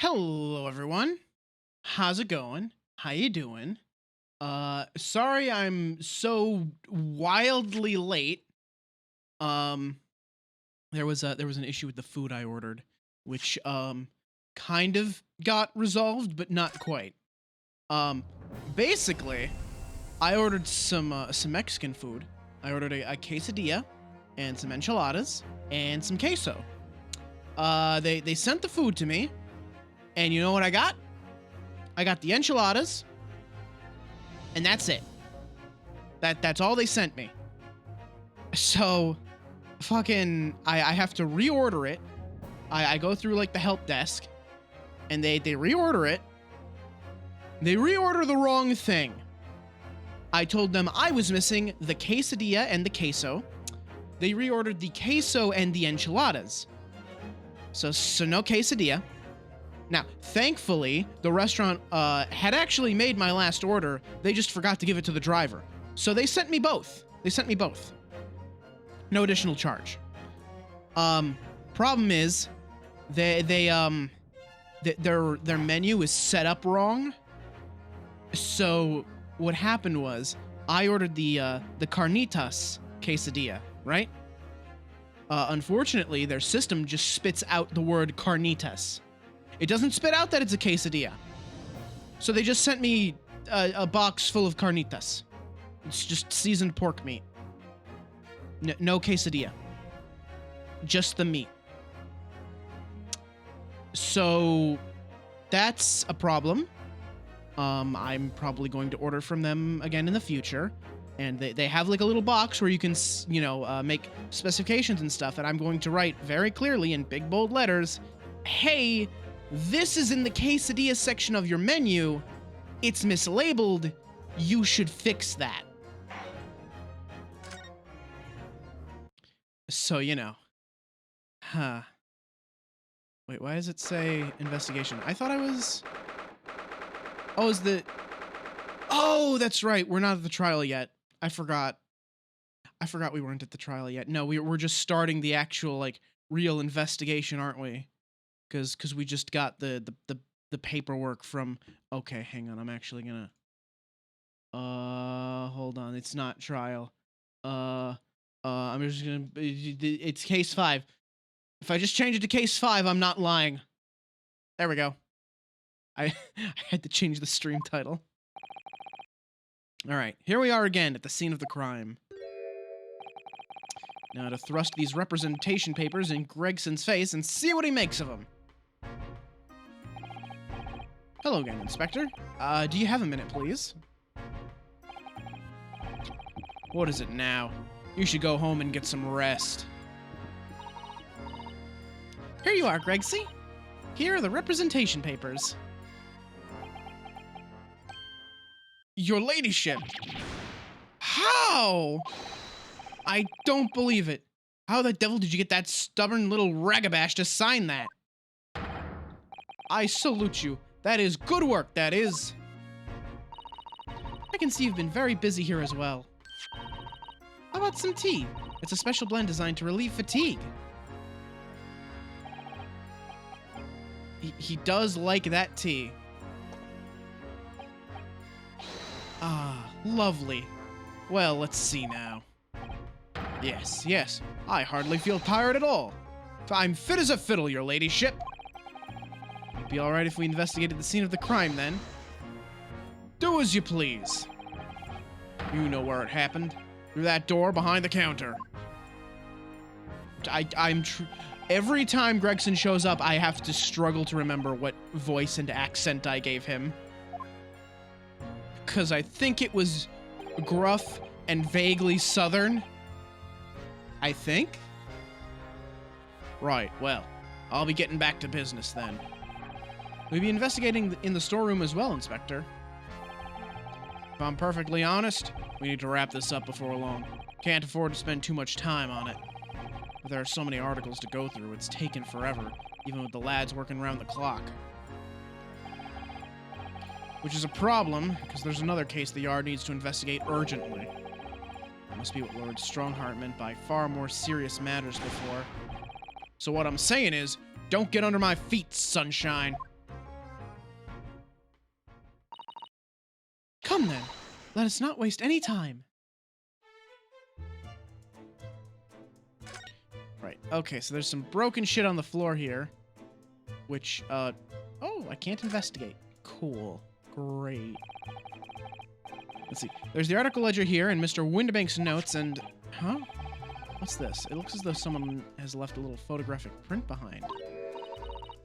Hello, everyone. How's it going? How you doing? Sorry I'm so wildly late. Um, there was an issue with the food I ordered, which kind of got resolved, but not quite. Um, Basically, I ordered some Mexican food. I ordered a quesadilla and some enchiladas and some queso. They sent the food to me, and you know what I got? I got the enchiladas, and that's it. That's all they sent me. So, fucking, I have to reorder it. I go through like the help desk, and they reorder it. They reorder the wrong thing. I told them I was missing the quesadilla and the queso. They reordered the queso and the enchiladas. So no quesadilla. Now, thankfully, the restaurant had actually made my last order. They just forgot to give it to the driver. So they sent me both. No additional charge. Problem is, their menu is set up wrong. So what happened was, I ordered the carnitas quesadilla, right? Unfortunately, their system just spits out the word carnitas. It doesn't spit out that it's a quesadilla. So they just sent me a box full of carnitas. It's just seasoned pork meat. No quesadilla. Just the meat. So that's a problem. I'm probably going to order from them again in the future. And they have like a little box where you can, make specifications and stuff. And I'm going to write very clearly in big bold letters, hey, this is in the quesadilla section of your menu. It's mislabeled. You should fix that. So, Huh. Wait, why does it say investigation? I thought I was... Oh, Oh, that's right. We're not at the trial yet. I forgot we weren't at the trial yet. No, we're just starting the actual, real investigation, aren't we? Because we just got the paperwork from... Okay, hang on. I'm actually gonna... Hold on. It's not trial. I'm just gonna... It's case 5. If I just change it to case 5, I'm not lying. There we go. I had to change the stream title. Alright, here we are again at the scene of the crime. Now to thrust these representation papers in Gregson's face and see what he makes of them. Hello again, Inspector. Do you have a minute, please? What is it now? You should go home and get some rest. Here you are, Gregsy. Here are the representation papers. Your ladyship! How? I don't believe it. How the devil did you get that stubborn little ragabash to sign that? I salute you. That is good work, that is. I can see you've been very busy here as well. How about some tea? It's a special blend designed to relieve fatigue. He does like that tea. Ah, lovely. Well, let's see now. Yes, I hardly feel tired at all. I'm fit as a fiddle, your ladyship. It'd be alright if we investigated the scene of the crime, then. Do as you please. You know where it happened. Through that door behind the counter. Every time Gregson shows up, I have to struggle to remember what voice and accent I gave him. Because I think it was gruff and vaguely southern. I think? Right, well, I'll be getting back to business then. We'll be investigating in the storeroom as well, Inspector. If I'm perfectly honest, we need to wrap this up before long. Can't afford to spend too much time on it. But there are so many articles to go through, it's taken forever, even with the lads working around the clock. Which is a problem, because there's another case the Yard needs to investigate urgently. That must be what Lord Strongheart meant by far more serious matters before. So what I'm saying is, don't get under my feet, sunshine. Come then, let us not waste any time. Right, okay, so there's some broken shit on the floor here. Which, oh, I can't investigate. Cool. Great. Let's see. There's the article ledger here and Mr. Windibank's notes and... Huh? What's this? It looks as though someone has left a little photographic print behind.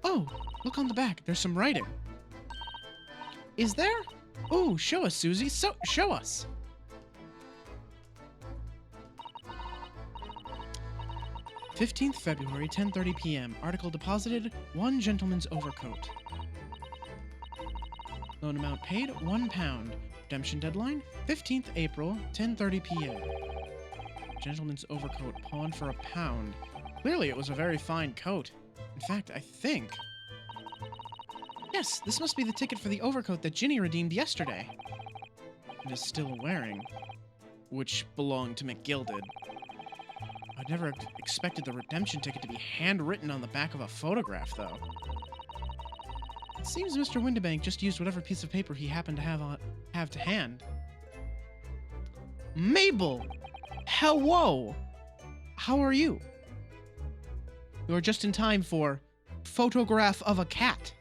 Oh, look on the back. There's some writing. Is there? Oh, show us, Susie. Show us. "15th February, 10:30 p.m. Article deposited, 1 gentleman's overcoat. Loan amount paid, £1. Redemption deadline, 15th April, 10:30 p.m. Gentleman's overcoat pawned for £1. Clearly, it was a very fine coat. In fact, I think... Yes, this must be the ticket for the overcoat that Ginny redeemed yesterday. And is still wearing, which belonged to McGilded. I'd never expected the redemption ticket to be handwritten on the back of a photograph, though. It seems Mr. Windibank just used whatever piece of paper he happened to have to hand. Mabel! Hello! How are you? You're just in time for photograph of a cat.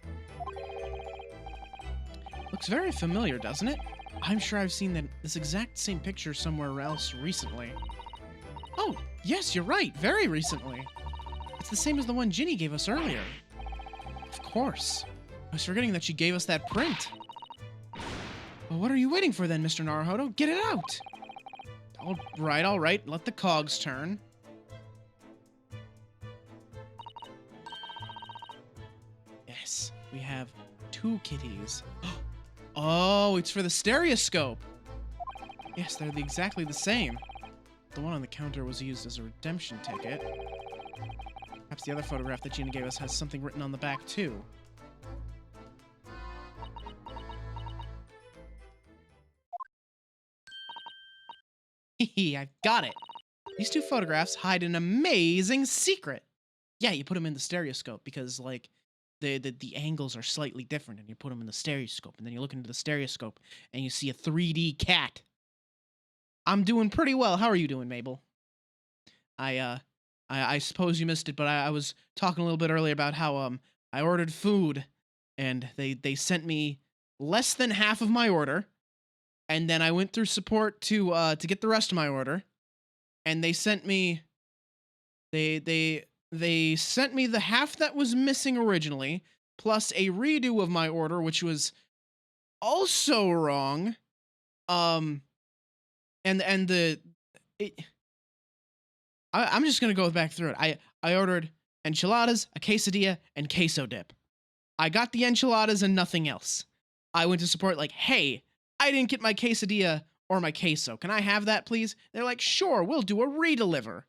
Looks very familiar, doesn't it? I'm sure I've seen this exact same picture somewhere else recently. Oh, yes, you're right. Very recently. It's the same as the one Ginny gave us earlier. Of course. I was forgetting that she gave us that print. Well, what are you waiting for then, Mr. Naruhodo? Get it out! All right. Let the cogs turn. Yes, we have 2 kitties. Oh, it's for the stereoscope. Yes, they're exactly the same. The one on the counter was used as a redemption ticket. Perhaps the other photograph that Gina gave us has something written on the back, too. Hehe, I've got it. These 2 photographs hide an amazing secret. Yeah, you put them in the stereoscope because, like, the angles are slightly different, and you put them in the stereoscope, and then you look into the stereoscope, and you see a 3D cat. I'm doing pretty well. How are you doing, Mabel? I suppose you missed it, but I was talking a little bit earlier about how I ordered food, and they sent me less than half of my order, and then I went through support to get the rest of my order, and they sent me they sent me the half that was missing originally, plus a redo of my order, which was also wrong. I'm just gonna go back through it. I ordered enchiladas, a quesadilla, and queso dip. I got the enchiladas and nothing else. I went to support like, hey, I didn't get my quesadilla or my queso. Can I have that, please? They're like, sure, we'll do a redeliver.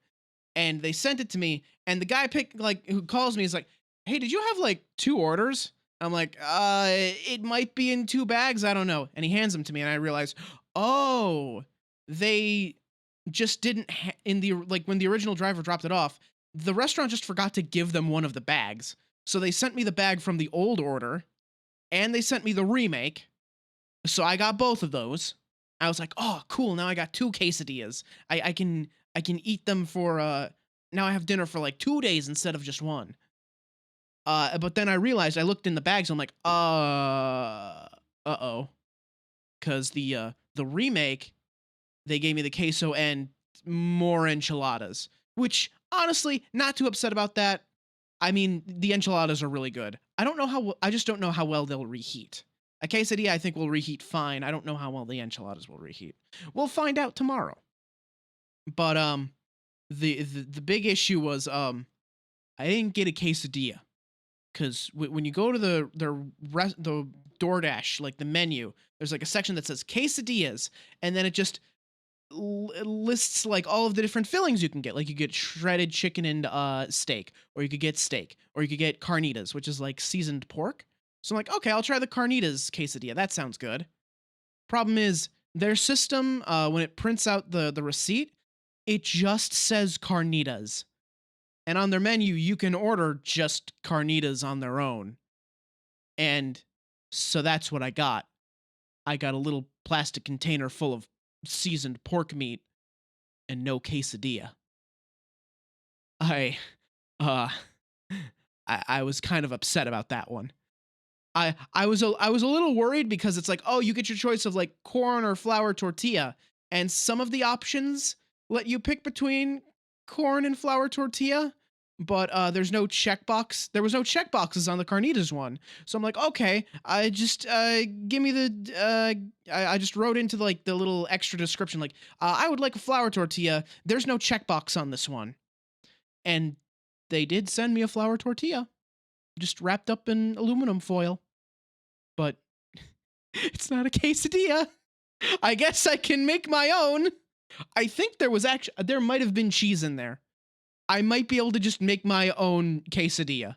And they sent it to me, and the guy who calls me is like, hey, did you have like 2 orders? I'm like, it might be in 2 bags, I don't know. And he hands them to me, and I realize, oh, they just didn't when the original driver dropped it off, the restaurant just forgot to give them one of the bags. So they sent me the bag from the old order, and they sent me the remake. So I got both of those. I was like, oh, cool. Now I got 2 quesadillas. I can eat them for, now I have dinner for like 2 days instead of just 1. But then I realized, I looked in the bags, I'm like, uh-oh. Cause the remake, they gave me the queso and more enchiladas, which honestly, not too upset about that. I mean, the enchiladas are really good. I just don't know how well they'll reheat. A quesadilla, I think, will reheat fine. I don't know how well the enchiladas will reheat. We'll find out tomorrow. But the big issue was I didn't get a quesadilla, because when you go to the DoorDash, like the menu, there's like a section that says quesadillas, and then it just lists like all of the different fillings you can get. Like you get shredded chicken and steak, or you could get steak, or you could get carnitas, which is like seasoned pork. So I'm like, okay, I'll try the carnitas quesadilla. That sounds good. Problem is, their system, when it prints out the receipt, it just says carnitas. And on their menu, you can order just carnitas on their own. And so that's what I got. I got a little plastic container full of seasoned pork meat and no quesadilla. I was kind of upset about that one. I was a little worried because it's like, oh, you get your choice of like corn or flour tortilla, and some of the options let you pick between corn and flour tortilla, but there's no checkbox. There was no checkboxes on the carnitas one, so I'm like, okay, I just give me the. I just wrote into like the little extra description like, I would like a flour tortilla. There's no checkbox on this one, and they did send me a flour tortilla, just wrapped up in aluminum foil. But it's not a quesadilla. I guess I can make my own. I think there might have been cheese in there. I might be able to just make my own quesadilla.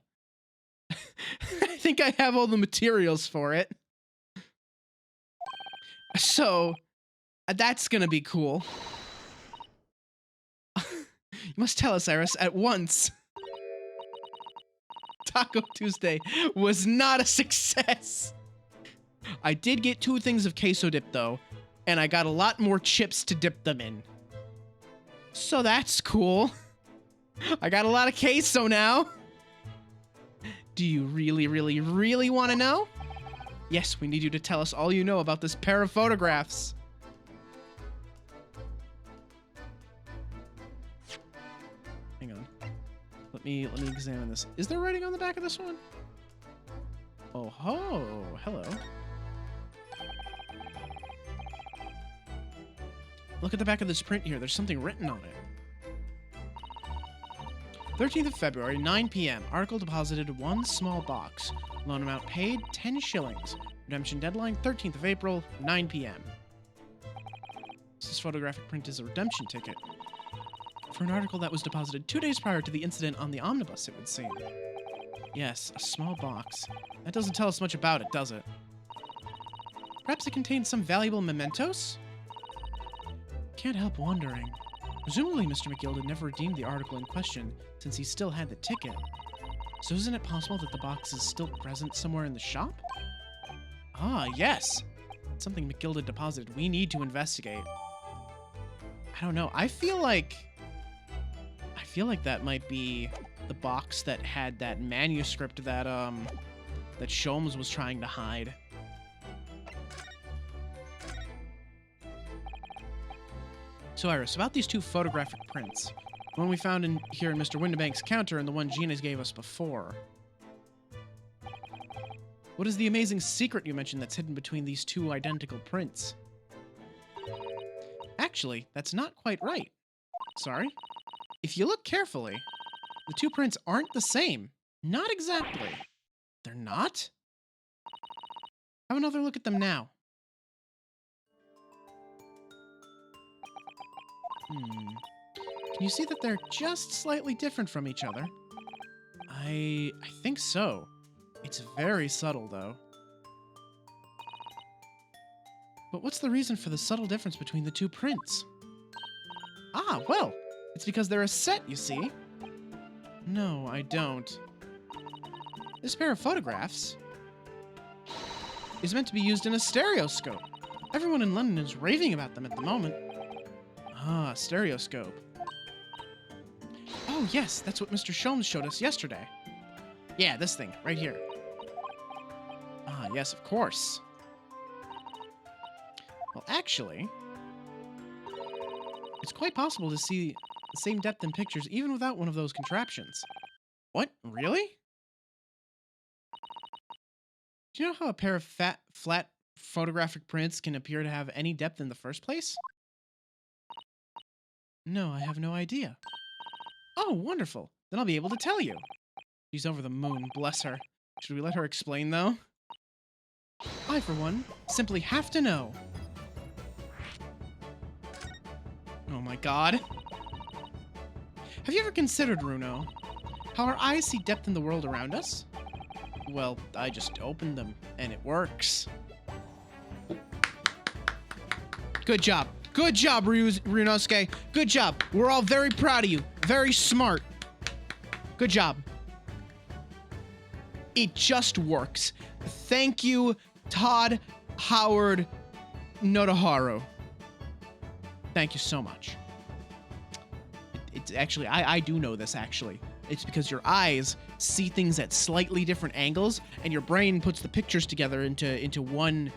I think I have all the materials for it. So, that's gonna be cool. You must tell us, Iris, at once. Taco Tuesday was not a success. I did get 2 things of queso dip, though, and I got a lot more chips to dip them in. So that's cool. I got a lot of queso now. Do you really, really, really want to know? Yes, we need you to tell us all you know about this pair of photographs. Hang on. Let me examine this. Is there writing on the back of this one? Oh ho, hello. Look at the back of this print here. There's something written on it. 13th of February, 9 p.m. Article deposited 1 small box. Loan amount paid, 10 shillings. Redemption deadline, 13th of April, 9 p.m. This photographic print is a redemption ticket for an article that was deposited 2 days prior to the incident on the omnibus, it would seem. Yes, a small box. That doesn't tell us much about it, does it? Perhaps it contains some valuable mementos? Can't help wondering. Presumably Mr. McGill never redeemed the article in question, since he still had the ticket. So isn't it possible that the box is still present somewhere in the shop? Ah, yes! Something McGill deposited. We need to investigate. I don't know. I feel like that might be the box that had that manuscript that that Sholmes was trying to hide. So Iris, about these 2 photographic prints, the one we found here in Mr. Windibank's counter and the one Gina's gave us before. What is the amazing secret you mentioned that's hidden between these 2 identical prints? Actually, that's not quite right. Sorry? If you look carefully, the 2 prints aren't the same. Not exactly. They're not? Have another look at them now. Can you see that they're just slightly different from each other? I think so. It's very subtle, though. But what's the reason for the subtle difference between the 2 prints? Ah, well, it's because they're a set, you see. No, I don't. This pair of photographs is meant to be used in a stereoscope. Everyone in London is raving about them at the moment. Ah, Stereoscope. Oh, yes, that's what Mr. Sholmes showed us yesterday. Yeah, this thing, right here. Ah, yes, of course. Well, actually, it's quite possible to see the same depth in pictures even without one of those contraptions. What? Really? Do you know how a pair of flat photographic prints can appear to have any depth in the first place? No, I have no idea. Oh, wonderful. Then I'll be able to tell you. She's over the moon, bless her. Should we let her explain, though? I, for one, simply have to know. Oh my god. Have you ever considered, Runo, how our eyes see depth in the world around us? Well, I just opened them, and it works. Good job. Good job, Runosuke. Good job. We're all very proud of you. Very smart. Good job. It just works. Thank you, Todd Howard Notoharu. Thank you so much. It's actually, I do know this actually. It's because your eyes see things at slightly different angles, and your brain puts the pictures together into one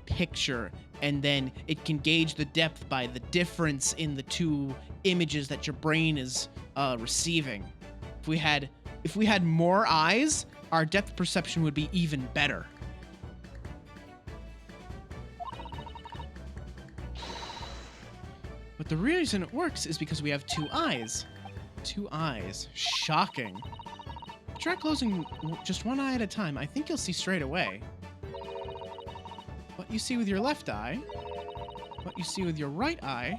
picture, and then it can gauge the depth by the difference in the two images that your brain is receiving. If we had more eyes, our depth perception would be even better. But the reason it works is because we have two eyes. Two eyes. Shocking. Try closing just one eye at a time. I think you'll see straight away. What you see with your left eye, what you see with your right eye,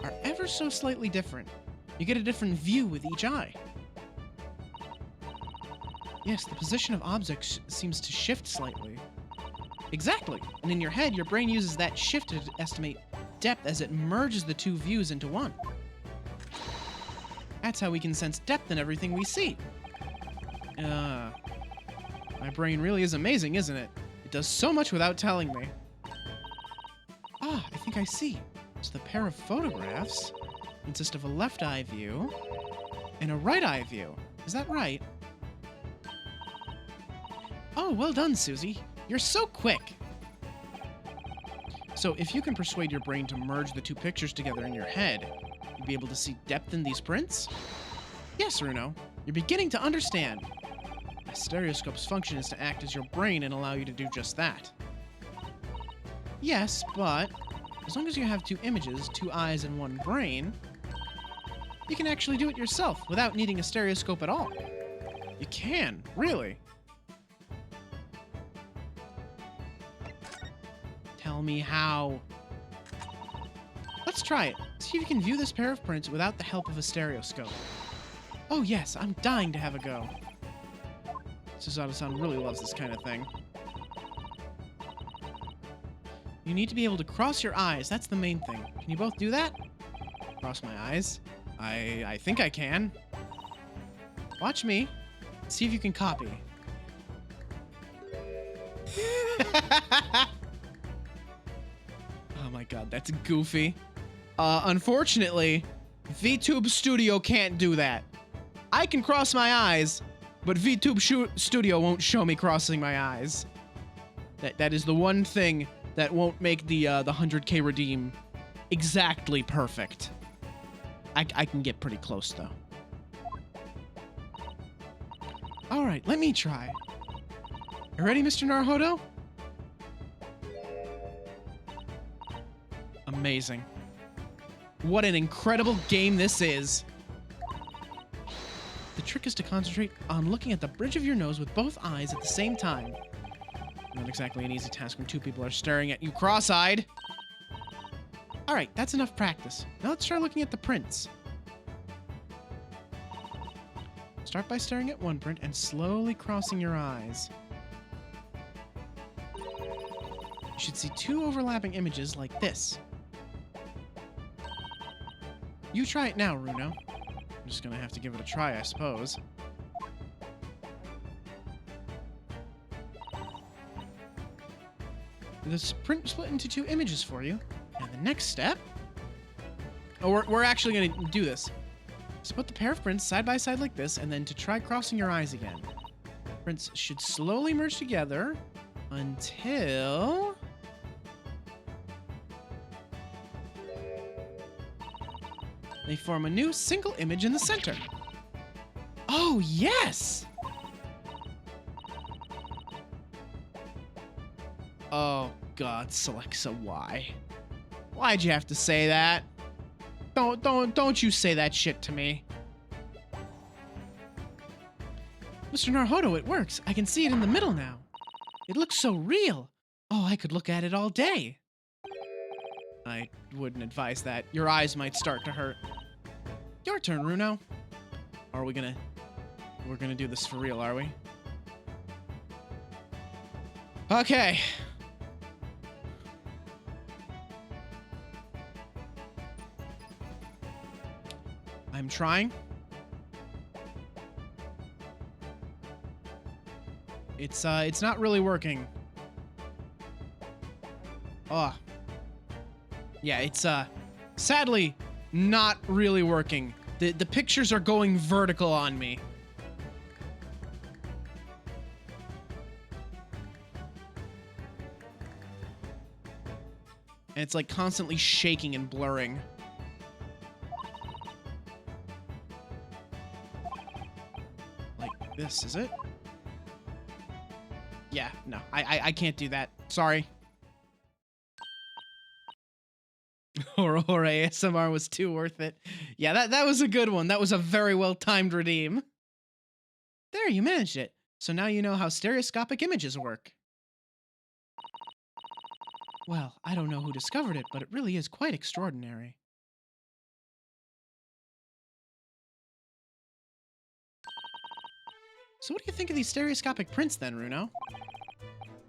are ever so slightly different. You get a different view with each eye. Yes, the position of objects seems to shift slightly. Exactly. And in your head, your brain uses that shift to estimate depth as it merges the two views into one. That's how we can sense depth in everything we see. My brain really is amazing, isn't it? It does so much without telling me. Ah, I think I see. So the pair of photographs consist of a left eye view and a right eye view. Is that right? Oh, well done, Susie. You're so quick. So if you can persuade your brain to merge the two pictures together in your head, you'll be able to see depth in these prints? Yes, Runo. You're beginning to understand. A stereoscope's function is to act as your brain and allow you to do just that. Yes, but as long as you have two images, two eyes, and one brain, you can actually do it yourself without needing a stereoscope at all. You can, really. Tell me how. Let's try it. See if you can view this pair of prints without the help of a stereoscope. Oh yes, I'm dying to have a go. Suzuto-san really loves this kind of thing. You need to be able to cross your eyes. That's the main thing. Can you both do that? Cross my eyes. I think I can. Watch me. See if you can copy. Oh my god, that's goofy. Unfortunately, VTube Studio can't do that. I can cross my eyes, but VTube Studio won't show me crossing my eyes. That is the one thing that won't make the 100K redeem exactly perfect. I can get pretty close though. All right, let me try. You ready, Mr. Naruhodo? Amazing. What an incredible game this is. The trick is to concentrate on looking at the bridge of your nose with both eyes at the same time. Not exactly an easy task when two people are staring at you cross-eyed. Alright, that's enough practice. Now let's try looking at the prints. Start by staring at one print and slowly crossing your eyes. You should see two overlapping images like this. You try it now, Runo. I'm just gonna have to give it a try, I suppose. This print split into two images for you. And the next step... Oh, we're actually gonna do this. So put the pair of prints side by side like this, and then to try crossing your eyes again. Prints should slowly merge together until... they form a new single image in the center. Oh, yes! Oh, God, Celexa, why? Why'd you have to say that? Don't you say that shit to me. Mr. Naruhodo, it works. I can see it in the middle now. It looks so real. Oh, I could look at it all day. I wouldn't advise that. Your eyes might start to hurt. Your turn, Runo. Are we gonna... we're gonna do this for real, are we? Okay. I'm trying. It's not really working. Oh. Yeah, it's, sadly not really working. The pictures are going vertical on me. And it's like constantly shaking and blurring. Like this, is it? Yeah, no, I can't do that. Sorry. Horror ASMR was too worth it. Yeah, that was a good one. That was a very well-timed redeem. There, you managed it. So now you know how stereoscopic images work. Well, I don't know who discovered it, but it really is quite extraordinary. So what do you think of these stereoscopic prints then, Runo?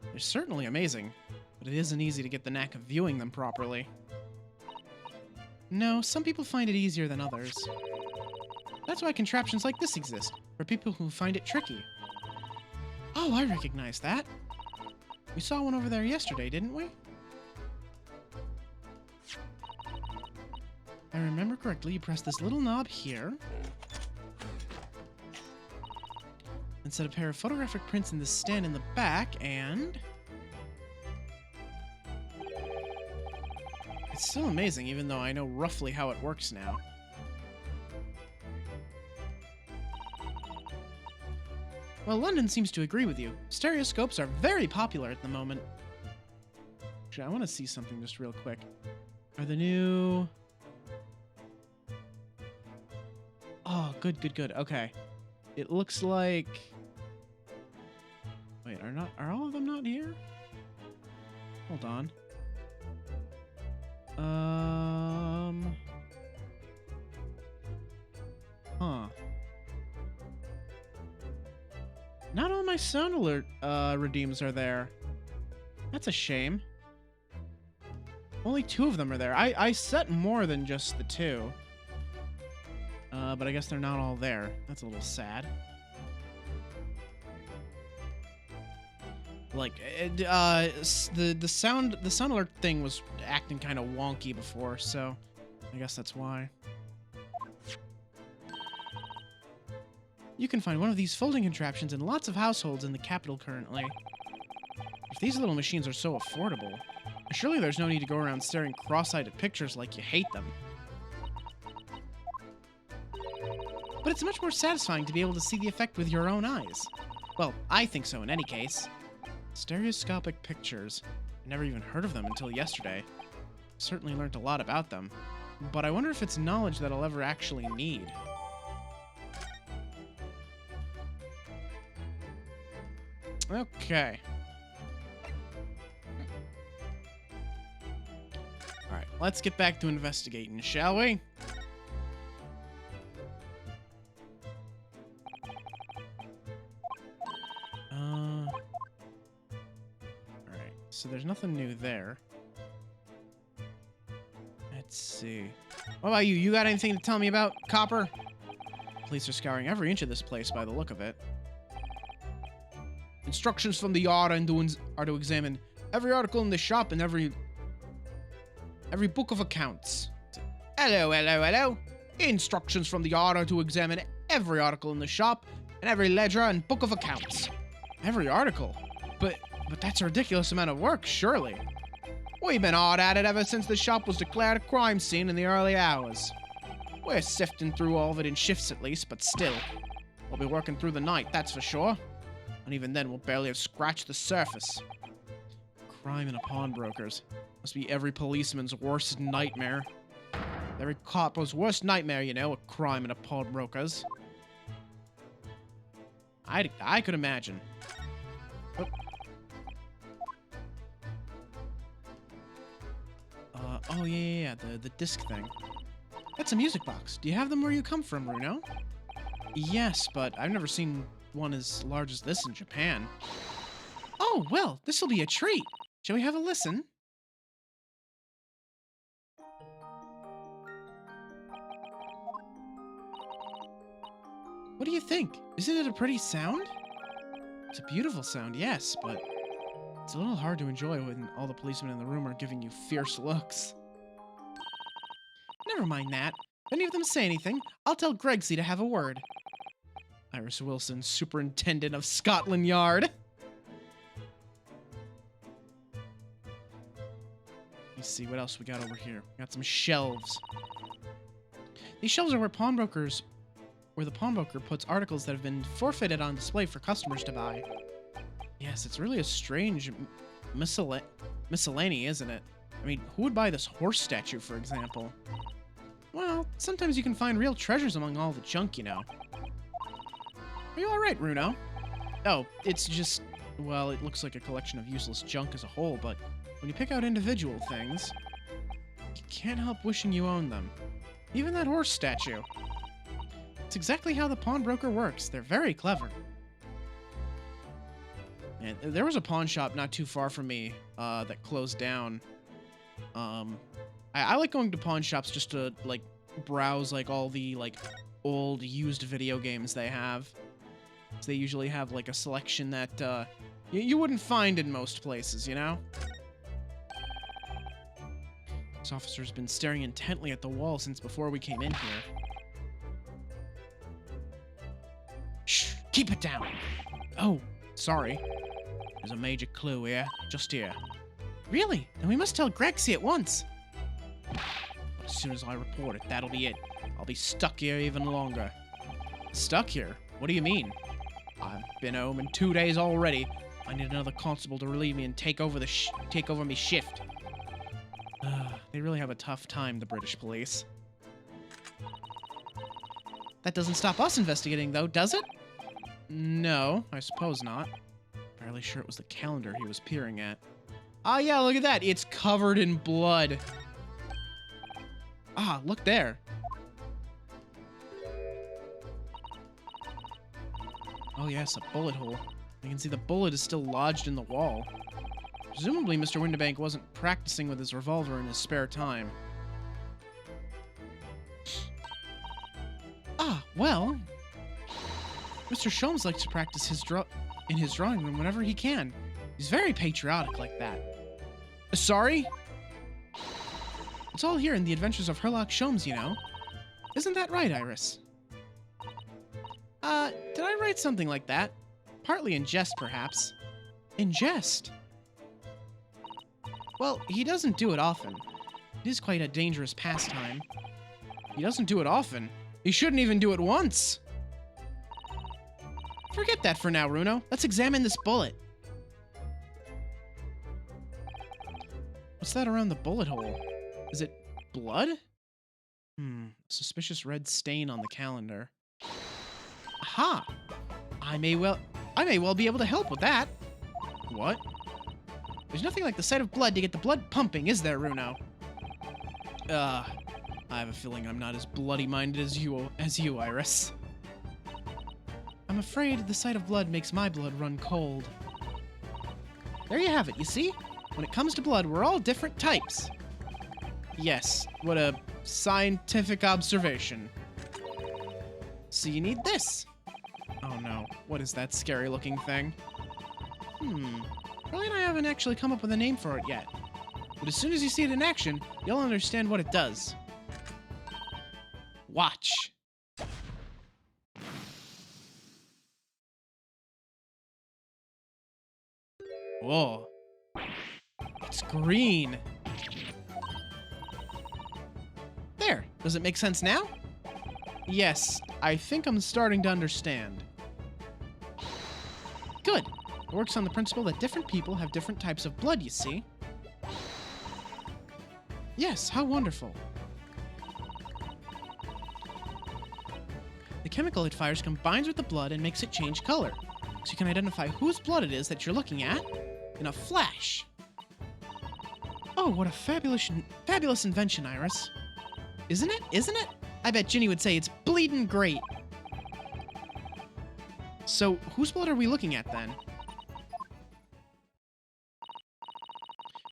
They're certainly amazing, but it isn't easy to get the knack of viewing them properly. No, some people find it easier than others. That's why contraptions like this exist, for people who find it tricky. Oh, I recognize that. We saw one over there yesterday, didn't we? If I remember correctly, you press this little knob here, and set a pair of photographic prints in the stand in the back, and... It's still amazing, even though I know roughly how it works now. Well, London seems to agree with you. Stereoscopes are very popular at the moment. Actually, I want to see something just real quick. Are the new... Oh, good, good, good. Okay. It looks like... Wait, are all of them not here? Hold on. Huh. Not all my sound alert redeems are there. That's a shame. Only 2 of them are there. I set more than just the 2. But I guess they're not all there. That's a little sad. Like, the sound alert thing was acting kind of wonky before, so I guess that's why. You can find one of these folding contraptions in lots of households in the capital currently. If these little machines are so affordable, surely there's no need to go around staring cross-eyed at pictures like you hate them. But it's much more satisfying to be able to see the effect with your own eyes. Well, I think so in any case. Stereoscopic pictures. I never even heard of them until yesterday. Certainly learned a lot about them. But I wonder if it's knowledge that I'll ever actually need. Okay. Alright, let's get back to investigating, shall we? Alright, so there's nothing new there. Let's see. What about you? You got anything to tell me about, Copper? Police are scouring every inch of this place by the look of it. Instructions from the yard are to examine every article in the shop and every book of accounts. Hello, hello, hello. Instructions from the yard are to examine every article in the shop and every ledger and book of accounts. Every article? But that's a ridiculous amount of work, surely. We've been hard at it ever since the shop was declared a crime scene in the early hours. We're sifting through all of it in shifts at least, but still. We'll be working through the night, that's for sure. And even then, we'll barely have scratched the surface. Crime in a pawnbroker's. Must be every policeman's worst nightmare. Every copper's worst nightmare, you know, a crime in a pawnbroker's. I could imagine. Oh yeah, the disc thing. That's a music box. Do you have them where you come from, Runo? Yes, but I've never seen one as large as this in Japan. Oh, well, this'll be a treat. Shall we have a listen? What do you think? Isn't it a pretty sound? It's a beautiful sound, yes, but it's a little hard to enjoy when all the policemen in the room are giving you fierce looks. Never mind that. If any of them say anything, I'll tell Gregsy to have a word. Iris Wilson, Superintendent of Scotland Yard. Let me see what else we got over here. We got some shelves. These shelves are where the pawnbroker puts articles that have been forfeited on display for customers to buy. Yes, it's really a strange miscellany, isn't it? I mean, who would buy this horse statue, for example? Well, sometimes you can find real treasures among all the junk, you know. Are you alright, Runo? Oh, it's just... well, it looks like a collection of useless junk as a whole, but when you pick out individual things, you can't help wishing you owned them. Even that horse statue. It's exactly how the pawnbroker works. They're very clever. And there was a pawn shop not too far from me that closed down. I like going to pawn shops just to, like, browse, like, all the, like, old used video games they have. So they usually have, like, a selection that you wouldn't find in most places, you know? This officer's been staring intently at the wall since before we came in here. Shh! Keep it down! Oh, sorry. There's a major clue here, just here. Really? Then we must tell Gregsy at once. But as soon as I report it, that'll be it. I'll be stuck here even longer. Stuck here? What do you mean? I've been home in 2 days already. I need another constable to relieve me and take over me shift. They really have a tough time, the British police. That doesn't stop us investigating, though, does it? No, I suppose not. Fairly sure it was the calendar he was peering at. Ah, yeah, look at that. It's covered in blood. Ah, look there. Oh, yes, a bullet hole. You can see the bullet is still lodged in the wall. Presumably, Mr. Windibank wasn't practicing with his revolver in his spare time. Ah, well... Mr. Sholmes likes to practice in his drawing room whenever he can. He's very patriotic like that. Sorry? It's all here in the Adventures of Herlock Sholmes, you know. Isn't that right, Iris? Did I write something like that? Partly in jest, perhaps. In jest? Well, he doesn't do it often. It is quite a dangerous pastime. He doesn't do it often. He shouldn't even do it once. Forget that for now, Runo. Let's examine this bullet. What's that around the bullet hole? Is it blood? Suspicious red stain on the calendar. Aha! I may well be able to help with that. What? There's nothing like the sight of blood to get the blood pumping, is there, Runo? I have a feeling I'm not as bloody-minded as you, Iris. I'm afraid the sight of blood makes my blood run cold. There you have it, you see? When it comes to blood, we're all different types. Yes, what a scientific observation. So you need this. Oh no, what is that scary-looking thing? Riley and I haven't actually come up with a name for it yet. But as soon as you see it in action, you'll understand what it does. Watch. Whoa. It's green. There. Does it make sense now? Yes, I think I'm starting to understand. Good. It works on the principle that different people have different types of blood, you see. Yes, how wonderful. The chemical it fires combines with the blood and makes it change color, so you can identify whose blood it is that you're looking at in a flash. Oh, what a fabulous invention, Iris. Isn't it? Isn't it? I bet Ginny would say it's bleedin' great. So, whose blood are we looking at, then?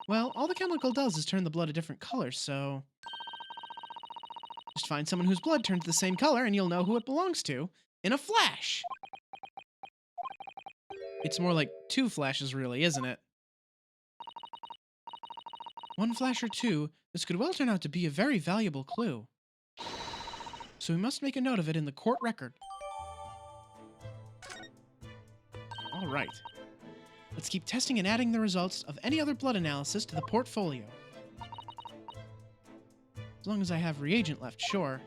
Well, all the chemical does is turn the blood a different color, so... just find someone whose blood turns the same color and you'll know who it belongs to in a flash! It's more like 2 flashes, really, isn't it? 1 flash or 2, this could well turn out to be a very valuable clue. So we must make a note of it in the court record. All right. Let's keep testing and adding the results of any other blood analysis to the portfolio. As long as I have reagent left, sure.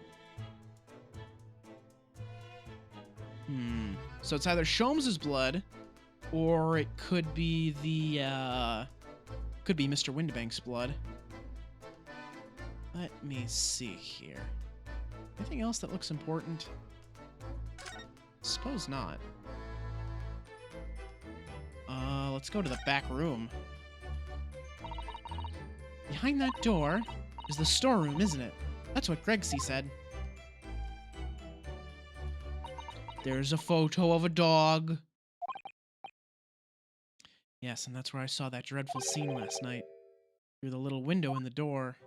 So it's either Sholmes's blood, or it could be the, could be Mr. Windibank's blood. Let me see here. Anything else that looks important? Suppose not. Let's go to the back room. Behind that door is the storeroom, isn't it? That's what Gregsy said. There's a photo of a dog. Yes, and that's where I saw that dreadful scene last night. Through the little window in the door.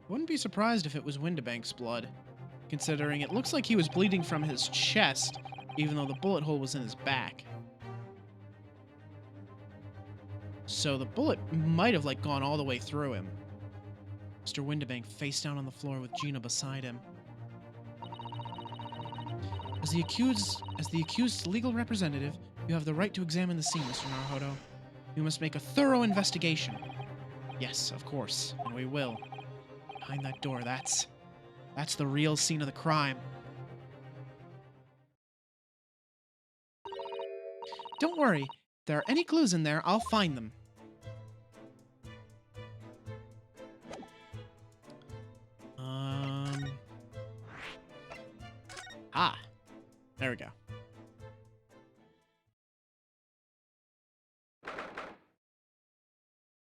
Wouldn't be surprised if it was Windibank's blood, considering it looks like he was bleeding from his chest, even though the bullet hole was in his back. So the bullet might have, like, gone all the way through him. Mr. Windibank face down on the floor with Gina beside him. As the accused's legal representative, you have the right to examine the scene, Mr. Naruhodo. You must make a thorough investigation. Yes, of course, and we will. Behind that door, that's the real scene of the crime. Don't worry. If there are any clues in there, I'll find them. There we go.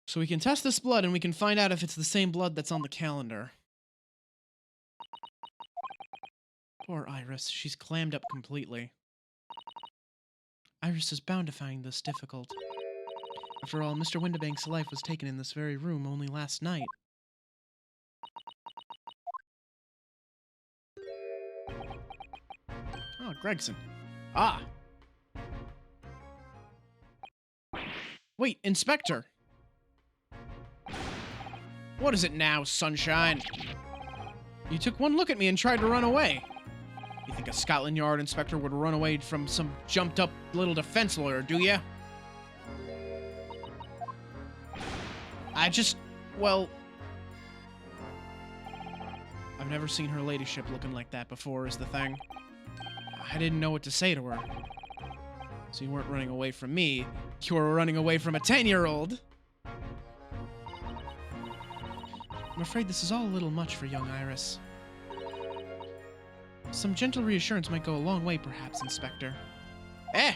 So we can test this blood and we can find out if it's the same blood that's on the calendar. Poor Iris, she's clammed up completely. Iris is bound to find this difficult. After all, Mr. Windibank's life was taken in this very room only last night. Oh, Gregson. Ah! Wait, Inspector! What is it now, Sunshine? You took one look at me and tried to run away. You think a Scotland Yard inspector would run away from some jumped-up little defense lawyer, do ya? Well... I've never seen her ladyship looking like that before, is the thing. I didn't know what to say to her. So you weren't running away from me, you were running away from a 10-year-old! I'm afraid this is all a little much for young Iris. Some gentle reassurance might go a long way, perhaps, Inspector. Eh!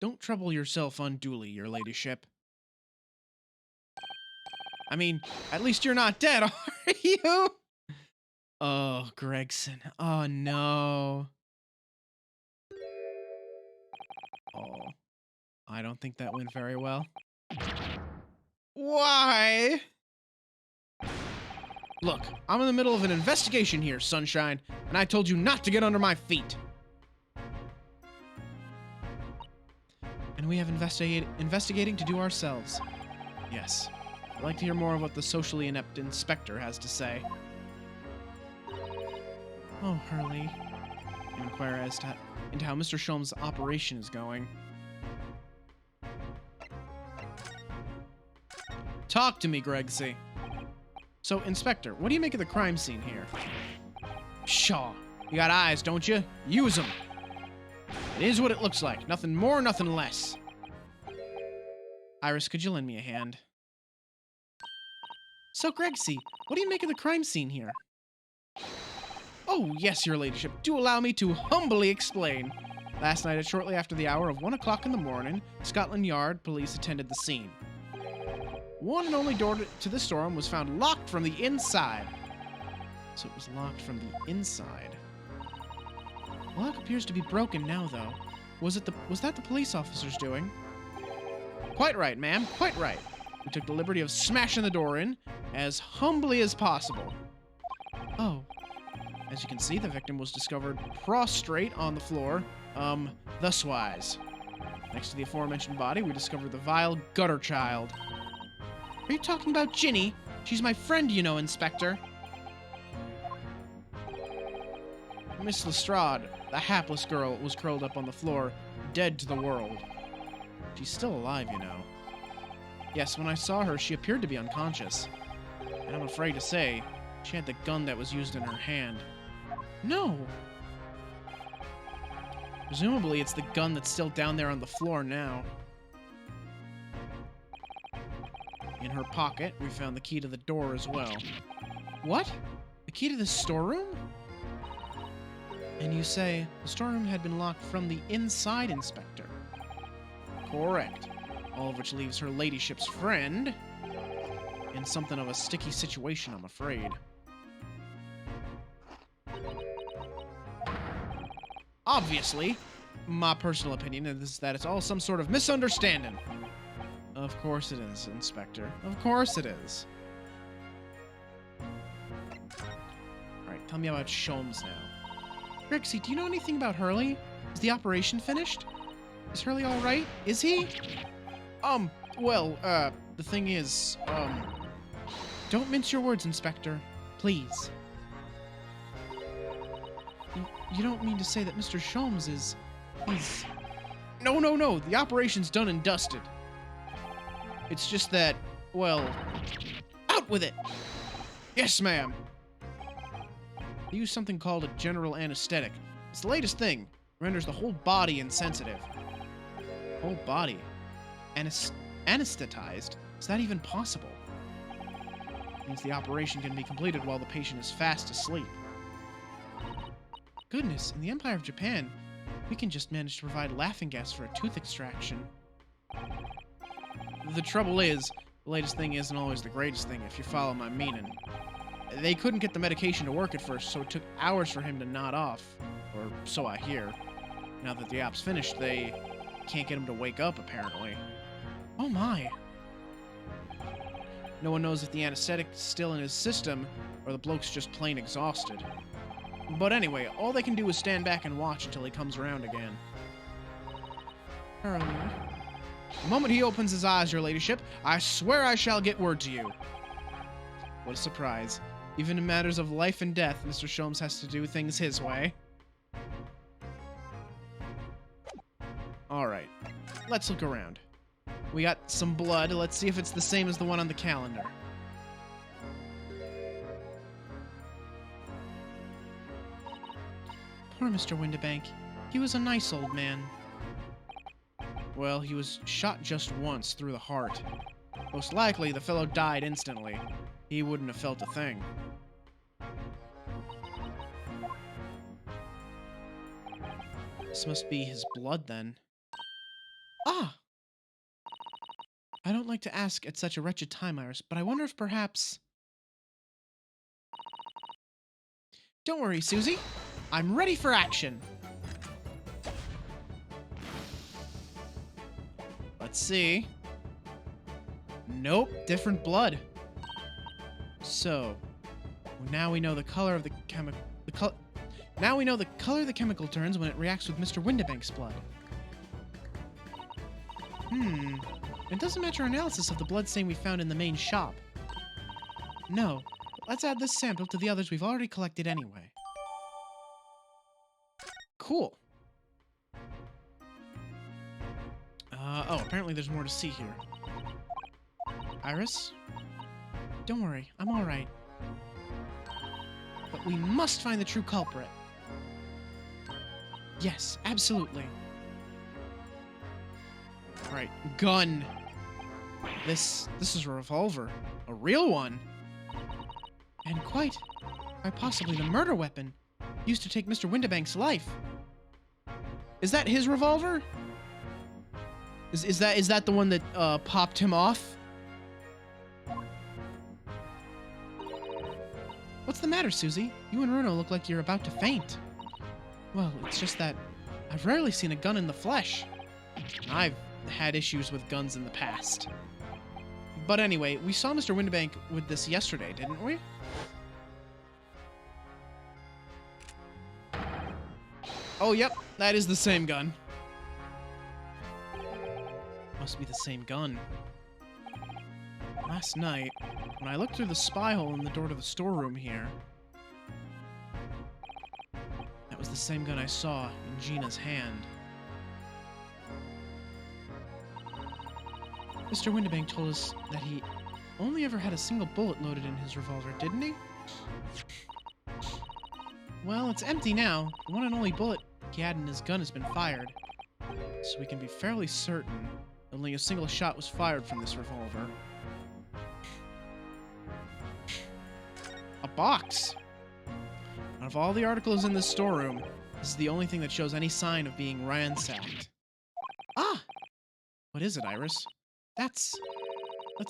Don't trouble yourself unduly, your ladyship. I mean, at least you're not dead, are you? Oh, Gregson. Oh, no. Oh, I don't think that went very well. Why? Look, I'm in the middle of an investigation here, Sunshine, and I told you not to get under my feet. And we have investigating to do ourselves. Yes. I'd like to hear more of what the socially inept inspector has to say. Oh, Hurley. You inquire as to into how Mr. Sholmes' operation is going. Talk to me, Gregsy. So, Inspector, what do you make of the crime scene here? Pshaw. You got eyes, don't you? Use them. It is what it looks like. Nothing more, nothing less. Iris, could you lend me a hand? So, Gregsy, what do you make of the crime scene here? Oh, yes, your ladyship. Do allow me to humbly explain. Last night, at shortly after the hour of 1 o'clock in the morning, Scotland Yard police attended the scene. One and only door to the storeroom was found locked from the inside. So it was locked from the inside. The lock appears to be broken now, though. Was that the police officer's doing? Quite right, ma'am. Quite right. We took the liberty of smashing the door in as humbly as possible. Oh. As you can see, the victim was discovered prostrate on the floor, thuswise. Next to the aforementioned body, we discovered the vile gutter child. Are you talking about Ginny? She's my friend, you know, Inspector. Miss Lestrade, the hapless girl, was curled up on the floor, dead to the world. She's still alive, you know. Yes, when I saw her, she appeared to be unconscious. And I'm afraid to say, she had the gun that was used in her hand. No! Presumably, it's the gun that's still down there on the floor now. In her pocket, we found the key to the door as well. What? The key to the storeroom? And you say the storeroom had been locked from the inside, Inspector? Correct. All of which leaves her ladyship's friend in something of a sticky situation, I'm afraid. Obviously, my personal opinion is that it's all some sort of misunderstanding. Of course it is, Inspector. Of course it is. Alright, tell me about Sholmes now. Rixie, do you know anything about Hurley? Is the operation finished? Is Hurley alright? Is he? The thing is, don't mince your words, Inspector. Please. You don't mean to say that Mr. Sholmes is... he's... No. The operation's done and dusted. It's just that, well... Out with it! Yes, ma'am! They use something called a general anesthetic. It's the latest thing. Renders the whole body insensitive. Whole body? Anesthetized? Is that even possible? Means the operation can be completed while the patient is fast asleep. Goodness, in the Empire of Japan, we can just manage to provide laughing gas for a tooth extraction. The trouble is, the latest thing isn't always the greatest thing, if you follow my meaning. They couldn't get the medication to work at first, so it took hours for him to nod off. Or so I hear. Now that the op's finished, they can't get him to wake up, apparently. Oh my. No one knows if the anesthetic's still in his system, or the bloke's just plain exhausted. But anyway, all they can do is stand back and watch until he comes around again. Hurley. The moment he opens his eyes, your ladyship, I swear I shall get word to you. What a surprise. Even in matters of life and death, Mr. Sholmes has to do things his way. Alright, let's look around. We got some blood. Let's see if it's the same as the one on the calendar. Poor Mr. Windibank. He was a nice old man. Well, he was shot just once through the heart. Most likely, the fellow died instantly. He wouldn't have felt a thing. This must be his blood, then. Ah! I don't like to ask at such a wretched time, Iris, but I wonder if perhaps... Don't worry, Susie. I'm ready for action. Let's see. Nope, different blood. So, now we know the color of the Now we know the color the chemical turns when it reacts with Mr. Windibank's blood. It doesn't match our analysis of the blood stain we found in the main shop. No, let's add this sample to the others we've already collected anyway. Cool. Oh, apparently there's more to see here. Iris? Don't worry, I'm alright. But we must find the true culprit. Yes, absolutely. Alright, gun. This is a revolver. A real one. And quite possibly the murder weapon used to take Mr. Windibank's life. Is that his revolver? Is that the one that popped him off? What's the matter, Susie? You and Runo look like you're about to faint. Well, it's just that I've rarely seen a gun in the flesh. I've had issues with guns in the past. But anyway, we saw Mr. Windibank with this yesterday, didn't we? Oh, yep, that is the same gun. Must be the same gun. Last night, when I looked through the spy hole in the door to the storeroom here, that was the same gun I saw in Gina's hand. Mr. Windibank told us that he only ever had a single bullet loaded in his revolver, didn't he? Well, it's empty now. The one and only bullet he had in his gun has been fired. So we can be fairly certain that only a single shot was fired from this revolver. A box! Out of all the articles in this storeroom, this is the only thing that shows any sign of being ransacked. Ah! What is it, Iris? That's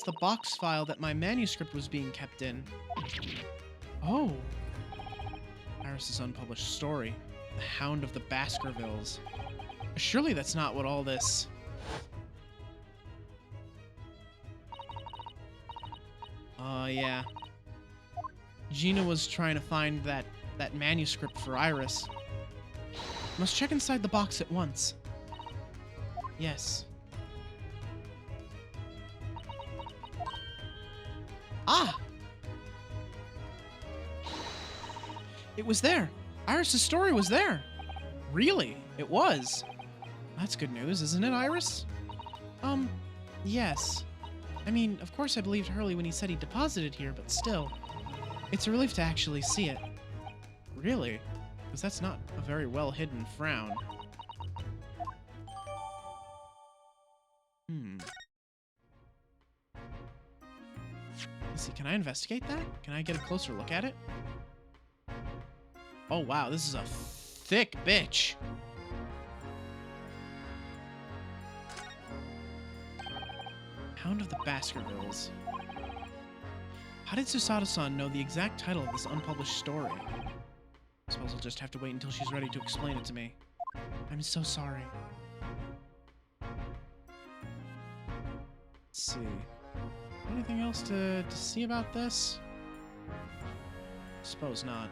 the box file that my manuscript was being kept in. Oh. Iris's unpublished story. The Hound of the Baskervilles. Surely that's not what all this... yeah. Gina was trying to find that manuscript for Iris. Must check inside the box at once. Yes. Ah! It was there. Iris's story was there. Really? It was. That's good news, isn't it, Iris? Yes. I mean, of course I believed Hurley when he said he deposited here, but still. It's a relief to actually see it. Really? Because that's not a very well-hidden frown. Let's see, can I investigate that? Can I get a closer look at it? Oh, wow, this is a thick bitch. Hound of the Baskervilles. How did Susato-san know the exact title of this unpublished story? I suppose I'll just have to wait until she's ready to explain it to me. I'm so sorry. Let's see. Anything else to see about this? Suppose not.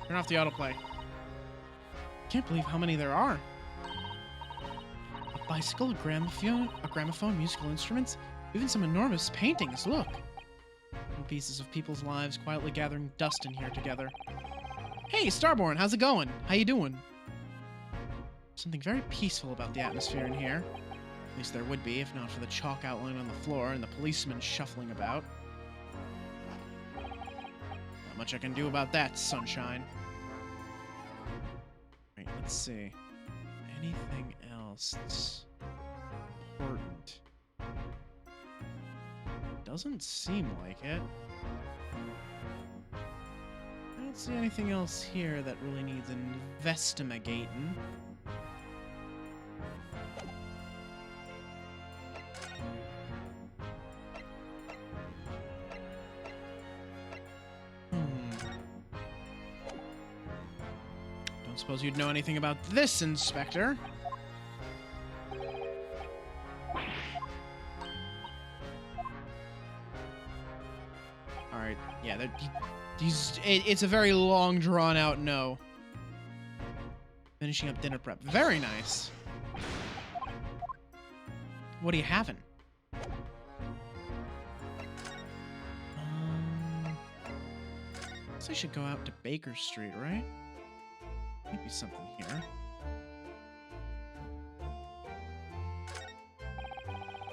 Turn off the autoplay. Can't believe how many there are. A bicycle, a gramophone, musical instruments, even some enormous paintings. Look. And pieces of people's lives quietly gathering dust in here together. Hey, Starborn, how's it going? How you doing? Something very peaceful about the atmosphere in here. At least there would be, if not for the chalk outline on the floor and the policemen shuffling about. Not much I can do about that, sunshine. Right, let's see. Anything else that's important? Doesn't seem like it. I don't see anything else here that really needs investigating. Don't suppose you'd know anything about this, Inspector? Alright, yeah, it's a very long, drawn-out no. Finishing up dinner prep. Very nice. What are you having? Guess I should go out to Baker Street, right? Maybe something here.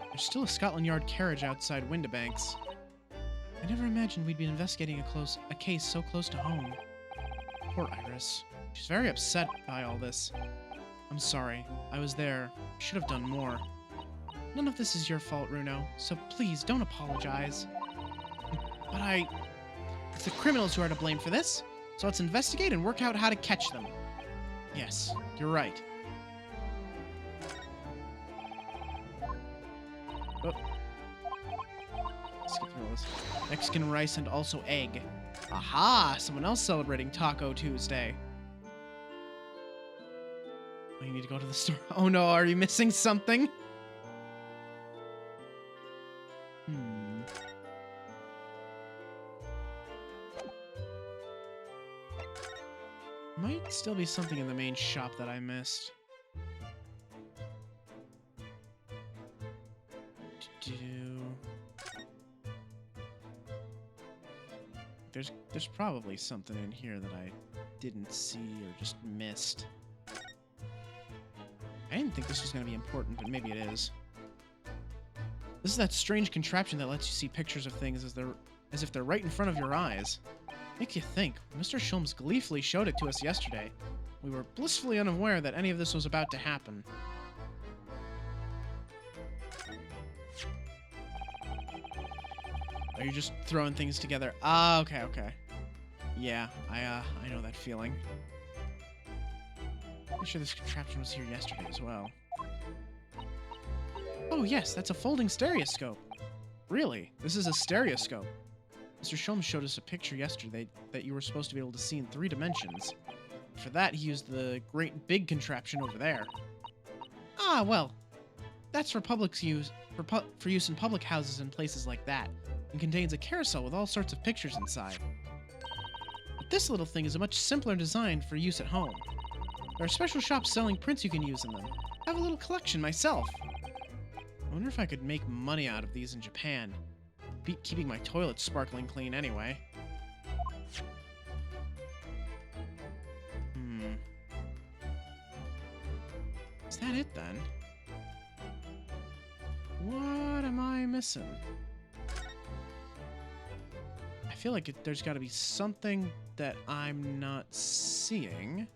There's still a Scotland Yard carriage outside Windibank's. I never imagined we'd be investigating a case so close to home. Poor Iris. She's very upset by all this. I'm sorry. I was there. Should have done more. None of this is your fault, Runo, so please don't apologize. But it's the criminals who are to blame for this. So let's investigate and work out how to catch them. Yes, you're right. Oh. Skip through all this. Mexican rice and also egg. Aha! Someone else celebrating Taco Tuesday. Oh, you need to go to the store. Oh no, are you missing something? Might still be something in the main shop that I missed. There's probably something in here that I didn't see or just missed. I didn't think this was going to be important, but maybe it is. This is that strange contraption that lets you see pictures of things as if they're right in front of your eyes. Makes you think. Mr. Sholmes gleefully showed it to us yesterday. We were blissfully unaware that any of this was about to happen. Are you just throwing things together? Ah, okay. Yeah, I know that feeling. I'm sure this contraption was here yesterday as well. Oh yes, that's a folding stereoscope. Really? This is a stereoscope. Mr. Sholmes showed us a picture yesterday that you were supposed to be able to see in 3 dimensions. For that, he used the great big contraption over there. Ah, well, that's for public use, for use in public houses and places like that, and contains a carousel with all sorts of pictures inside. But this little thing is a much simpler design for use at home. There are special shops selling prints you can use in them. I have a little collection myself. I wonder if I could make money out of these in Japan. Beat keeping my toilet sparkling clean anyway. Is that it then? What am I missing? I feel like there's got to be something that I'm not seeing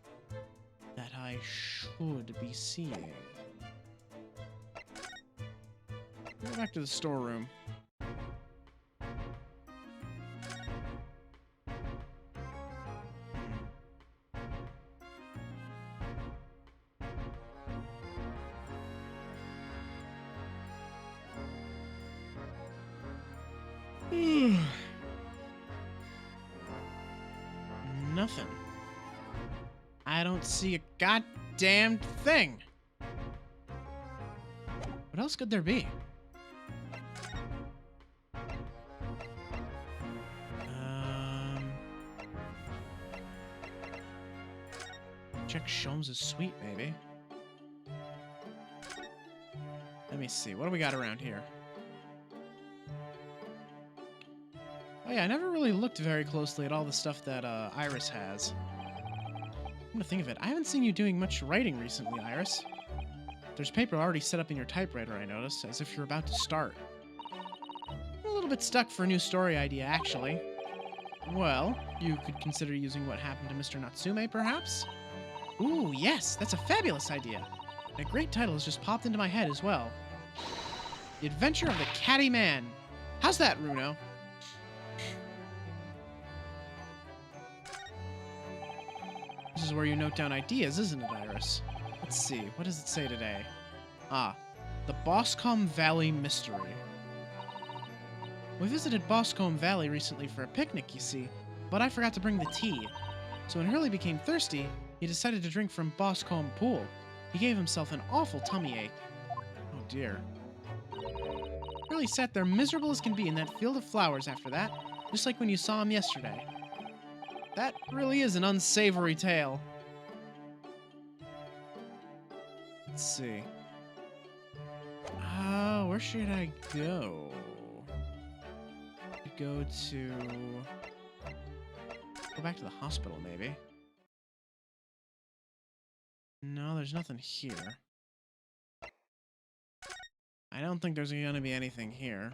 that I should be seeing. Go back to the storeroom. Nothing. I don't see a goddamn thing. What else could there be? Check Sholmes' suite, maybe. Let me see. What do we got around here? Oh yeah, I never really looked very closely at all the stuff that Iris has. Come to think of it, I haven't seen you doing much writing recently, Iris. There's paper already set up in your typewriter, I noticed, as if you're about to start. I'm a little bit stuck for a new story idea, actually. Well, you could consider using what happened to Mr. Natsume, perhaps? Ooh, yes, that's a fabulous idea. And a great title has just popped into my head as well. The Adventure of the Catty Man. How's that, Runo? This is where you note down ideas, isn't it, Iris? Let's see, what does it say today? Ah, the Boscom Valley Mystery. We visited Boscom Valley recently for a picnic, you see, but I forgot to bring the tea. So when Hurley became thirsty, he decided to drink from Boscom Pool. He gave himself an awful tummy ache. Oh dear. Hurley sat there miserable as can be in that field of flowers after that, just like when you saw him yesterday. That really is an unsavory tale. Let's see. Where should I go? Go back to the hospital, maybe. No, there's nothing here. I don't think there's gonna be anything here.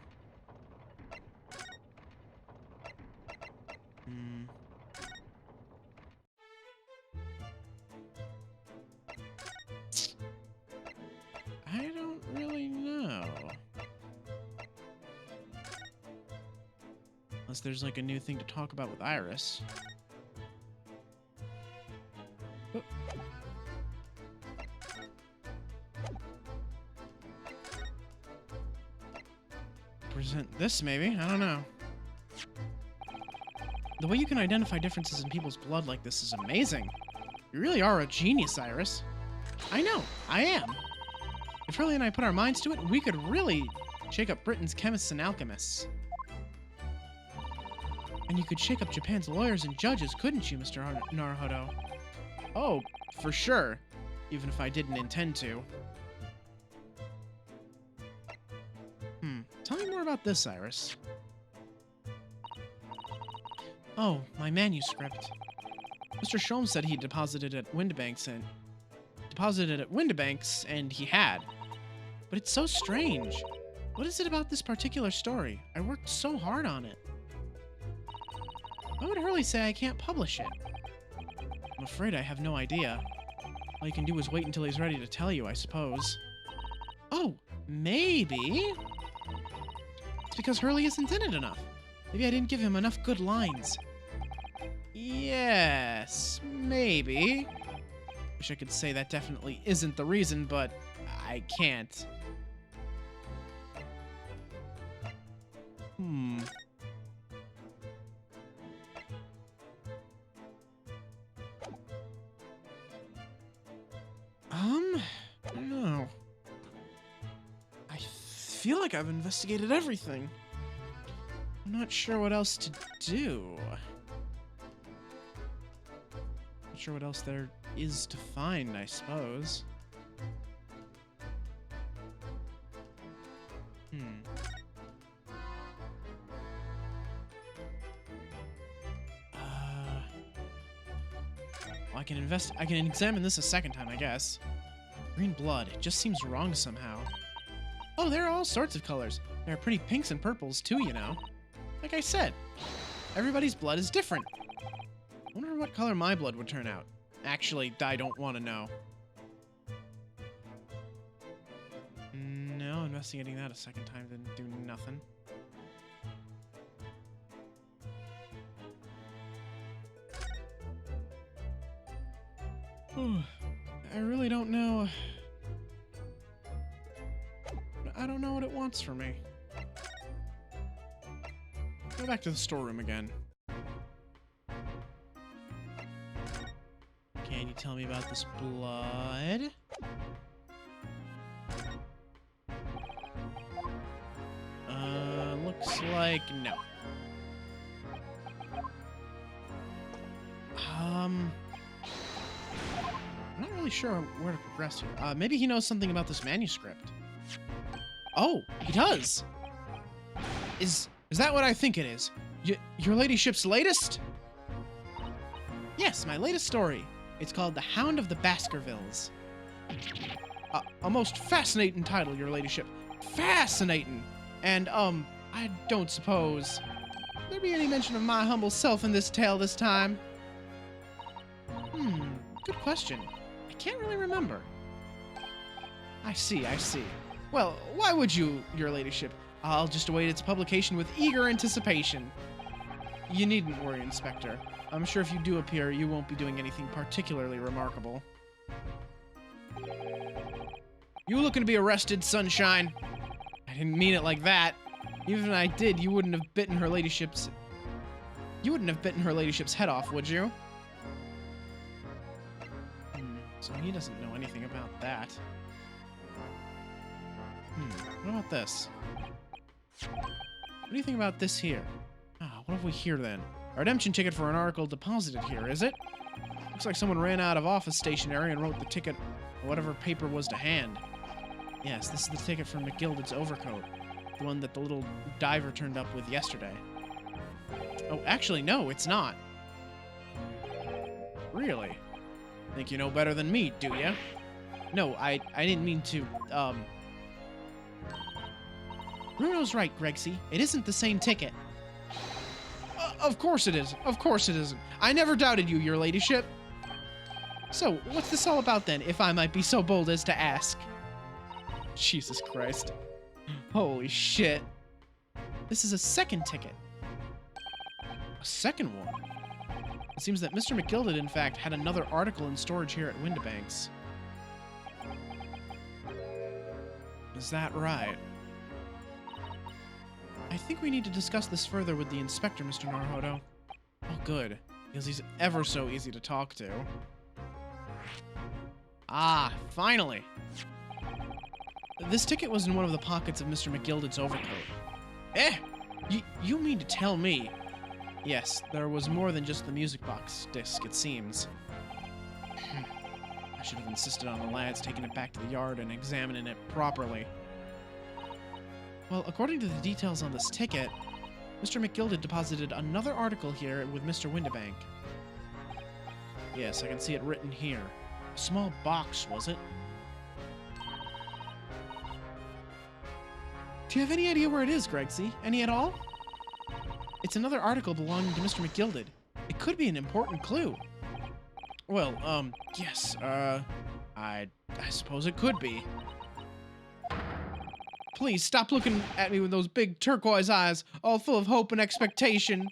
I don't really know. Unless there's like a new thing to talk about with Iris. Present this, maybe? I don't know. The way you can identify differences in people's blood like this is amazing. You really are a genius, Iris. I know, I am. If Hurley and I put our minds to it, we could really shake up Britain's chemists and alchemists. And you could shake up Japan's lawyers and judges, couldn't you, Mr. Naruhodo? Oh, for sure. Even if I didn't intend to. Tell me more about this, Iris. Oh, my manuscript. Mr. Sholmes said he deposited it at Windibanks and he had. But it's so strange. What is it about this particular story? I worked so hard on it. Why would Hurley say I can't publish it? I'm afraid I have no idea. All you can do is wait until he's ready to tell you, I suppose. Oh, maybe? It's because Hurley isn't in it enough. Maybe I didn't give him enough good lines. Yes, maybe. Wish I could say that definitely isn't the reason, but I can't. I don't know. I feel like I've investigated everything. I'm not sure what else to do. Not sure what else there is to find, I suppose. Well, I can examine this a second time, I guess. Green blood. It just seems wrong somehow. Oh, there are all sorts of colors. There are pretty pinks and purples, too, you know. Like I said, everybody's blood is different. I wonder what color my blood would turn out. Actually, I don't want to know. No, investigating that a second time didn't do nothing. I really don't know. I don't know what it wants from me. Go back to the storeroom again. Can you tell me about this blood? Looks like no. I'm not really sure where to progress here. Maybe he knows something about this manuscript. Oh, he does! Is that what I think it is? Your ladyship's latest? Yes, my latest story. It's called The Hound of the Baskervilles. A most fascinating title, your ladyship. Fascinating! And, I don't suppose there'd be any mention of my humble self in this tale this time. Good question. I can't really remember. I see. Well, why would you, your ladyship? I'll just await its publication with eager anticipation. You needn't worry, Inspector. I'm sure if you do appear, you won't be doing anything particularly remarkable. You looking to be arrested, Sunshine? I didn't mean it like that. Even if I did, you wouldn't have bitten her ladyship's... You wouldn't have bitten her ladyship's head off, would you? So he doesn't know anything about that. What about this? What do you think about this here? What have we here then? A redemption ticket for an article deposited here, is it? Looks like someone ran out of office stationery and wrote the ticket on whatever paper was to hand. Yes, this is the ticket from McGilded's overcoat. The one that the little diver turned up with yesterday. Oh, actually, no, it's not. Really? Think you know better than me, do ya? No, I didn't mean to, Bruno's right, Gregsy. It isn't the same ticket. Of course it is. Of course it isn't. I never doubted you, your ladyship. So, what's this all about then, if I might be so bold as to ask? Jesus Christ. Holy shit. This is a second ticket. A second one? It seems that Mr. McGilded, in fact, had another article in storage here at Windibanks. Is that right? I think we need to discuss this further with the inspector, Mr. Naruhodo. Oh, good, because he's ever so easy to talk to. Ah, finally! This ticket was in one of the pockets of Mr. McGilded's overcoat. Eh! You mean to tell me? Yes, there was more than just the music box disc, it seems. I should have insisted on the lads taking it back to the yard and examining it properly. Well, according to the details on this ticket, Mr. McGilded deposited another article here with Mr. Windibank. Yes, I can see it written here. A small box, was it? Do you have any idea where it is, Gregsy? Any at all? It's another article belonging to Mr. McGilded. It could be an important clue. Well, yes, I suppose it could be. Please, stop looking at me with those big turquoise eyes, all full of hope and expectation.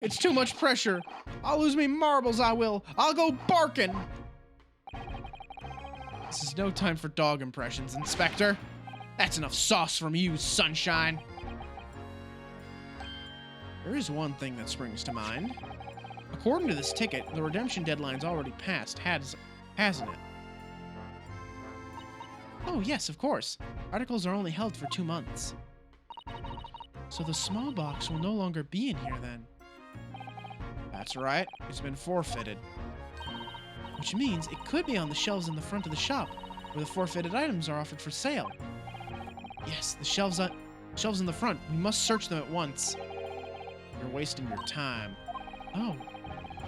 It's too much pressure. I'll lose me marbles, I will. I'll go barking. This is no time for dog impressions, Inspector. That's enough sauce from you, Sunshine. There is one thing that springs to mind. According to this ticket, the redemption deadline's already passed, hasn't it? Oh, yes, of course. Articles are only held for 2 months. So the small box will no longer be in here, then? That's right. It's been forfeited. Which means it could be on the shelves in the front of the shop, where the forfeited items are offered for sale. Yes, the shelves in the front. We must search them at once. You're wasting your time. Oh,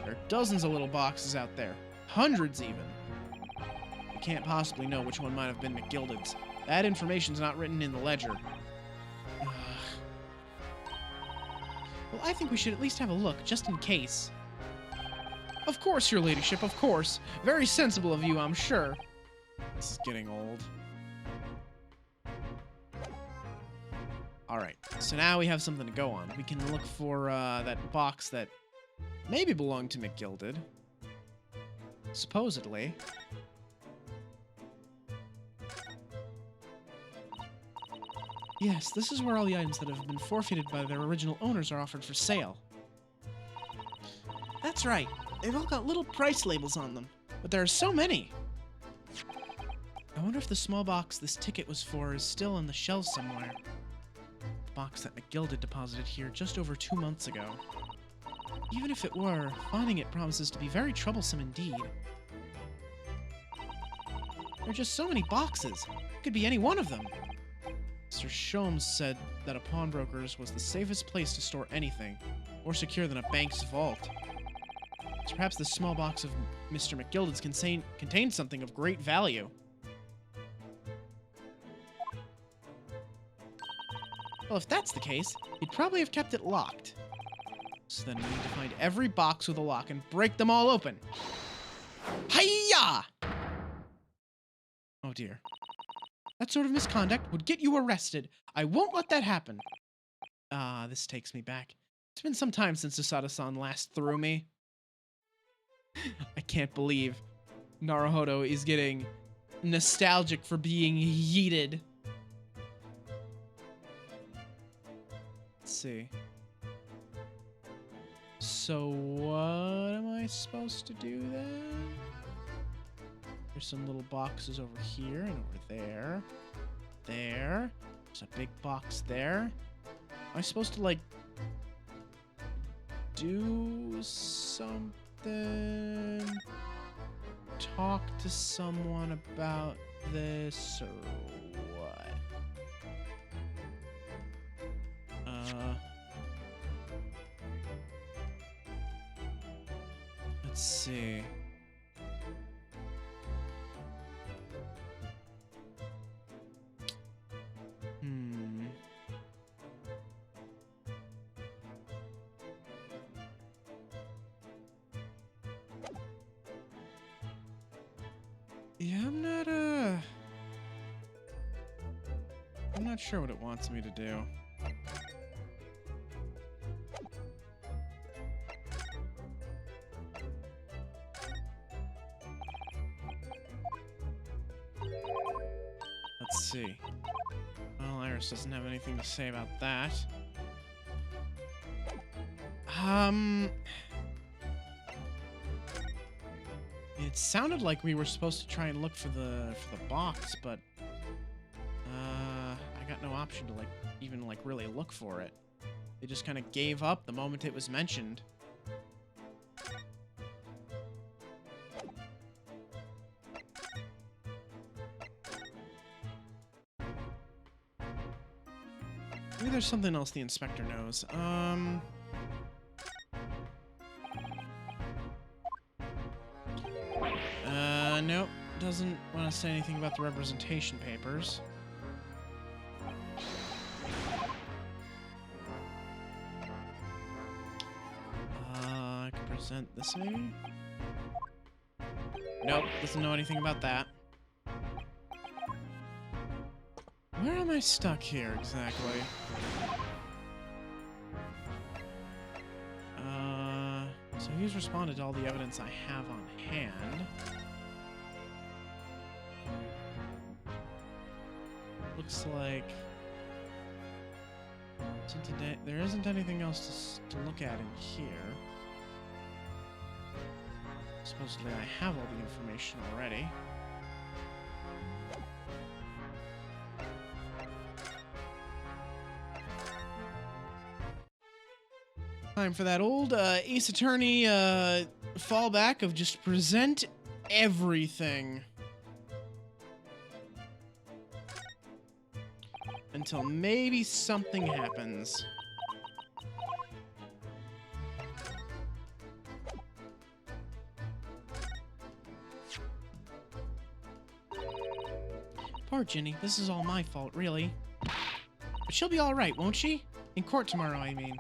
there are dozens of little boxes out there. Hundreds, even. We can't possibly know which one might have been McGilded's. That information's not written in the ledger. Well, I think we should at least have a look, just in case. Of course, your ladyship, of course. Very sensible of you, I'm sure. This is getting old. Alright, so now we have something to go on. We can look for that box that maybe belonged to McGilded. Supposedly. Yes, this is where all the items that have been forfeited by their original owners are offered for sale. That's right. They've all got little price labels on them, but there are so many. I wonder if the small box this ticket was for is still on the shelves somewhere. The box that McGilded deposited here just over 2 months ago. Even if it were, finding it promises to be very troublesome indeed. There are just so many boxes. It could be any one of them. Mr. Sholmes said that a pawnbroker's was the safest place to store anything, more secure than a bank's vault. So perhaps this small box of Mr. McGilded's contained something of great value. Well, if that's the case, he'd probably have kept it locked. So then we need to find every box with a lock and break them all open. Hi-ya! Oh dear. That sort of misconduct would get you arrested. I won't let that happen. Ah, this takes me back. It's been some time since Asada-san last threw me. I can't believe Naruhodo is getting nostalgic for being yeeted. Let's see. So what am I supposed to do then? There's some little boxes over here and over there. There. There's a big box there. Am I supposed to, like, do something? Talk to someone about this or what? Let's see. Yeah, I'm not sure what it wants me to do. Let's see. Well, Iris doesn't have anything to say about that. It sounded like we were supposed to try and look for the box, but I got no option to even really look for it. They just kind of gave up the moment it was mentioned. Maybe there's something else the inspector knows. Nope. Doesn't want to say anything about the representation papers. I can present this maybe? Nope, doesn't know anything about that. Where am I stuck here, exactly? So he's responded to all the evidence I have on hand. Looks like there isn't anything else to look at in here. Supposedly I have all the information already. Time for that old Ace Attorney fallback of just present everything. Until maybe something happens. Poor Ginny, this is all my fault, really. But she'll be alright, won't she? In court tomorrow, I mean.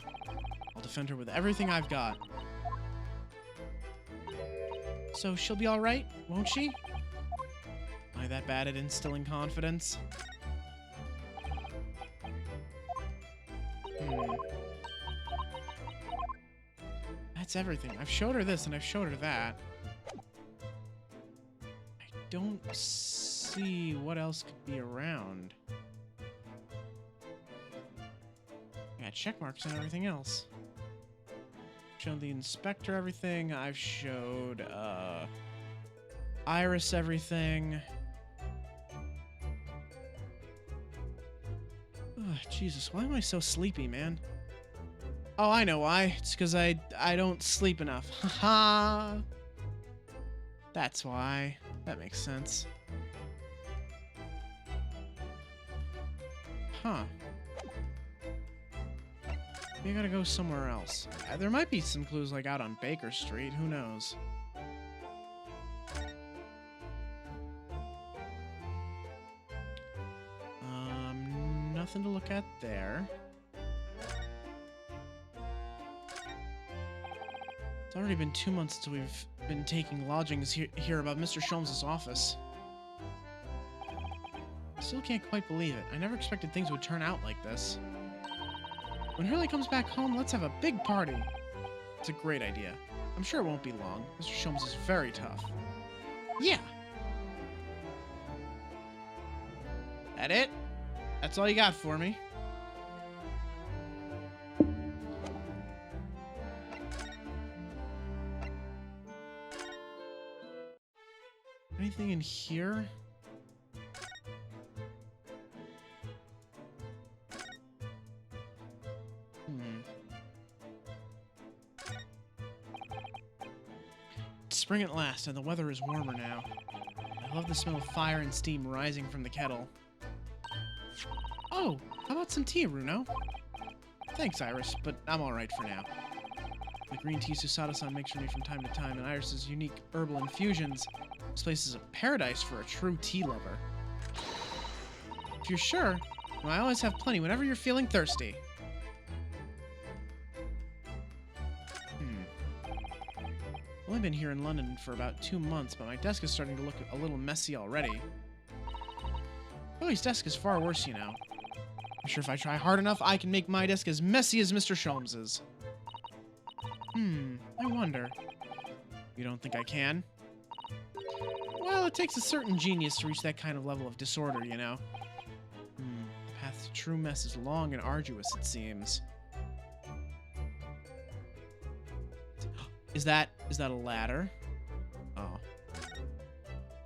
I'll defend her with everything I've got. So she'll be alright, won't she? Am I that bad at instilling confidence? That's everything. I've showed her this and I've showed her that. I don't see what else could be around. I got check marks on everything else. Shown the inspector everything. I've showed Iris everything. Oh, Jesus, why am I so sleepy, man? Oh, I know why. It's because I don't sleep enough. Haha. That's why. That makes sense. Huh. Maybe I gotta go somewhere else. There might be some clues like out on Baker Street. Who knows? Nothing to look at there. It's already been 2 months since we've been taking lodgings here above Mr. Sholmes' office. I still can't quite believe it. I never expected things would turn out like this. When Hurley comes back home, let's have a big party. It's a great idea. I'm sure it won't be long. Mr. Sholmes is very tough. Yeah. That it? That's all you got for me? Anything in here? It's spring at last, and the weather is warmer now. I love the smell of fire and steam rising from the kettle. Oh, how about some tea, Runo? Thanks, Iris, but I'm alright for now. The green tea Susada-san makes for me from time to time, and Iris's unique herbal infusions. This place is a paradise for a true tea lover. If you're sure, I always have plenty whenever you're feeling thirsty. I've only been here in London for about 2 months, but my desk is starting to look a little messy already. Billy's desk is far worse, you know. I'm sure if I try hard enough, I can make my desk as messy as Mr. Sholmes's. I wonder. You don't think I can? Well, Well, it takes a certain genius to reach that kind of level of disorder, you know? The path to true mess is long and arduous, it seems. Is that a ladder? Oh.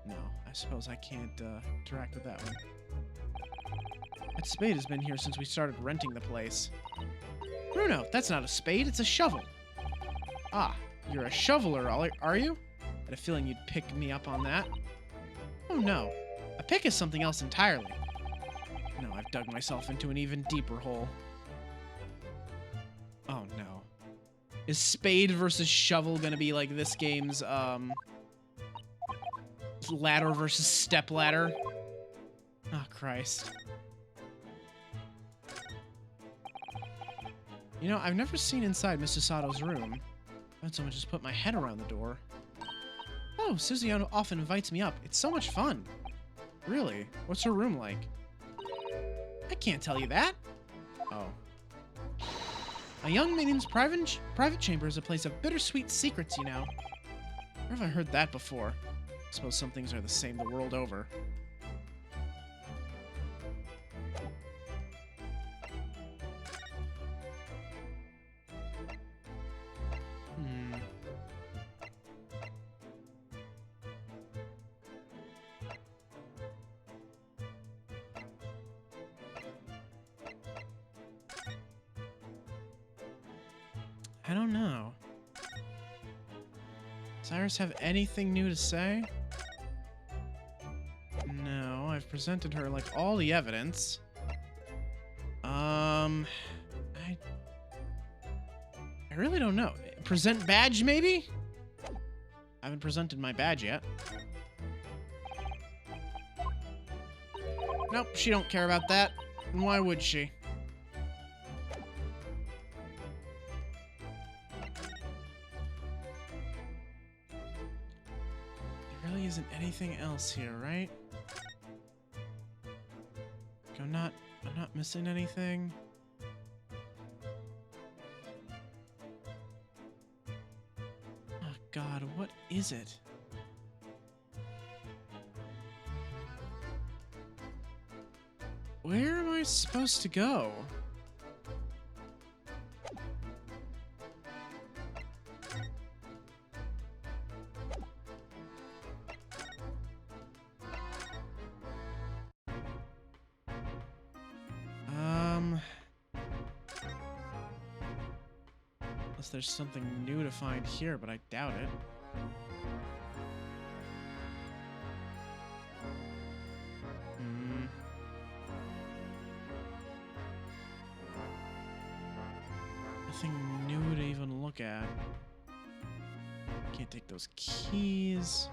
No, I suppose I can't interact with that one. That spade has been here since we started renting the place. Bruno, that's not a spade, it's a shovel. Ah, you're a shoveler, are you? I had a feeling you'd pick me up on that. Oh no, a pick is something else entirely. No, I've dug myself into an even deeper hole. Oh no. Is spade versus shovel gonna be like this game's, ladder versus step ladder? Oh, Christ. You know, I've never seen inside Mr. Sato's room. I thought someone just put my head around the door. Oh, Susie often invites me up. It's so much fun. Really? What's her room like? I can't tell you that. Oh. A young maiden's private chamber is a place of bittersweet secrets, you know. Where have I heard that before? I suppose some things are the same the world over. I don't know. Does Iris have anything new to say? No, I've presented her, like, all the evidence. I really don't know. Present badge, maybe? I haven't presented my badge yet. Nope, she don't care about that. And why would she? There really isn't anything else here, right? Like, I'm not missing anything. Oh God, what is it? Where am I supposed to go? Unless there's something new to find here, but I doubt it. Nothing new to even look at. Can't take those keys.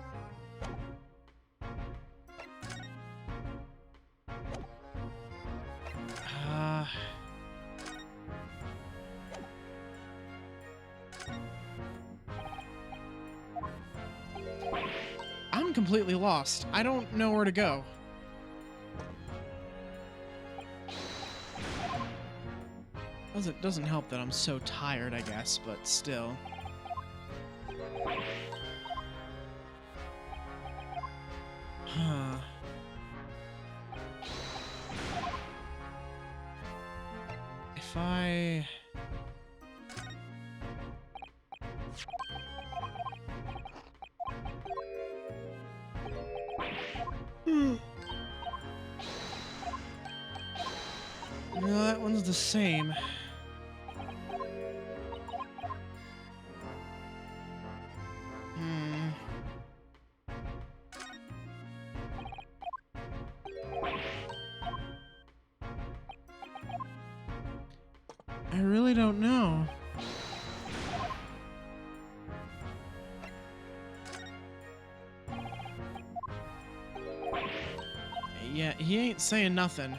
I'm completely lost. I don't know where to go. Doesn't help that I'm so tired, I guess, but still. Huh. If I... No, that one's the same. I really don't know. Yeah, he ain't saying nothing.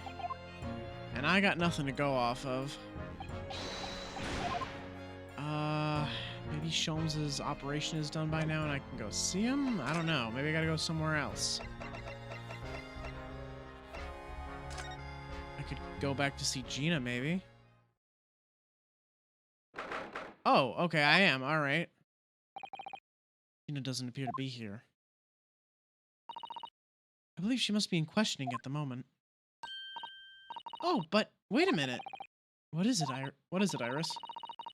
And I got nothing to go off of. Maybe Sholmes' operation is done by now and I can go see him? I don't know. Maybe I gotta go somewhere else. I could go back to see Gina, maybe. Oh, okay, I am. All right. Gina doesn't appear to be here. I believe she must be in questioning at the moment. Oh, but wait a minute. What is it, Iris?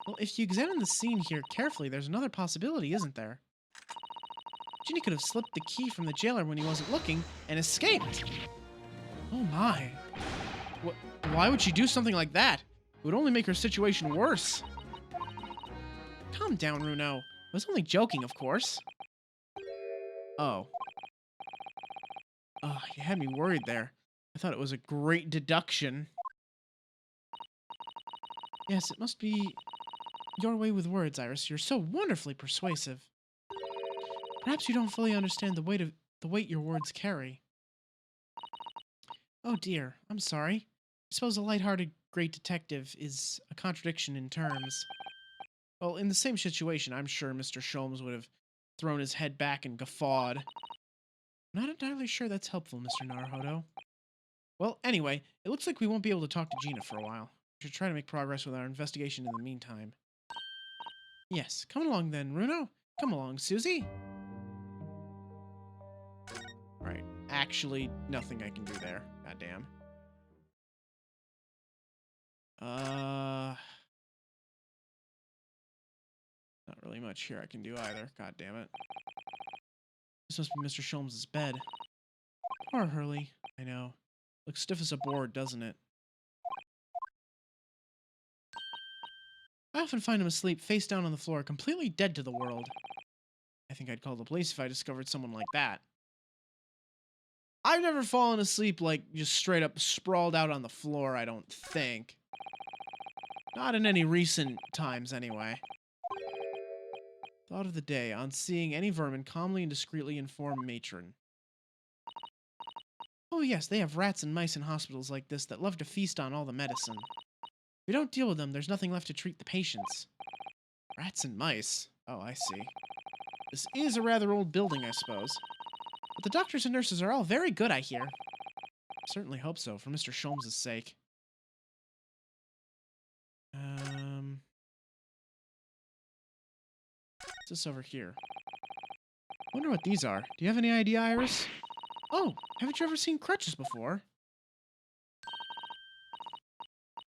Well, if you examine the scene here carefully, there's another possibility, isn't there? Ginny could have slipped the key from the jailer when he wasn't looking and escaped. Oh my. Why would she do something like that? It would only make her situation worse. Calm down, Runo. I was only joking, of course. Oh. Oh, you had me worried there. I thought it was a great deduction. Yes, it must be your way with words, Iris. You're so wonderfully persuasive. Perhaps you don't fully understand the weight your words carry. Oh dear, I'm sorry. I suppose a lighthearted great detective is a contradiction in terms. Well, in the same situation, I'm sure Mr. Sholmes would have thrown his head back and guffawed. I'm not entirely sure that's helpful, Mr. Naruhodo. Well, anyway, it looks like we won't be able to talk to Gina for a while. We should try to make progress with our investigation in the meantime. Yes, come along then, Runo. Come along, Susie. Right, actually, nothing I can do there. Goddamn. Not really much here I can do either. God damn it. This must be Mr. Sholmes' bed. Poor Hurley. I know. Looks stiff as a board, doesn't it? I often find him asleep face down on the floor, completely dead to the world. I think I'd call the police if I discovered someone like that. I've never fallen asleep, like, just straight up sprawled out on the floor, I don't think. Not in any recent times, anyway. Thought of the day. On seeing any vermin, calmly and discreetly inform matron. Oh yes, they have rats and mice in hospitals like this that love to feast on all the medicine. If we don't deal with them, there's nothing left to treat the patients. Rats and mice? Oh, I see. This is a rather old building, I suppose. But the doctors and nurses are all very good, I hear. Certainly hope so, for Mr. Sholmes' sake. What's this over here? Wonder what these are. Do you have any idea, Iris? Oh, haven't you ever seen crutches before?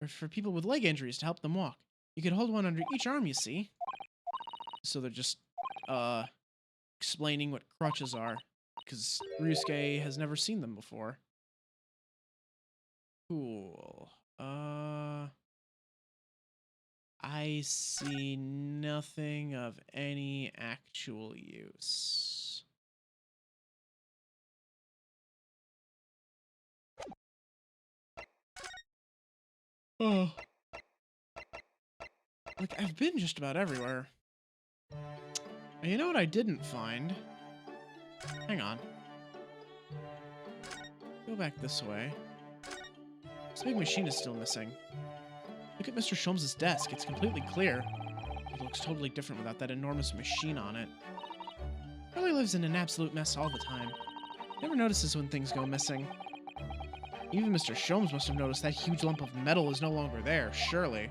Or for people with leg injuries to help them walk. You could hold one under each arm, you see. So they're just, explaining what crutches are. Because Ryusuke has never seen them before. Cool. I see nothing of any actual use. Oh. Like, I've been just about everywhere. And you know what I didn't find? Hang on. Go back this way. This big machine is still missing. Look at Mr. Sholmes' desk. It's completely clear. It looks totally different without that enormous machine on it. Really lives in an absolute mess all the time. Never notices when things go missing. Even Mr. Sholmes must have noticed that huge lump of metal is no longer there, surely.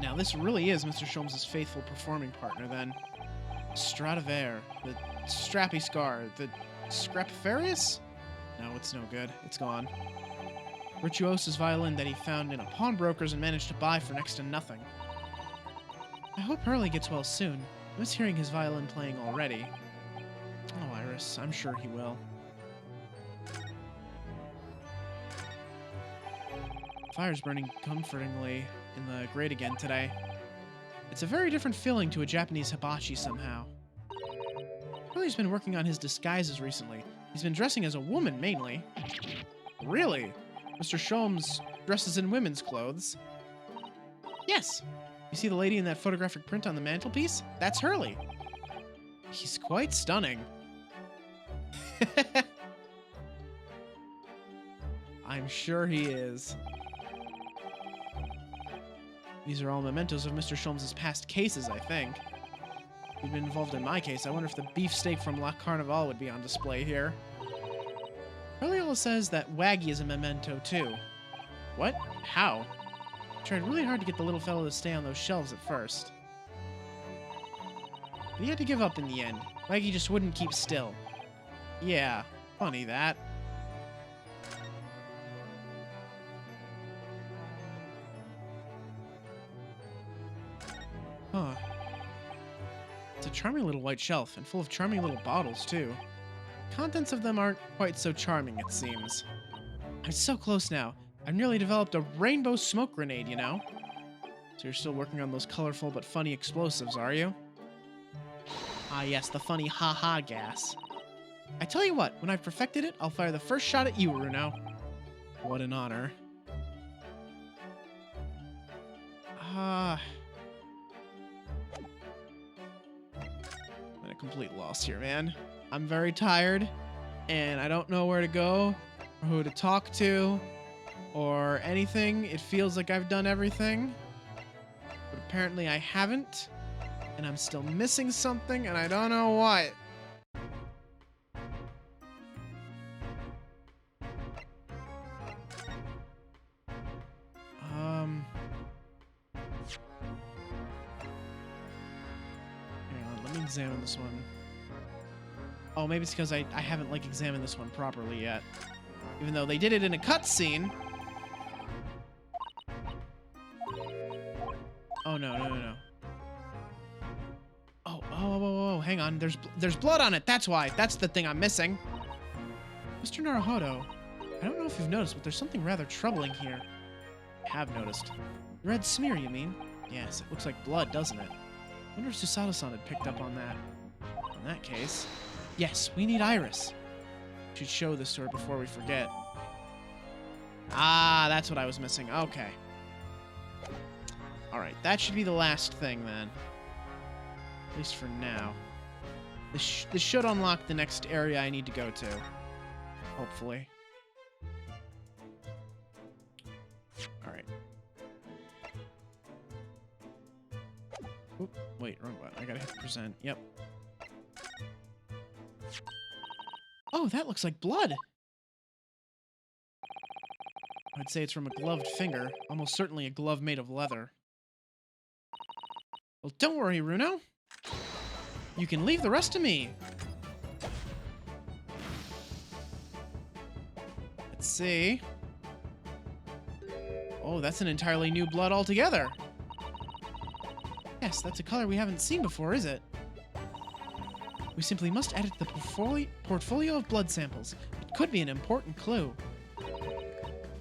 Now, this really is Mr. Sholmes' faithful performing partner, then. Stradivar, the Strappy Scar, the Scrapifarius? No, it's no good. It's gone. Virtuoso's violin that he found in a pawnbroker's and managed to buy for next to nothing. I hope Hurley gets well soon. I was hearing his violin playing already. Oh, Iris, I'm sure he will. Fire's burning comfortingly in the grate again today. It's a very different feeling to a Japanese hibachi somehow. Hurley's been working on his disguises recently. He's been dressing as a woman, mainly. Really? Mr. Sholmes dresses in women's clothes? Yes. You see the lady in that photographic print on the mantelpiece? That's Hurley. He's quite stunning. I'm sure he is. These are all mementos of Mr. Sholmes' past cases, I think. If he'd been involved in my case, I wonder if the beefsteak from La Carnival would be on display here. Hurley says that Waggy is a memento, too. What? How? I tried really hard to get the little fellow to stay on those shelves at first. But he had to give up in the end. Like he just wouldn't keep still. Yeah, funny that. Huh. It's a charming little white shelf, and full of charming little bottles, too. Contents of them aren't quite so charming, it seems. I'm so close now. I've nearly developed a rainbow smoke grenade, you know? So you're still working on those colorful but funny explosives, are you? Ah yes, the funny ha-ha gas. I tell you what, when I've perfected it, I'll fire the first shot at you, Runo. What an honor. I'm at a complete loss here, man. I'm very tired, and I don't know where to go, or who to talk to, or anything. It feels like I've done everything, but apparently I haven't, and I'm still missing something, and I don't know what. Hang on, let me examine this one. Oh, maybe it's because I haven't, like, examined this one properly yet. Even though they did it in a cutscene. Oh, no. Oh, hang on. There's blood on it. That's why. That's the thing I'm missing. Mr. Naruhodo, I don't know if you've noticed, but there's something rather troubling here. I have noticed. Red smear, you mean? Yes, it looks like blood, doesn't it? I wonder if Susato-san had picked up on that. In that case, yes, we need Iris. We should show this to her before we forget. Ah, that's what I was missing. Okay. Alright, that should be the last thing, then. At least for now. This should unlock the next area I need to go to. Hopefully. Alright. Oop, wait, wrong button. I gotta hit present. Yep. Oh, that looks like blood! I'd say it's from a gloved finger. Almost certainly a glove made of leather. Well, don't worry, Runo. You can leave the rest to me. Let's see. Oh, that's an entirely new blood altogether. Yes, that's a color we haven't seen before, is it? We simply must edit the portfolio of blood samples. It could be an important clue.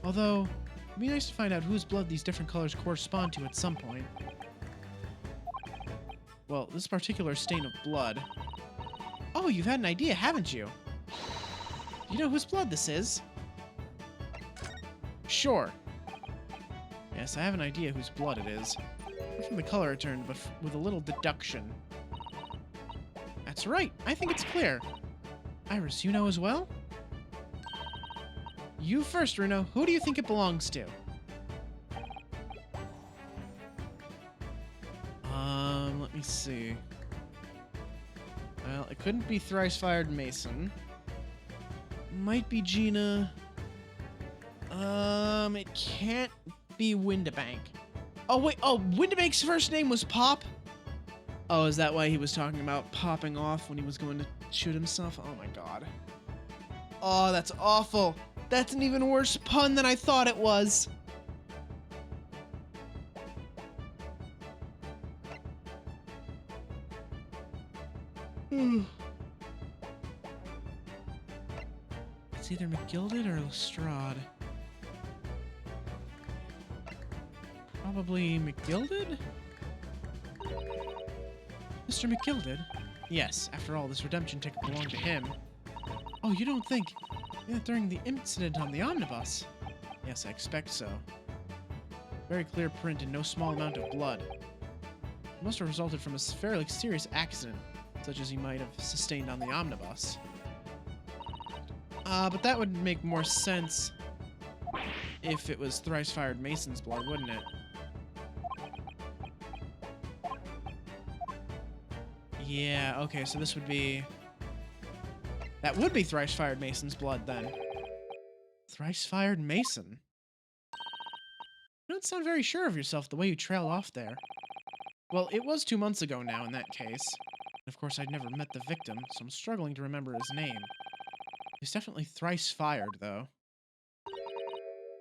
Although, it'd be nice to find out whose blood these different colors correspond to at some point. Well, this particular stain of blood... Oh, you've had an idea, haven't you? Do you know whose blood this is? Sure. Yes, I have an idea whose blood it is. Not from the color it turned, but with a little deduction. That's right, I think it's clear. Iris, you know as well? You first, Runo. Who do you think it belongs to? Let me see. Well, it couldn't be Thrice-Fired Mason. Might be Gina. It can't be Windibank. Oh, wait. Oh, Windibank's first name was Pop? Oh, is that why he was talking about popping off when he was going to shoot himself? Oh, my God. Oh, that's awful. That's an even worse pun than I thought it was. It's either McGilded or Lestrade. Probably McGilded? Mr. McGilded? Yes, after all, this redemption ticket belonged to him. Oh, you don't think... Yeah, during the incident on the omnibus. Yes, I expect so. Very clear print and no small amount of blood. It must have resulted from a fairly serious accident, such as he might have sustained on the omnibus. But that would make more sense if it was Thrice-Fired Mason's blood, wouldn't it? Yeah, okay, so this would be... That would be Thrice-Fired Mason's blood, then. Thrice-Fired Mason? You don't sound very sure of yourself the way you trailed off there. Well, it was 2 months ago now, in that case. Of course, I'd never met the victim, so I'm struggling to remember his name. He's definitely thrice fired, though.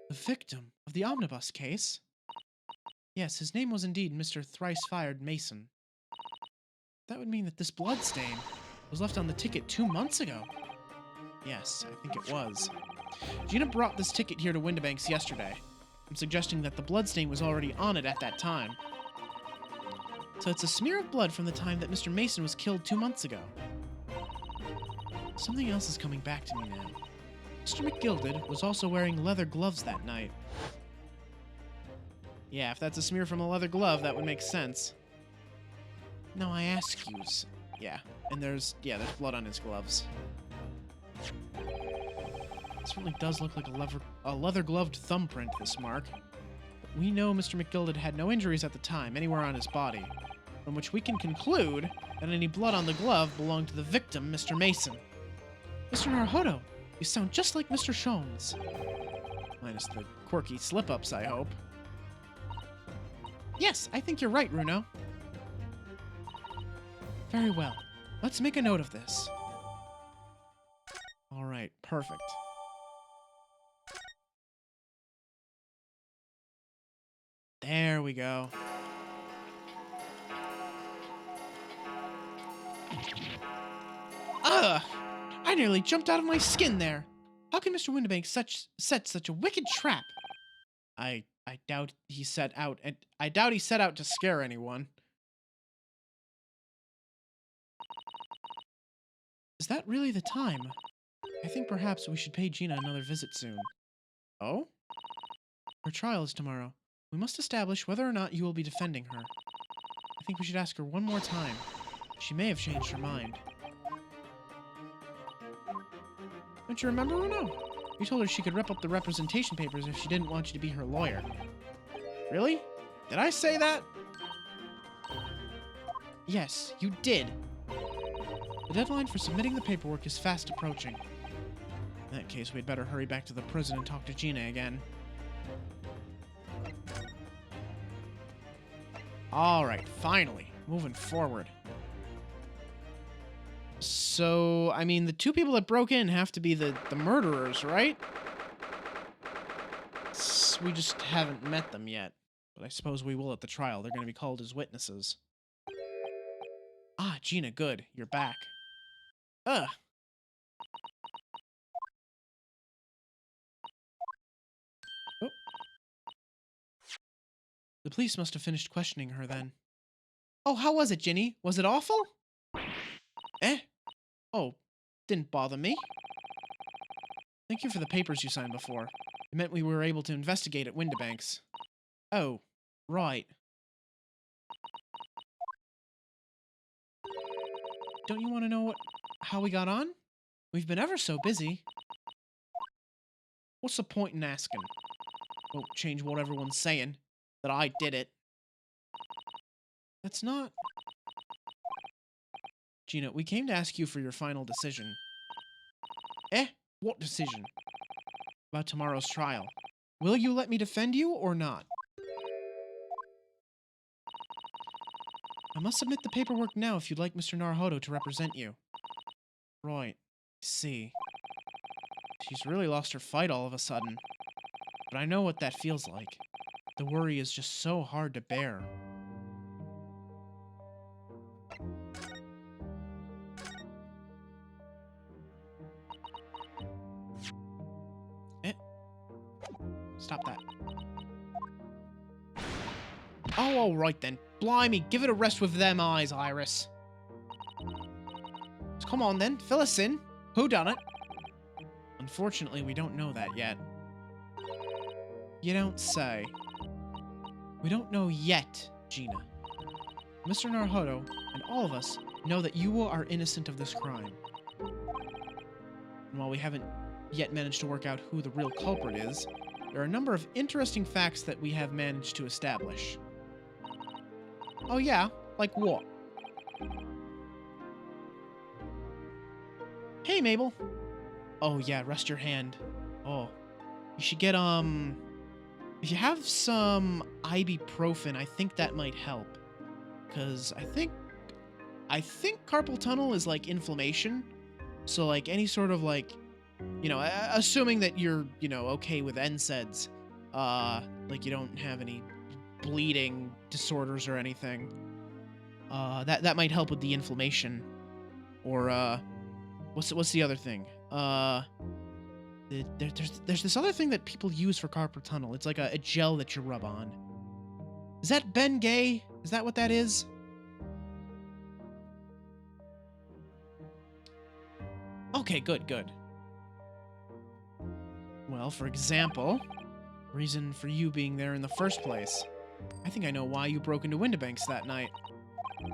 The victim of the Omnibus case? Yes, his name was indeed Mr. Thrice-Fired Mason. That would mean that this bloodstain was left on the ticket 2 months ago. Yes, I think it was. Gina brought this ticket here to Windibanks yesterday. I'm suggesting that the bloodstain was already on it at that time. So it's a smear of blood from the time that Mr. Mason was killed 2 months ago. Something else is coming back to me now. Mr. McGilded was also wearing leather gloves that night. Yeah, if that's a smear from a leather glove, that would make sense. No, I ask you. Yeah, and there's blood on his gloves. It certainly does look like a leather-gloved thumbprint, this mark. But we know Mr. McGilded had no injuries at the time, anywhere on his body, from which we can conclude that any blood on the glove belonged to the victim, Mr. Mason. Mr. Naruhodo, you sound just like Mr. Sholmes. Minus the quirky slip-ups, I hope. Yes, I think you're right, Runo. Very well. Let's make a note of this. Alright, perfect. There we go. Ugh! I nearly jumped out of my skin there. How can Mr. Windibanks set such a wicked trap? I doubt he set out to scare anyone. Is that really the time? I think perhaps we should pay Gina another visit soon. Oh? Her trial is tomorrow. We must establish whether or not you will be defending her. I think we should ask her one more time. She may have changed her mind. Don't you remember, Runo? You told her she could rip up the representation papers if she didn't want you to be her lawyer. Really? Did I say that? Yes, you did. The deadline for submitting the paperwork is fast approaching. In that case, we'd better hurry back to the prison and talk to Gina again. Alright, finally. Moving forward. So, I mean, the two people that broke in have to be the murderers, right? We just haven't met them yet. But I suppose we will at the trial. They're going to be called as witnesses. Ah, Gina, good. You're back. Ugh. Oh. The police must have finished questioning her then. Oh, how was it, Ginny? Was it awful? Eh? Oh, didn't bother me. Thank you for the papers you signed before. It meant we were able to investigate at Windibanks. Oh, right. Don't you want to know how we got on? We've been ever so busy. What's the point in asking? Won't change what everyone's saying. That I did it. That's not... Gina, we came to ask you for your final decision. Eh? What decision? About tomorrow's trial. Will you let me defend you or not? I must submit the paperwork now if you'd like Mr. Naruhodo to represent you. Right. See. She's really lost her fight all of a sudden. But I know what that feels like. The worry is just so hard to bear. Stop that. Oh, alright then. Blimey, give it a rest with them eyes, Iris. So come on then, fill us in. Who done it? Unfortunately, we don't know that yet. You don't say. We don't know yet, Gina. Mr. Naruhodo and all of us know that you are innocent of this crime. And while we haven't yet managed to work out who the real culprit is, there are a number of interesting facts that we have managed to establish. Oh yeah? Like what? Hey, Mabel. Oh yeah, rest your hand. Oh. You should get, if you have some ibuprofen, I think that might help. 'Cause I I think carpal tunnel is like inflammation. So like any sort of like, you know, assuming that you're, you know, okay with NSAIDs, like you don't have any bleeding disorders or anything, that might help with the inflammation. Or what's the other thing? There's this other thing that people use for carpal tunnel. It's like a gel that you rub on. Is that Bengay? Is that what that is? Okay, good. Well, for example, reason for you being there in the first place. I think I know why you broke into Windibanks that night. I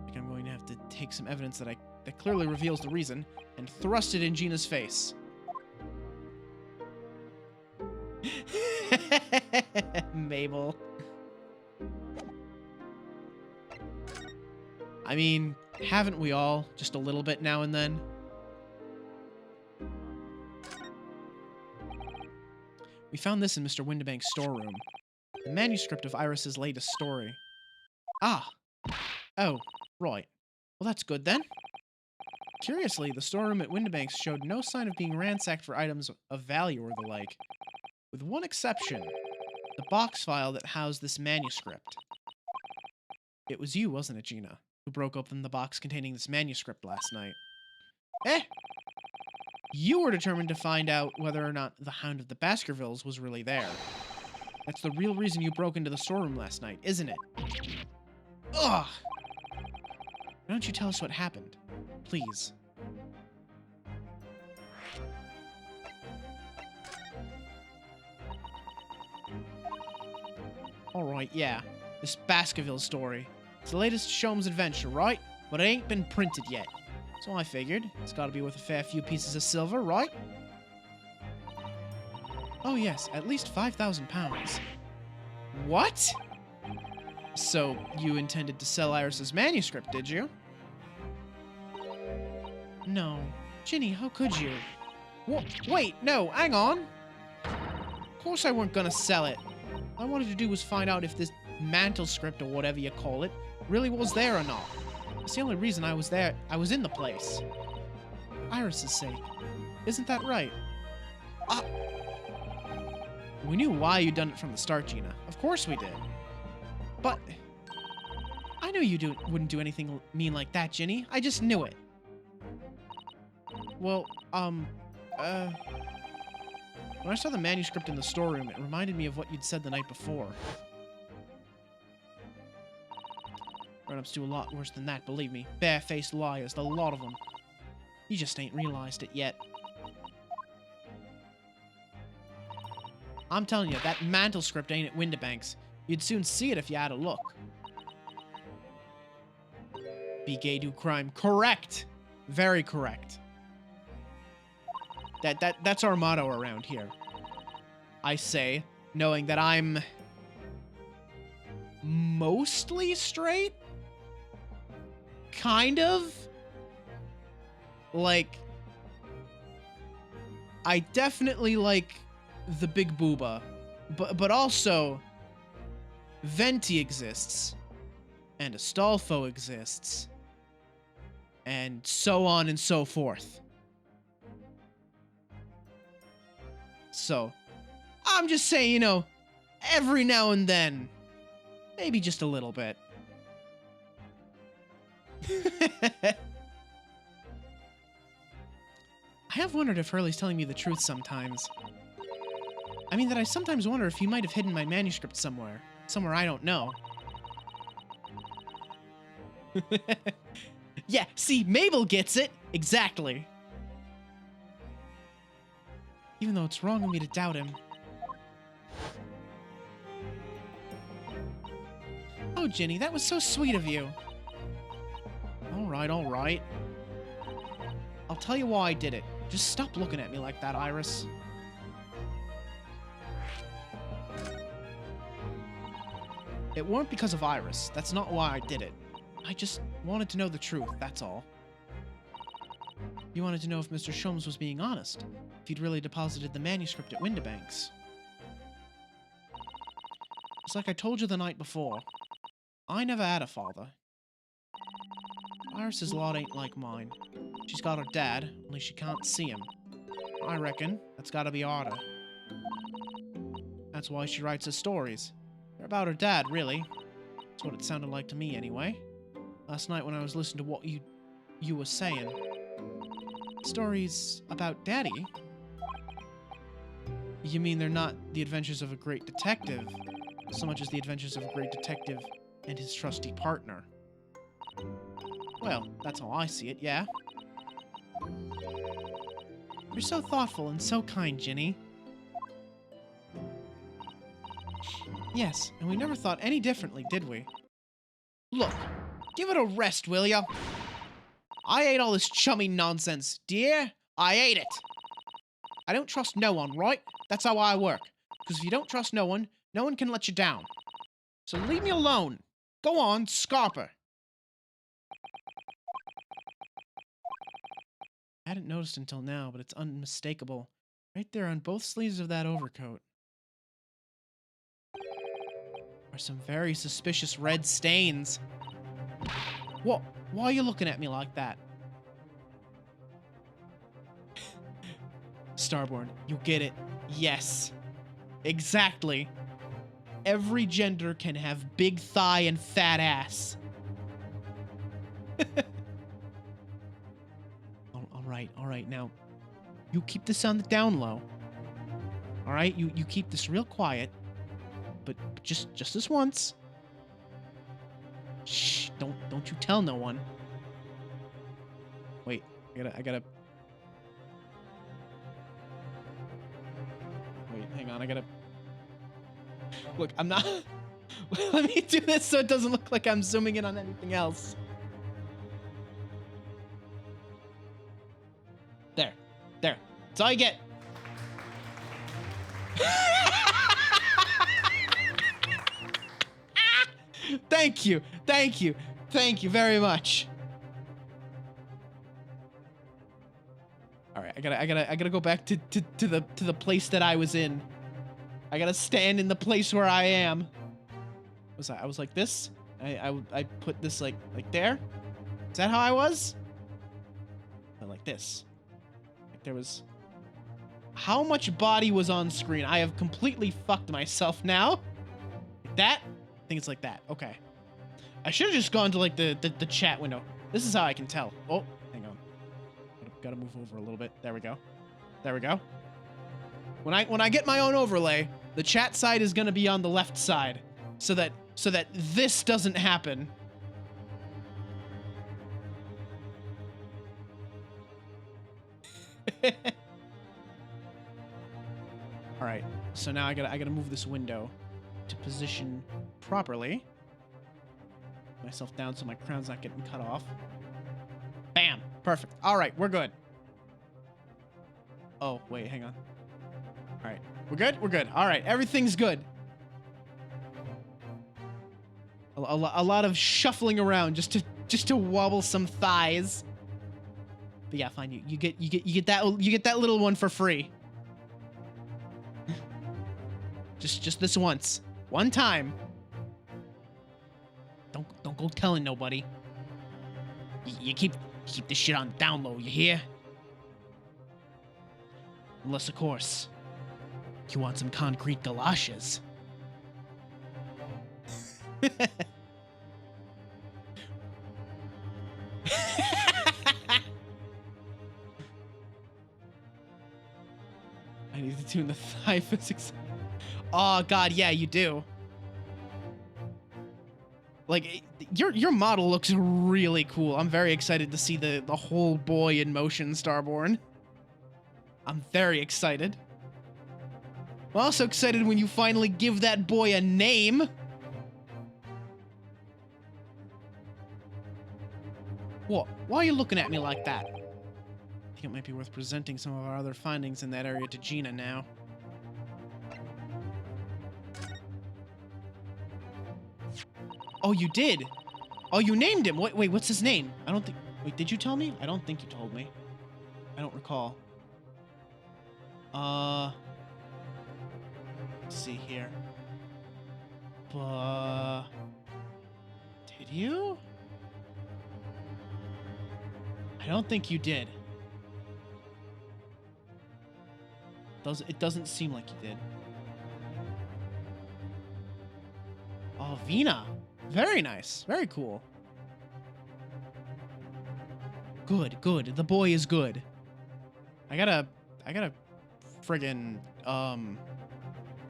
think I'm going to have to take some evidence that clearly reveals the reason and thrust it in Gina's face. Mabel. I mean, haven't we all? Just a little bit now and then. We found this in Mr. Windibank's storeroom. The manuscript of Iris's latest story. Ah. Oh, right. Well, that's good then. Curiously, the storeroom at Windibanks showed no sign of being ransacked for items of value or the like. With one exception. The box file that housed this manuscript. It was you, wasn't it, Gina, who broke open the box containing this manuscript last night? You were determined to find out whether or not the Hound of the Baskervilles was really there. That's the real reason you broke into the storeroom last night, isn't it? Ugh! Why don't you tell us what happened? Please. Alright, yeah. This Baskervilles story. It's the latest Sholmes adventure, right? But it ain't been printed yet. So I figured, it's gotta be worth a fair few pieces of silver, right? Oh yes, at least 5,000 pounds. What? So, you intended to sell Iris's manuscript, did you? No. Ginny, how could you? Wait, no, hang on! Of course I weren't gonna sell it. All I wanted to do was find out if this mantle script, or whatever you call it, really was there or not. It's the only reason I was there. I was in the place. For Iris's sake. Isn't that right? We knew why you'd done it from the start, Gina. Of course we did. But I knew you wouldn't do anything mean like that, Ginny. I just knew it. Well, when I saw the manuscript in the storeroom, it reminded me of what you'd said the night before. Grown-ups do a lot worse than that, believe me. Bare-faced liars, the lot of them. You just ain't realized it yet. I'm telling you, that mantle script ain't at Windibanks. You'd soon see it if you had a look. Be gay, do crime. Correct! Very correct. That's our motto around here. I say, knowing that I'm mostly straight? Kind of? Like, I definitely like the big booba, but also Venti exists, and Astolfo exists, and so on and so forth. So, I'm just saying, you know, every now and then, maybe just a little bit. I have wondered if Hurley's telling me the truth sometimes. I mean that I sometimes wonder if he might have hidden my manuscript somewhere. Somewhere I don't know. Yeah, see, Mabel gets it. Exactly. Even though it's wrong of me to doubt him. Oh, Ginny, that was so sweet of you. All right. I'll tell you why I did it. Just stop looking at me like that, Iris. It weren't because of Iris. That's not why I did it. I just wanted to know the truth, that's all. You wanted to know if Mr. Sholmes was being honest. If he'd really deposited the manuscript at Windibanks. It's like I told you the night before. I never had a father. Iris's lot ain't like mine. She's got her dad, only she can't see him. I reckon that's gotta be harder. That's why she writes her stories. They're about her dad, really. That's what it sounded like to me, anyway. Last night when I was listening to what you were saying. Stories about Daddy? You mean they're not the adventures of a great detective, so much as the adventures of a great detective and his trusty partner? Well, that's how I see it, yeah. You're so thoughtful and so kind, Ginny. Yes, and we never thought any differently, did we? Look, give it a rest, will ya? I ate all this chummy nonsense, dear. I ate it. I don't trust no one, right? That's how I work. Because if you don't trust no one can let you down. So leave me alone. Go on, Scarper. I hadn't noticed until now, but it's unmistakable. Right there on both sleeves of that overcoat are some very suspicious red stains. What? Why are you looking at me like that? Starborn, you get it. Yes. Exactly. Every gender can have big thigh and fat ass. All right, now, you keep this on the down low. All right, you keep this real quiet, but just this once. Shh, don't you tell no one. Wait, I gotta. Wait, hang on, I gotta. Look, I'm not. Let me do this so it doesn't look like I'm zooming in on anything else. There. That's all you get. Thank you very much. All right, I gotta go back to the place that I was in. I gotta stand in the place where I am. I was like this. I put this like there. Is that how I was? Or like this. Like there was. How much body was on screen? I have completely fucked myself now. Like that? I think it's like that. Okay. I should have just gone to like the chat window. This is how I can tell. Oh, hang on. Gotta move over a little bit. There we go. There we go. When I get my own overlay, the chat side is gonna be on the left side, so that this doesn't happen. All right. So now I gotta move this window to position properly. Myself down so my crown's not getting cut off. Bam! Perfect. All right, we're good. Oh, wait, hang on. All right, we're good? We're good. All right, everything's good. A lot of shuffling around just to wobble some thighs. But yeah, fine. You get that little one for free. just this once. One time. Don't go telling nobody. You keep this shit on down low, you hear? Unless, of course, you want some concrete galoshes. I need to tune the thigh physics. Oh god, yeah, you do. Like, your model looks really cool. I'm very excited to see the whole boy in motion, Starborn. I'm very excited. I'm also excited when you finally give that boy a name. What? Why are you looking at me like that? I think it might be worth presenting some of our other findings in that area to Gina now. Oh, you did? Oh, you named him. Wait, what's his name? I don't think... Wait, did you tell me? I don't think you told me. I don't recall. Let's see here. Did you? I don't think you did. It doesn't seem like you did. Oh, Vina. Very nice. Very cool. Good, good. The boy is good. I gotta friggin', I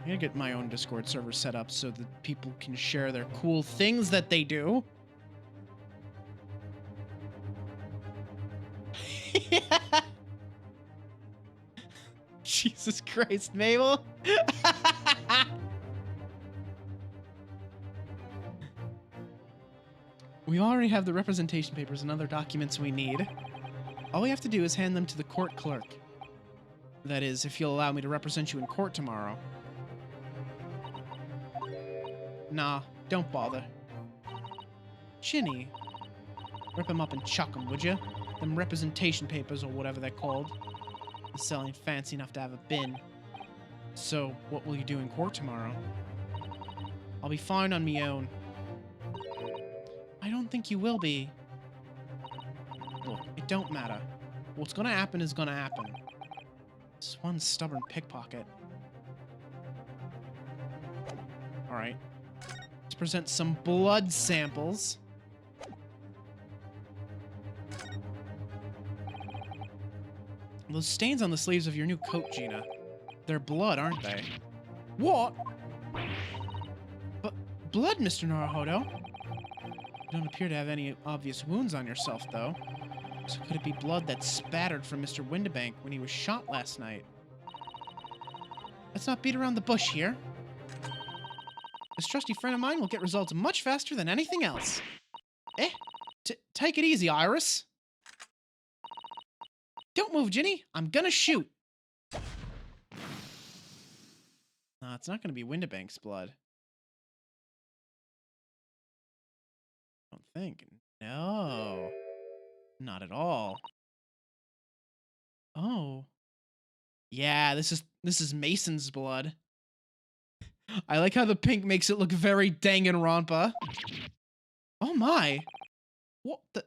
gotta get my own Discord server set up so that people can share their cool things that they do. Jesus Christ, Mabel. We already have the representation papers and other documents we need. All we have to do is hand them to the court clerk. That is, if you'll allow me to represent you in court tomorrow. Nah, don't bother. Chinny. Rip them up and chuck them, would you? Them representation papers or whatever they're called. The cell ain't fancy enough to have a bin. So, what will you do in court tomorrow? I'll be fine on me own. I don't think you will be. Look, it don't matter. What's gonna happen is gonna happen. This one stubborn pickpocket. Alright. Let's present some blood samples. Those stains on the sleeves of your new coat, Gina. They're blood, aren't they? What? But blood, Mr. Naruhodo. You don't appear to have any obvious wounds on yourself, though. So could it be blood that spattered from Mr. Windibank when he was shot last night? Let's not beat around the bush here. This trusty friend of mine will get results much faster than anything else. Eh? Take it easy, Iris. Don't move, Ginny. I'm gonna shoot. No, it's not gonna be Windibank's blood. I don't think. No. Not at all. Oh. Yeah, this is Mason's blood. I like how the pink makes it look very Danganronpa. Oh my. What the?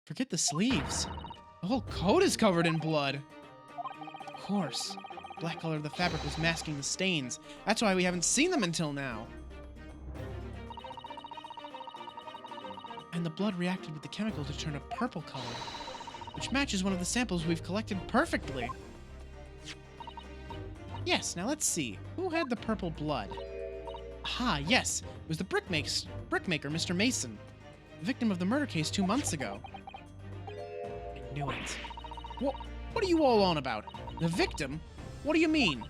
Forget the sleeves. The whole coat is covered in blood. Of course. Black color of the fabric was masking the stains. That's why we haven't seen them until now. And the blood reacted with the chemical to turn a purple color, which matches one of the samples we've collected perfectly. Yes, now let's see. Who had the purple blood? Aha, yes. It was the brickmaker, Mr. Mason, the victim of the murder case 2 months ago. I knew it. What are you all on about? The victim? What do you mean?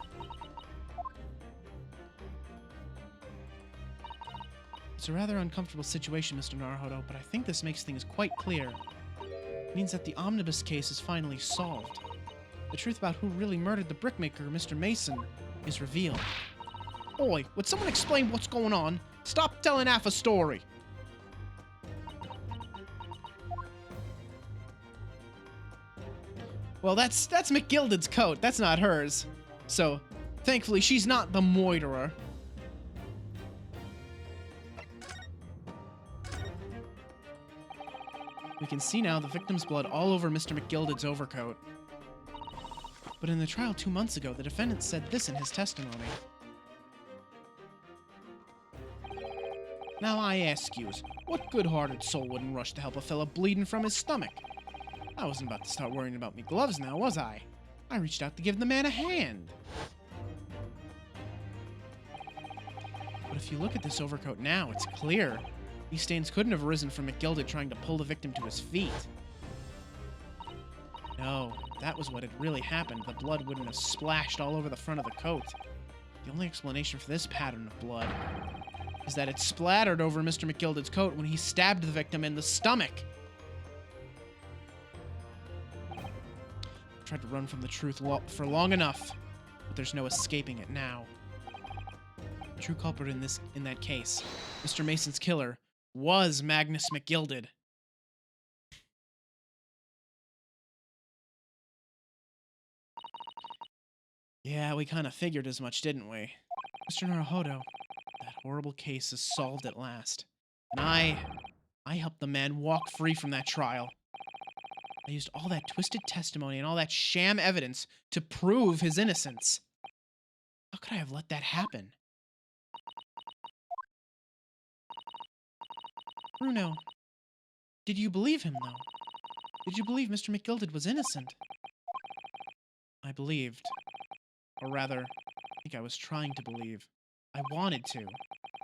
It's a rather uncomfortable situation, Mr. Naruhodo, but I think this makes things quite clear. It means that the Omnibus case is finally solved. The truth about who really murdered the brickmaker, Mr. Mason, is revealed. Oi, would someone explain what's going on? Stop telling half a story! Well, that's McGilded's coat. That's not hers. So, thankfully, she's not the moiterer. We can see now the victim's blood all over Mr. McGilded's overcoat. But in the trial 2 months ago, the defendant said this in his testimony. Now I ask yous, what good-hearted soul wouldn't rush to help a fella bleeding from his stomach? I wasn't about to start worrying about me gloves now, was I? I reached out to give the man a hand. But if you look at this overcoat now, it's clear. These stains couldn't have arisen from McGilded trying to pull the victim to his feet. No, that was what had really happened. The blood wouldn't have splashed all over the front of the coat. The only explanation for this pattern of blood is that it splattered over Mr. McGilded's coat when he stabbed the victim in the stomach. I tried to run from the truth for long enough, but there's no escaping it now. The true culprit in that case, Mr. Mason's killer, was Magnus McGilded. Yeah, we kind of figured as much, didn't we? Mr. Naruhodo, that horrible case is solved at last. And I helped the man walk free from that trial. I used all that twisted testimony and all that sham evidence to prove his innocence. How could I have let that happen? Bruno, did you believe him, though? Did you believe Mr. McGilded was innocent? I believed. Or rather, I think I was trying to believe. I wanted to.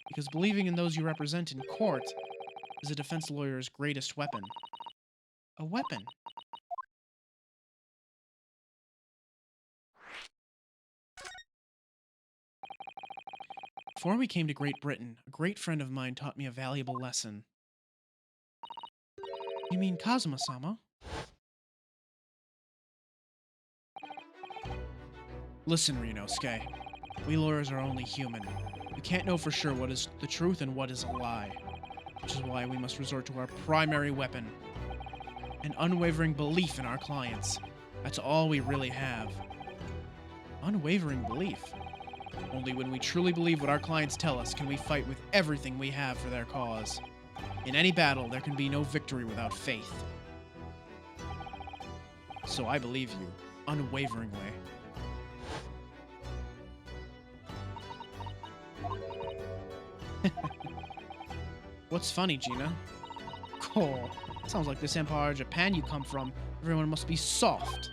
Because believing in those you represent in court is a defense lawyer's greatest weapon. A weapon. Before we came to Great Britain, a great friend of mine taught me a valuable lesson. You mean Kazuma-sama? Listen, Ryunosuke. We lawyers are only human. We can't know for sure what is the truth and what is a lie. Which is why we must resort to our primary weapon. An unwavering belief in our clients. That's all we really have. Unwavering belief? Only when we truly believe what our clients tell us can we fight with everything we have for their cause. In any battle, there can be no victory without faith. So I believe you, unwaveringly. What's funny, Gina? Cool. Sounds like this Empire of Japan you come from. Everyone must be soft.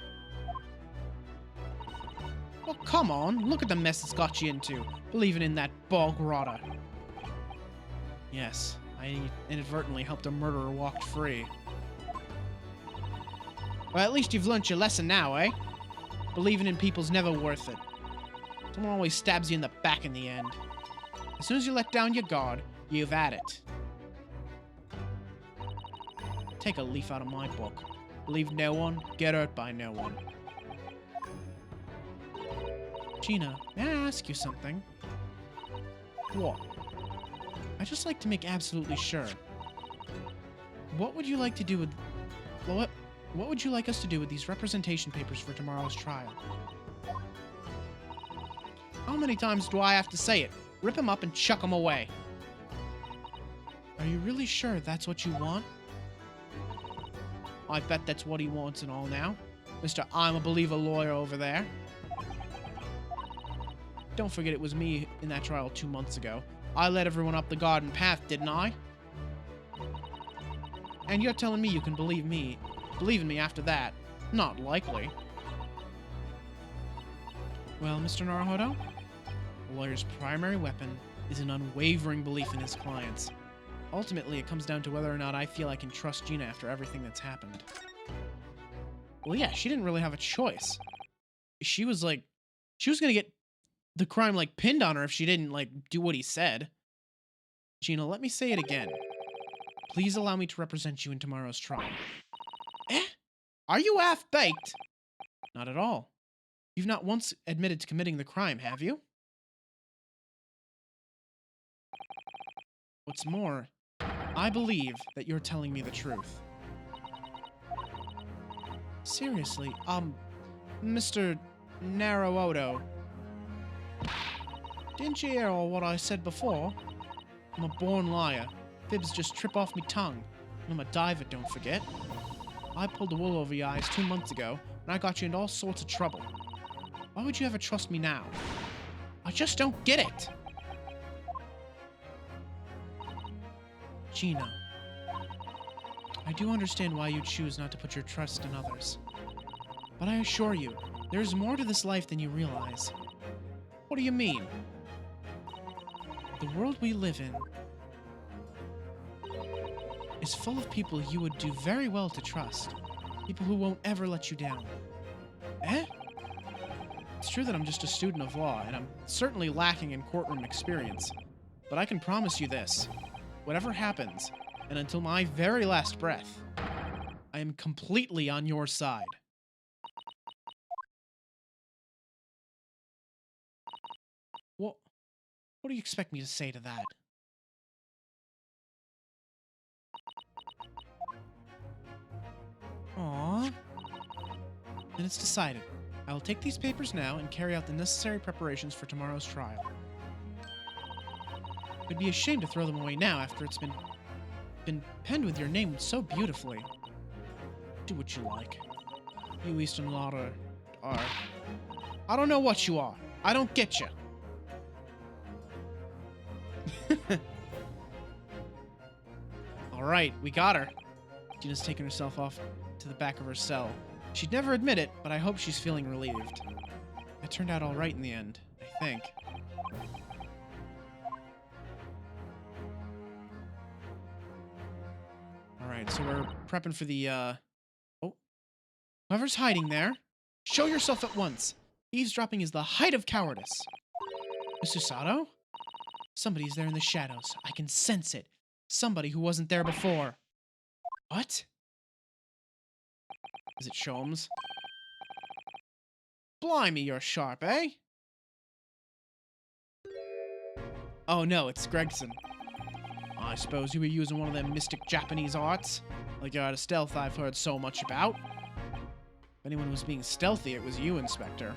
Well, come on. Look at the mess it's got you into, believing in that bog rotter. Yes, I inadvertently helped a murderer walk free. Well, at least you've learnt your lesson now, eh? Believing in people's never worth it. Someone always stabs you in the back in the end. As soon as you let down your guard, you've had it. Take a leaf out of my book. Believe no one, get hurt by no one. Gina, may I ask you something? What? I just like to make absolutely sure. What would you like to do with... What would you like us to do with these representation papers for tomorrow's trial? How many times do I have to say it? Rip them up and chuck them away. Are you really sure that's what you want? I bet that's what he wants and all now. Mr. I'm a believer lawyer over there. Don't forget it was me in that trial 2 months ago. I led everyone up the garden path, didn't I? And you're telling me you can believe in me after that? Not likely. Well, Mr. Naruhodo, a lawyer's primary weapon is an unwavering belief in his clients. Ultimately, it comes down to whether or not I feel I can trust Gina after everything that's happened. Well, yeah, she didn't really have a choice. She was gonna get the crime, pinned on her if she didn't, do what he said. Gina, let me say it again. Please allow me to represent you in tomorrow's trial. Eh? Are you half-baked? Not at all. You've not once admitted to committing the crime, have you? What's more, I believe that you're telling me the truth. Seriously, Mr. Naruhodo. Didn't you hear all what I said before? I'm a born liar. Fibs just trip off me tongue. And I'm a diver, don't forget. I pulled the wool over your eyes 2 months ago, and I got you into all sorts of trouble. Why would you ever trust me now? I just don't get it. Gina, I do understand why you choose not to put your trust in others. But I assure you, there is more to this life than you realize. What do you mean? The world we live in is full of people you would do very well to trust. People who won't ever let you down. Eh? It's true that I'm just a student of law, and I'm certainly lacking in courtroom experience. But I can promise you this. Whatever happens, and until my very last breath, I am completely on your side. What do you expect me to say to that? Aww. Then it's decided. I will take these papers now and carry out the necessary preparations for tomorrow's trial. It'd be a shame to throw them away now after it's been penned with your name so beautifully. Do what you like. You Eastern Lauder are... I don't know what you are. I don't get you. Alright, we got her. Gina's taken herself off to the back of her cell. She'd never admit it, but I hope she's feeling relieved. It turned out alright in the end, I think. Alright, so we're prepping for the, Oh. Whoever's hiding there, show yourself at once. Eavesdropping is the height of cowardice. Miss Susato? Somebody's there in the shadows. I can sense it. Somebody who wasn't there before. What? Is it Sholmes? Blimey, you're sharp, eh? Oh no, it's Gregson. I suppose you were using one of them mystic Japanese arts? Like you're out of stealth I've heard so much about. If anyone was being stealthy, it was you, Inspector.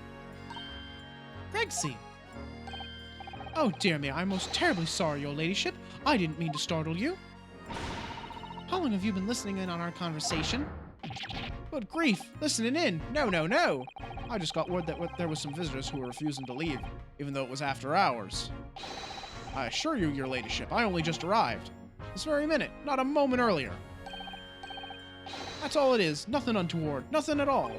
Gregsy! Oh dear me, I'm most terribly sorry, your ladyship. I didn't mean to startle you. How long have you been listening in on our conversation? Good grief, listening in. No, no, no. I just got word that there was some visitors who were refusing to leave, even though it was after hours. I assure you, your ladyship, I only just arrived. This very minute, not a moment earlier. That's all it is, nothing untoward, nothing at all.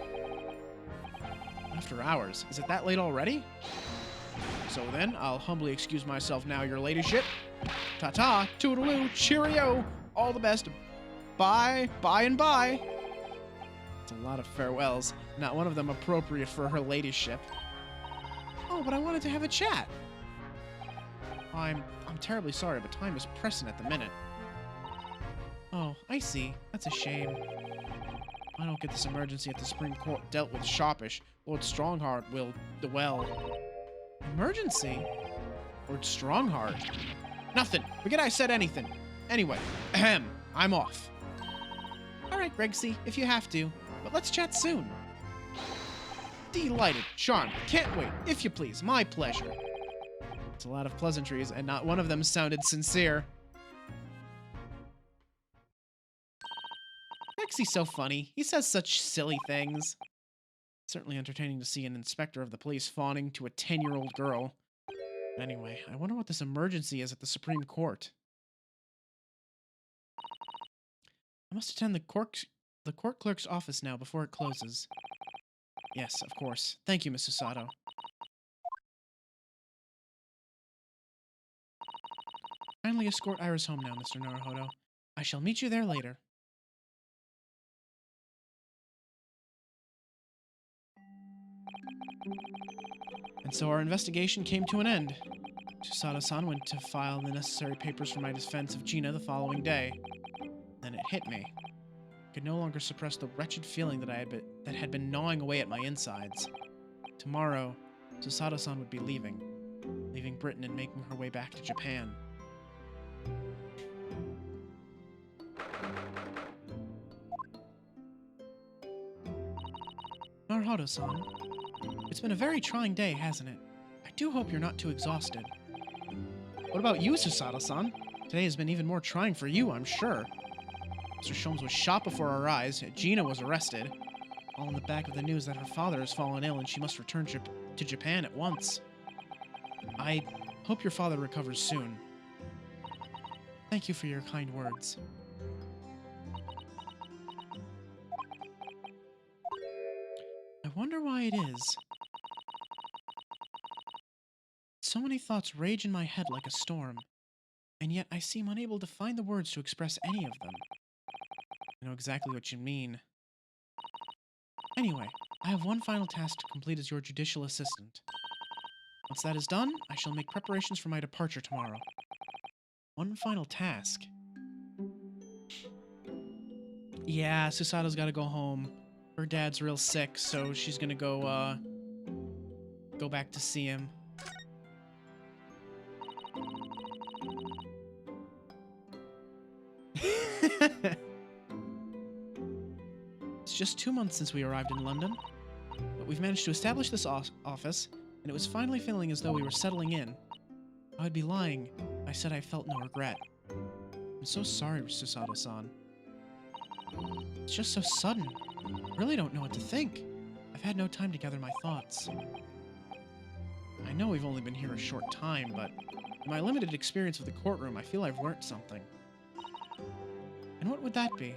After hours? Is it that late already? So then, I'll humbly excuse myself now, your ladyship. Ta-ta, toodaloo, cheerio, all the best. Bye, bye and bye. It's a lot of farewells, not one of them appropriate for her ladyship. Oh, but I wanted to have a chat. I'm terribly sorry, but time is pressing at the minute. Oh, I see. That's a shame. If I don't get this emergency at the Supreme Court dealt with sharpish, Lord Strongheart will, well... Emergency? Lord Strongheart? Nothing. Forget I said anything. Anyway, ahem, I'm off. Alright, Gregsy, if you have to, but let's chat soon. Delighted, charmed, can't wait, if you please, my pleasure. It's a lot of pleasantries, and not one of them sounded sincere. Gregsy's so funny. He says such silly things. Certainly entertaining to see an inspector of the police fawning to a 10-year-old girl. Anyway, I wonder what this emergency is at the Supreme Court. I must attend the court clerk's office now before it closes. Yes, of course. Thank you, Miss Susato. Kindly escort Iris home now, Mr. Naruhodo. I shall meet you there later. And so our investigation came to an end. Susato-san went to file the necessary papers for my defense of Gina the following day. Then it hit me. I could no longer suppress the wretched feeling that had been gnawing away at my insides. Tomorrow, Susato-san would be leaving Britain and making her way back to Japan. Naruhodo-san, it's been a very trying day, hasn't it? I do hope you're not too exhausted. What about you, Susato-san? Today has been even more trying for you, I'm sure. Mr. Sholmes was shot before our eyes, Gina was arrested, all in the back of the news that her father has fallen ill and she must return to Japan at once. I hope your father recovers soon. Thank you for your kind words. I wonder why it is. So many thoughts rage in my head like a storm, and yet I seem unable to find the words to express any of them. I know exactly what you mean. Anyway, I have one final task to complete as your judicial assistant. Once that is done, I shall make preparations for my departure tomorrow. One final task. Yeah, Susato's gotta go home. Her dad's real sick, so she's gonna go back to see him. It's just 2 months since we arrived in London, but we've managed to establish this office, and it was finally feeling as though we were settling in. I would be lying if I said I felt no regret. I'm so sorry, Susato-san. It's just so sudden. I really don't know what to think. I've had no time to gather my thoughts. I know we've only been here a short time, but in my limited experience with the courtroom, I feel I've learnt something. And what would that be?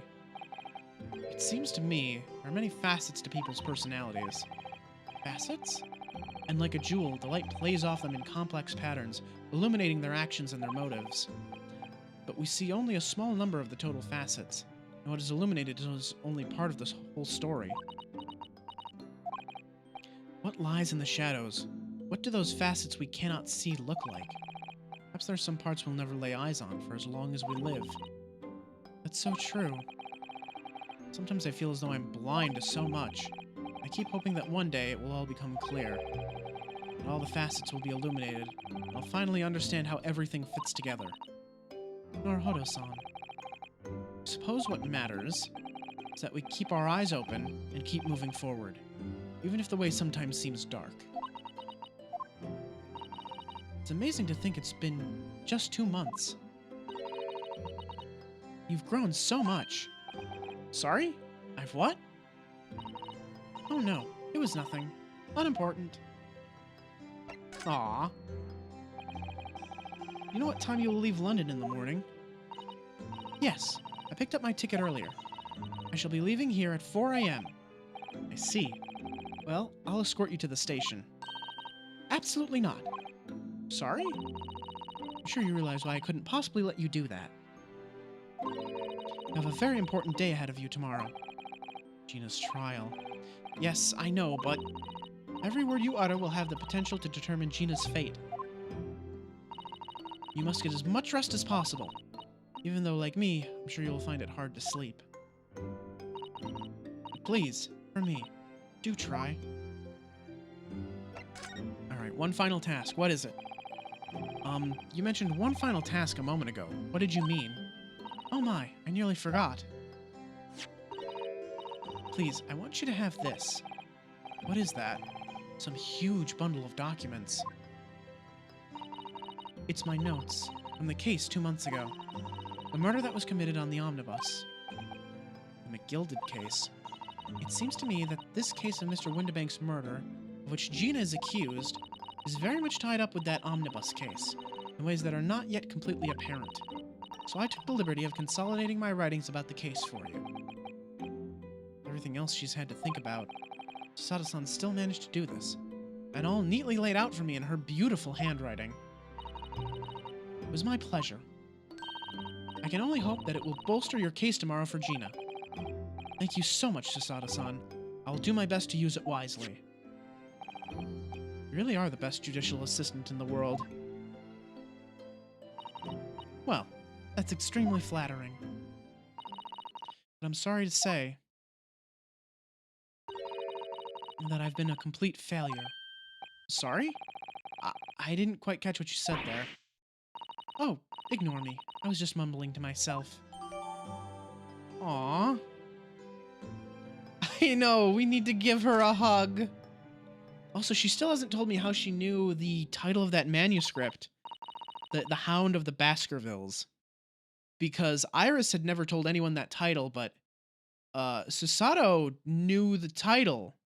It seems to me there are many facets to people's personalities. Facets? And like a jewel, the light plays off them in complex patterns, illuminating their actions and their motives. But we see only a small number of the total facets, and what is illuminated is only part of this whole story. What lies in the shadows? What do those facets we cannot see look like? Perhaps there are some parts we'll never lay eyes on for as long as we live. That's so true. Sometimes I feel as though I'm blind to so much. I keep hoping that one day it will all become clear. And all the facets will be illuminated, and I'll finally understand how everything fits together. Naruhodo-san. Suppose what matters is that we keep our eyes open and keep moving forward, even if the way sometimes seems dark. It's amazing to think it's been just 2 months. You've grown so much. Sorry? I've what? Oh no, it was nothing. Unimportant. Aww. You know what time you will leave London in the morning? Yes, I picked up my ticket earlier. I shall be leaving here at 4 a.m. I see. Well, I'll escort you to the station. Absolutely not. Sorry? I'm sure you realize why I couldn't possibly let you do that. You have a very important day ahead of you tomorrow. Gina's trial. Yes, I know, but every word you utter will have the potential to determine Gina's fate. You must get as much rest as possible. Even though, like me, I'm sure you'll find it hard to sleep. But please, for me, do try. Alright, one final task. What is it? You mentioned one final task a moment ago. What did you mean? Oh my, I nearly forgot. Please, I want you to have this. What is that? Some huge bundle of documents. It's my notes from the case 2 months ago. The murder that was committed on the Omnibus. The McGilded case. It seems to me that this case of Mr. Windibank's murder, of which Gina is accused, is very much tied up with that Omnibus case, in ways that are not yet completely apparent. So I took the liberty of consolidating my writings about the case for you. Everything else she's had to think about, Sada-san still managed to do this, and all neatly laid out for me in her beautiful handwriting. It was my pleasure. I can only hope that it will bolster your case tomorrow for Gina. Thank you so much, Sada-san. I will do my best to use it wisely. You really are the best judicial assistant in the world. Well, that's extremely flattering. But I'm sorry to say that I've been a complete failure. Sorry? I didn't quite catch what you said there. Oh, ignore me. I was just mumbling to myself. Aww. I know, we need to give her a hug. Also, she still hasn't told me how she knew the title of that manuscript. The Hound of the Baskervilles. Because Iris had never told anyone that title, but Susato knew the title,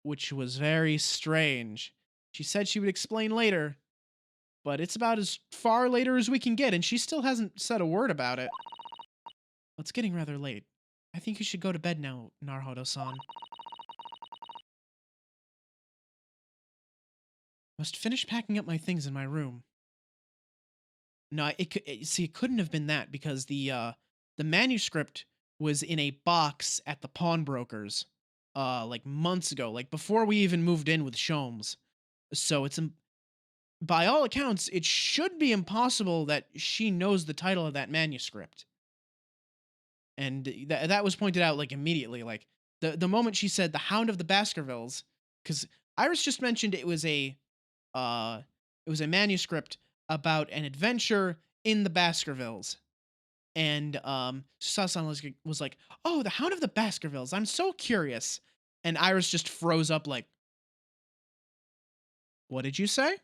which was very strange. She said she would explain later, but it's about as far later as we can get, and she still hasn't said a word about it. Well, it's getting rather late. I think you should go to bed now, Naruhodo-san. Must finish packing up my things in my room. No, it couldn't have been that, because the manuscript was in a box at the pawnbrokers, like months ago, like before we even moved in with Sholmes. So it's, by all accounts, it should be impossible that she knows the title of that manuscript. And that was pointed out like immediately, like the moment she said the Hound of the Baskervilles, because Iris just mentioned it was a manuscript about an adventure in the Baskervilles. And Susato was like, oh, the Hound of the Baskervilles, I'm so curious. And Iris just froze up like, what did you say?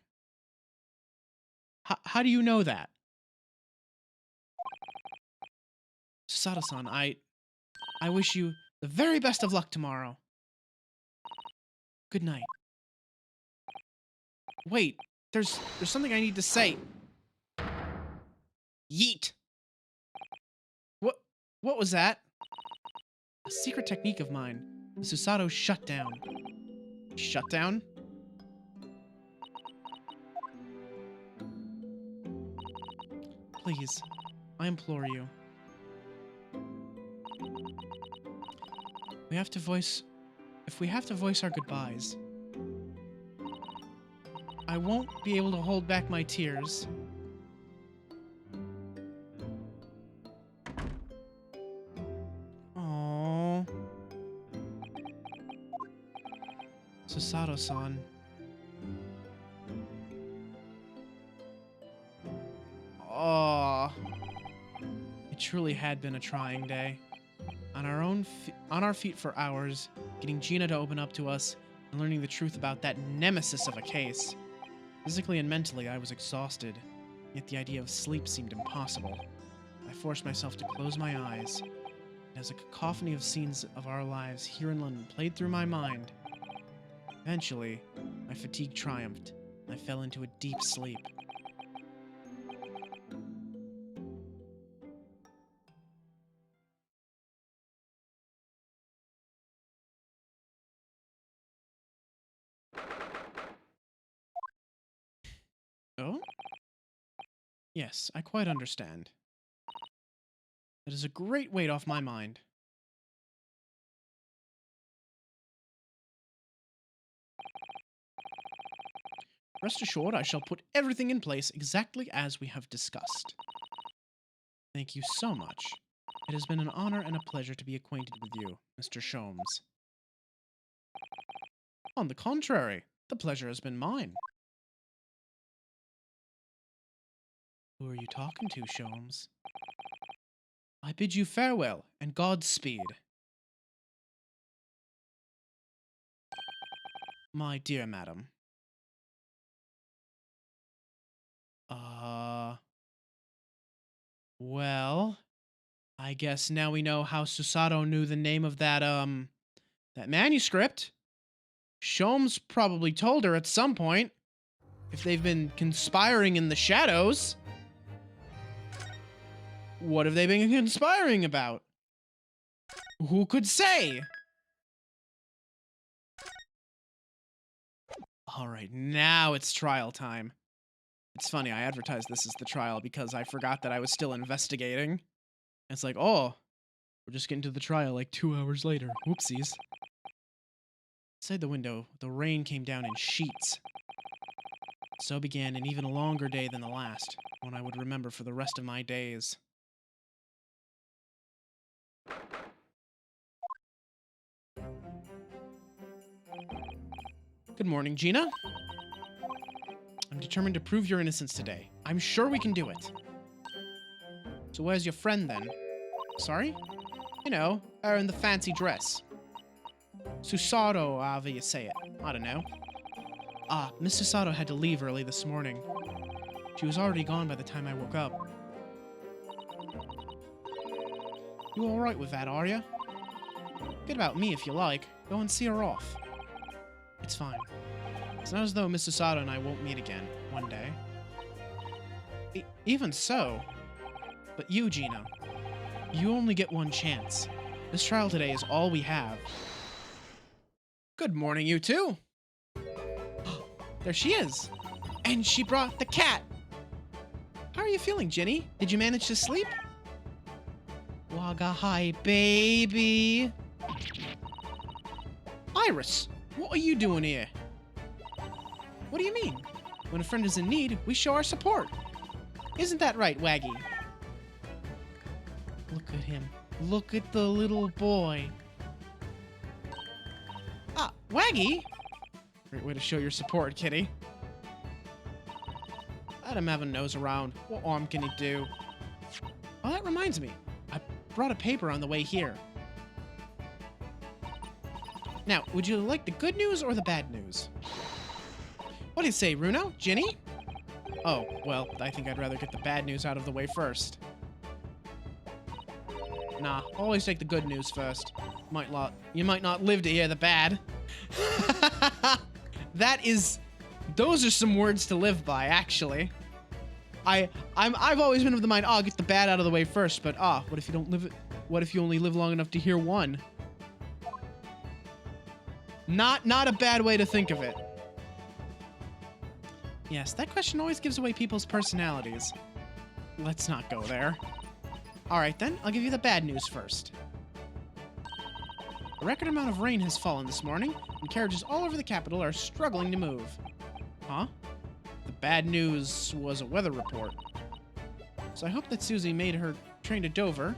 How do you know that? Susato-san, I wish you the very best of luck tomorrow. Good night. Wait, there's something I need to say. Yeet. What was that? A secret technique of mine. The Susato shutdown. Shutdown? Please, I implore you. If we have to voice our goodbyes, I won't be able to hold back my tears. Aww. Susato-san. Aww. It truly had been a trying day. On our feet for hours, getting Gina to open up to us, and learning the truth about that nemesis of a case. Physically and mentally, I was exhausted, yet the idea of sleep seemed impossible. I forced myself to close my eyes, and as a cacophony of scenes of our lives here in London played through my mind, eventually, my fatigue triumphed, and I fell into a deep sleep. Oh? Yes, I quite understand. That is a great weight off my mind. Rest assured, I shall put everything in place exactly as we have discussed. Thank you so much. It has been an honor and a pleasure to be acquainted with you, Mr. Sholmes. On the contrary, the pleasure has been mine. Who are you talking to, Sholmes? I bid you farewell, and Godspeed. My dear madam. Well, I guess now we know how Susato knew the name of that manuscript. Sholmes probably told her at some point. If they've been conspiring in the shadows. What have they been conspiring about? Who could say? Alright, now it's trial time. It's funny, I advertised this as the trial because I forgot that I was still investigating. It's like, oh, we're just getting to the trial like 2 hours later. Whoopsies. Outside the window, the rain came down in sheets. So began an even longer day than the last, one I would remember for the rest of my days. Good morning, Gina. I'm determined to prove your innocence today. I'm sure we can do it. So where's your friend, then? Sorry? You know, her in the fancy dress. Susato, however you say it. I don't know. Miss Susato had to leave early this morning. She was already gone by the time I woke up. You alright with that, are you? Forget about me if you like. Go and see her off. It's fine. It's not as though Miss Susato and I won't meet again one day. Even so. But you, Gina, you only get one chance. This trial today is all we have. Good morning, you two. There she is. And she brought the cat. How are you feeling, Ginny? Did you manage to sleep? Waga hi, baby. Iris, what are you doing here? What do you mean? When a friend is in need, we show our support. Isn't that right, Waggy? Look at him. Look at the little boy. Waggy? Great way to show your support, kitty. Let him have a nose around. What harm can he do? Oh, that reminds me. I brought a paper on the way here. Now, would you like the good news or the bad news? What do you say, Runo? Ginny? Oh, well, I think I'd rather get the bad news out of the way first. Nah, always take the good news first. You might not live to hear the bad. Those are some words to live by, actually. I've always been of the mind, get the bad out of the way first, but what if you don't live it? What if you only live long enough to hear one? Not a bad way to think of it. Yes, that question always gives away people's personalities. Let's not go there. Alright then, I'll give you the bad news first. A record amount of rain has fallen this morning, and carriages all over the capital are struggling to move. Huh? The bad news was a weather report. So I hope that Susie made her train to Dover,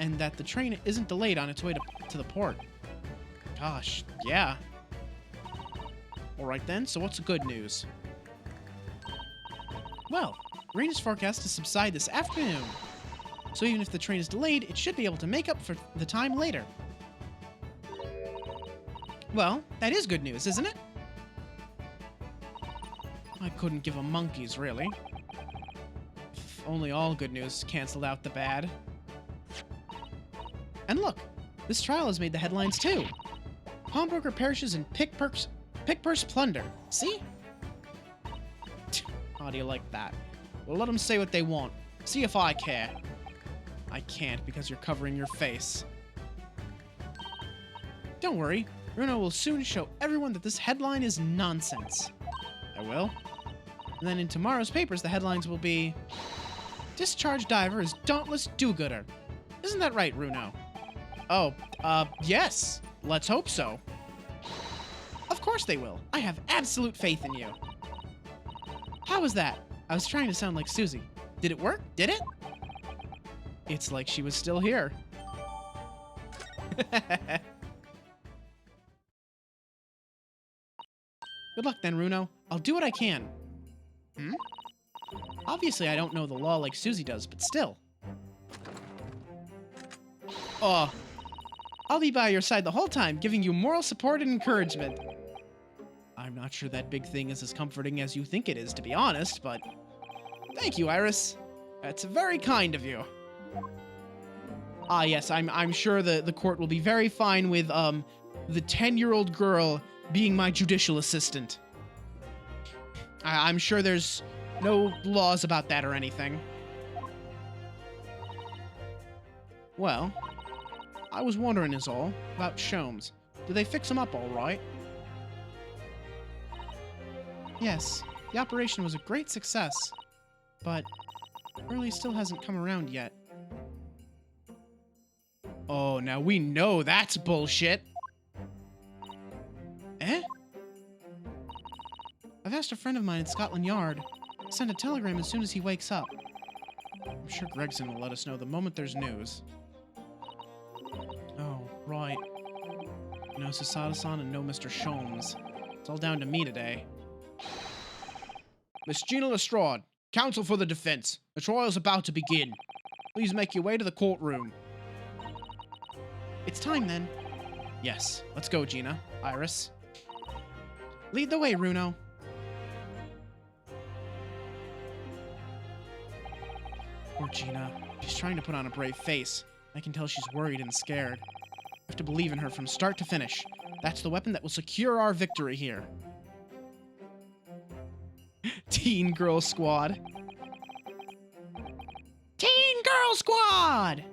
and that the train isn't delayed on its way to the port. Gosh, yeah. Alright then, so what's the good news? Well, rain is forecast to subside this afternoon. So even if the train is delayed, it should be able to make up for the time later. Well, that is good news, isn't it? I couldn't give a monkey's, really. If only all good news canceled out the bad. And look, this trial has made the headlines too. Pawnbroker perishes in pick-purse plunder. See? How do you like that? Well, let them say what they want. See if I care. I can't because you're covering your face. Don't worry. Bruno will soon show everyone that this headline is nonsense. I will. And then in tomorrow's papers, the headlines will be... Discharged diver is dauntless do-gooder. Isn't that right, Bruno? Oh, yes. Let's hope so. Of course they will. I have absolute faith in you. How was that? I was trying to sound like Susie. Did it work? Did it? It's like she was still here. Good luck then, Bruno. I'll do what I can. Hmm? Obviously, I don't know the law like Susie does, but still. I'll be by your side the whole time, giving you moral support and encouragement. I'm not sure that big thing is as comforting as you think it is, to be honest, but... Thank you, Iris. That's very kind of you. Yes, I'm sure the court will be very fine with, the 10-year-old girl being my judicial assistant. I'm sure there's no laws about that or anything. Well, I was wondering is all, about Sholmes. Did they fix him up all right? Yes, the operation was a great success, but Hurley still hasn't come around yet. Oh, now we know that's bullshit. Eh? I've asked a friend of mine at Scotland Yard to send a telegram as soon as he wakes up. I'm sure Gregson will let us know the moment there's news. Oh, right. No Sasada-san and no Mr. Sholmes. It's all down to me today. Miss Gina Lestrade, counsel for the defense. The trial's about to begin. Please make your way to the courtroom. It's time then. Yes, let's go, Gina. Iris. Lead the way, Bruno. Poor Gina. She's trying to put on a brave face. I can tell she's worried and scared. I have to believe in her from start to finish. That's the weapon that will secure our victory here. Teen Girl Squad. Teen Girl Squad!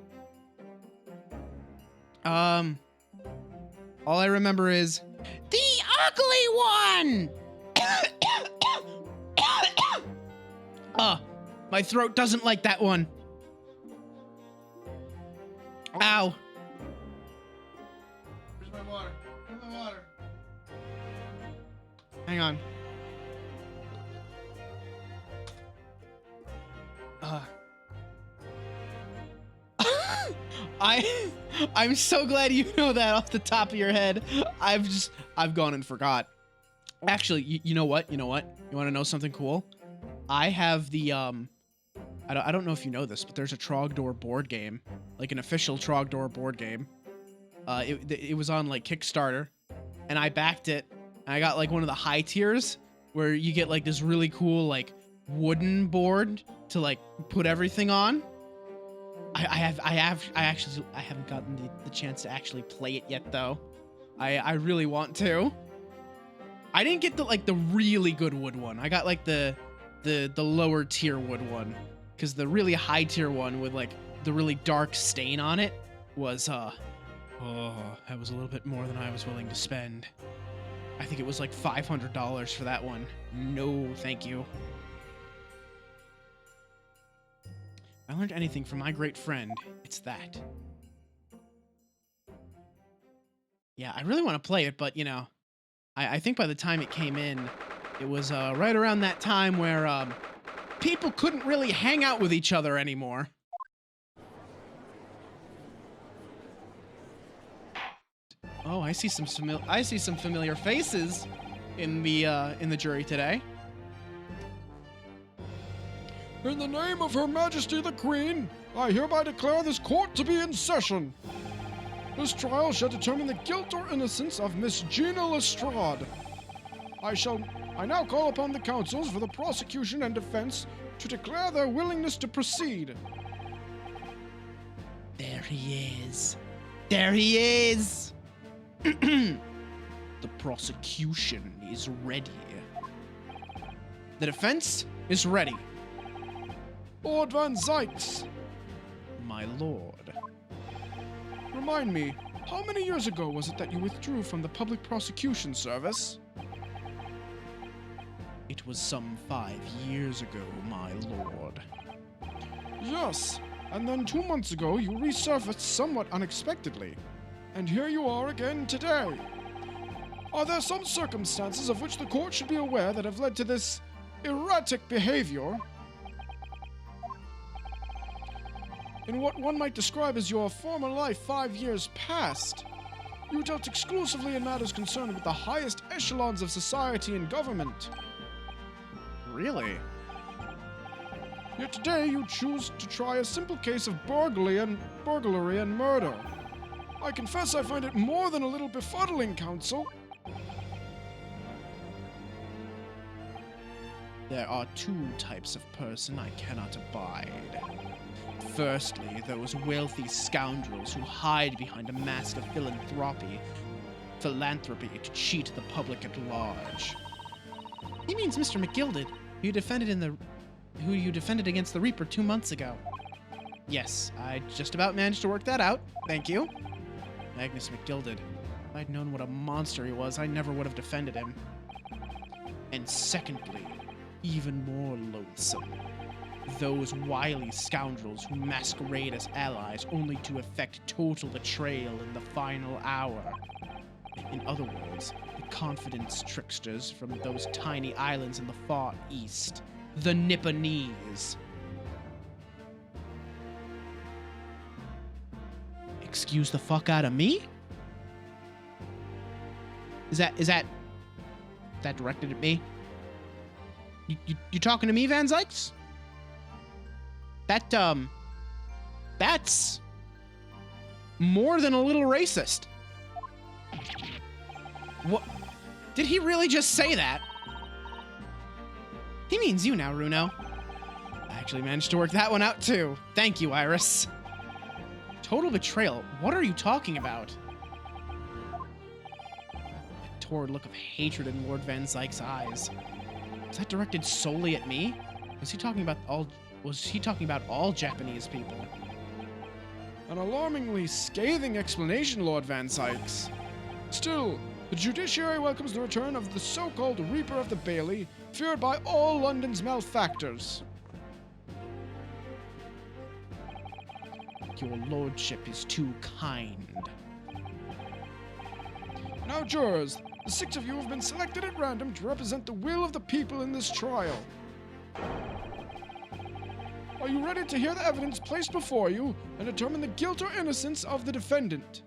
All I remember is the ugly one! My throat doesn't like that one. Ow. Where's my water? Where's my water? Hang on. I'm so glad you know that off the top of your head. I've gone and forgot. Actually, you know what? You want to know something cool? I have the, I don't know if you know this, but there's a Trogdor board game. Like an official Trogdor board game. It was on like Kickstarter, and I backed it. And I got like one of the high tiers where you get like this really cool like wooden board to like put everything on. I haven't gotten the chance to actually play it yet, though. I really want to. I didn't get the really good wood one. I got like the lower tier wood one, because the really high tier one with like the really dark stain on it was that was a little bit more than I was willing to spend. I think it was like $500 for that one. No, thank you. If I learned anything from my great friend, it's that. Yeah, I really want to play it, but, you know, I think by the time it came in, it was right around that time where people couldn't really hang out with each other anymore. Oh, I see some familiar faces in the jury today. In the name of Her Majesty the Queen, I hereby declare this court to be in session. This trial shall determine the guilt or innocence of Miss Gina Lestrade. I now call upon the counsels for the prosecution and defense to declare their willingness to proceed. There he is. There he is. The prosecution is ready. The defense is ready. Lord Van Zykes. My lord. Remind me, how many years ago was it that you withdrew from the public prosecution service? It was some 5 years ago, my lord. Yes, and then 2 months ago you resurfaced somewhat unexpectedly. And here you are again today. Are there some circumstances of which the court should be aware that have led to this erratic behavior? In what one might describe as your former life 5 years past, you dealt exclusively in matters concerned with the highest echelons of society and government. Really? Yet today you choose to try a simple case of burglary and murder. I confess I find it more than a little befuddling, counsel. There are 2 types of person I cannot abide. Firstly, those wealthy scoundrels who hide behind a mask of philanthropy to cheat the public at large. He means Mr. McGilded, who you defended against the Reaper 2 months ago. Yes, I just about managed to work that out. Thank you. Magnus McGilded. If I'd known what a monster he was, I never would have defended him. And secondly, even more loathsome, those wily scoundrels who masquerade as allies only to effect total betrayal in the final hour. In other words, the confidence tricksters from those tiny islands in the far east, the Nipponese. Excuse the fuck out of me? Is that directed at me? You talking to me, Van Zykes? That's more than a little racist. What? Did he really just say that? He means you now, Runo. I actually managed to work that one out too. Thank you, Iris. Total betrayal? What are you talking about? A torrid look of hatred in Lord Van Zykes' eyes. Was that directed solely at me? Was he talking about all Japanese people? An alarmingly scathing explanation, Lord Van Zykes. Still, the judiciary welcomes the return of the so-called Reaper of the Bailey, feared by all London's malefactors. Your lordship is too kind. Now, jurors, the 6 of you have been selected at random to represent the will of the people in this trial. Are you ready to hear the evidence placed before you and determine the guilt or innocence of the defendant?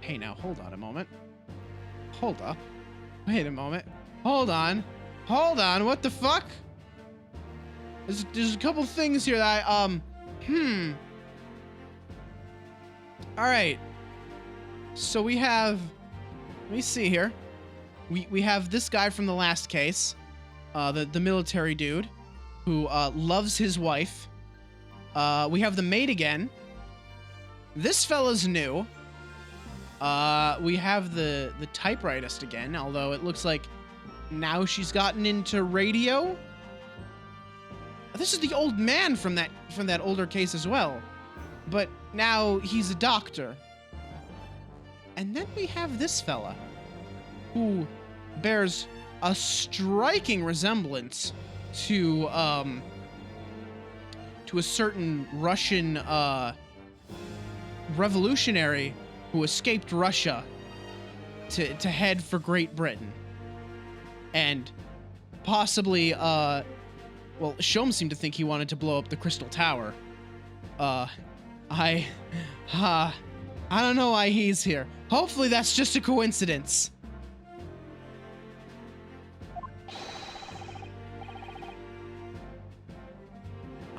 Hey now, hold on a moment. Hold up. Wait a moment. Hold on. What the fuck? There's a couple things here that Alright. So we have, let me see here. We have this guy from the last case, the military dude, who loves his wife. We have the maid again. This fella's new. We have the typewritist again, although it looks like now she's gotten into radio. This is the old man from that older case as well, but now he's a doctor. And then we have this fella, who bears a striking resemblance to a certain Russian revolutionary who escaped Russia to head for Great Britain. And possibly, well, Shom seemed to think he wanted to blow up the Crystal Tower. I don't know why he's here. Hopefully that's just a coincidence.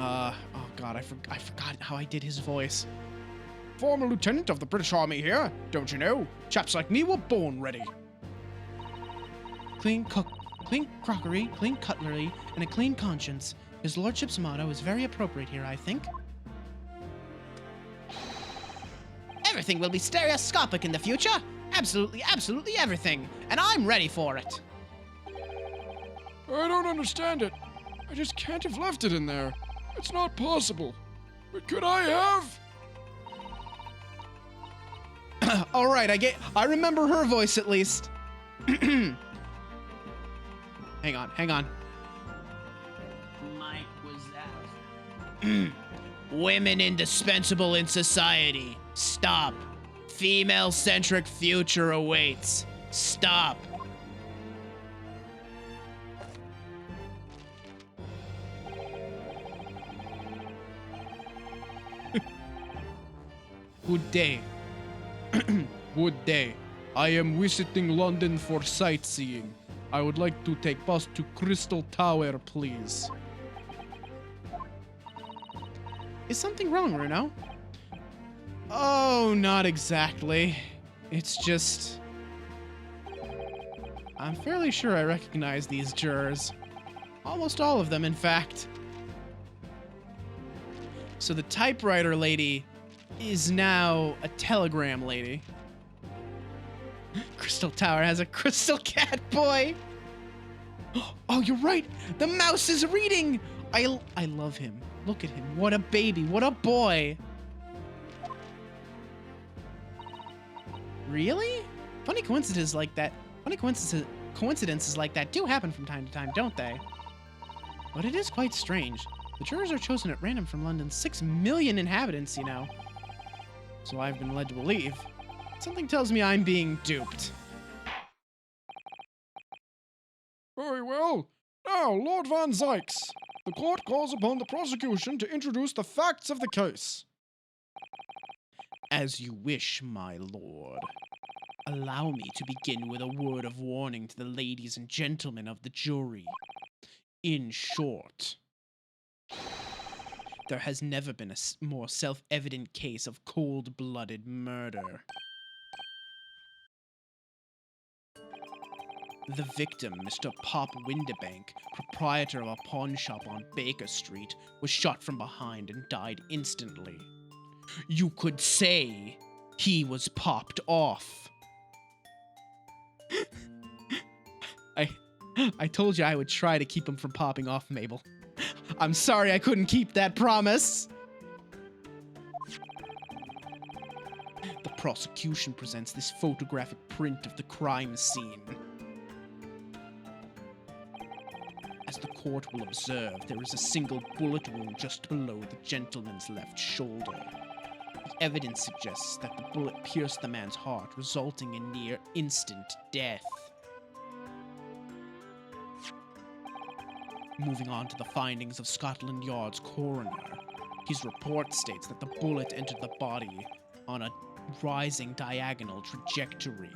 Oh god, I forgot how I did his voice. Former lieutenant of the British Army here, don't you know? Chaps like me were born ready. Clean crockery, clean cutlery, and a clean conscience. His lordship's motto is very appropriate here, I think. Everything will be stereoscopic in the future. Absolutely, absolutely everything. And I'm ready for it. I don't understand it. I just can't have left it in there. It's not possible. But could I have? All right, I remember her voice at least. Hang on. Mike was out. Women indispensable in society. Stop. Female-centric future awaits. Stop. Good day. Good day. I am visiting London for sightseeing. I would like to take bus to Crystal Tower, please. Is something wrong, Runo? Oh, not exactly. It's just... I'm fairly sure I recognize these jurors. Almost all of them, in fact. So the typewriter lady is now a telegram lady. Crystal Tower has a crystal cat boy. Oh, you're right. The mouse is reading. I love him. Look at him. What a baby. What a boy. Really? Funny coincidences like that. Coincidences like that do happen from time to time, don't they? But it is quite strange. The jurors are chosen at random from London's 6 million inhabitants, you know. So I've been led to believe. Something tells me I'm being duped. Very well. Now, Lord Van Zykes, the court calls upon the prosecution to introduce the facts of the case. As you wish, my lord. Allow me to begin with a word of warning to the ladies and gentlemen of the jury. In short, there has never been a more self-evident case of cold-blooded murder. The victim, Mr. Pop Windebank, proprietor of a pawn shop on Baker Street, was shot from behind and died instantly. You could say he was popped off. I told you I would try to keep him from popping off, Mabel. I'm sorry I couldn't keep that promise. The prosecution presents this photographic print of the crime scene. As the court will observe, there is a single bullet wound just below the gentleman's left shoulder. The evidence suggests that the bullet pierced the man's heart, resulting in near instant death. Moving on to the findings of Scotland Yard's coroner. His report states that the bullet entered the body on a rising diagonal trajectory.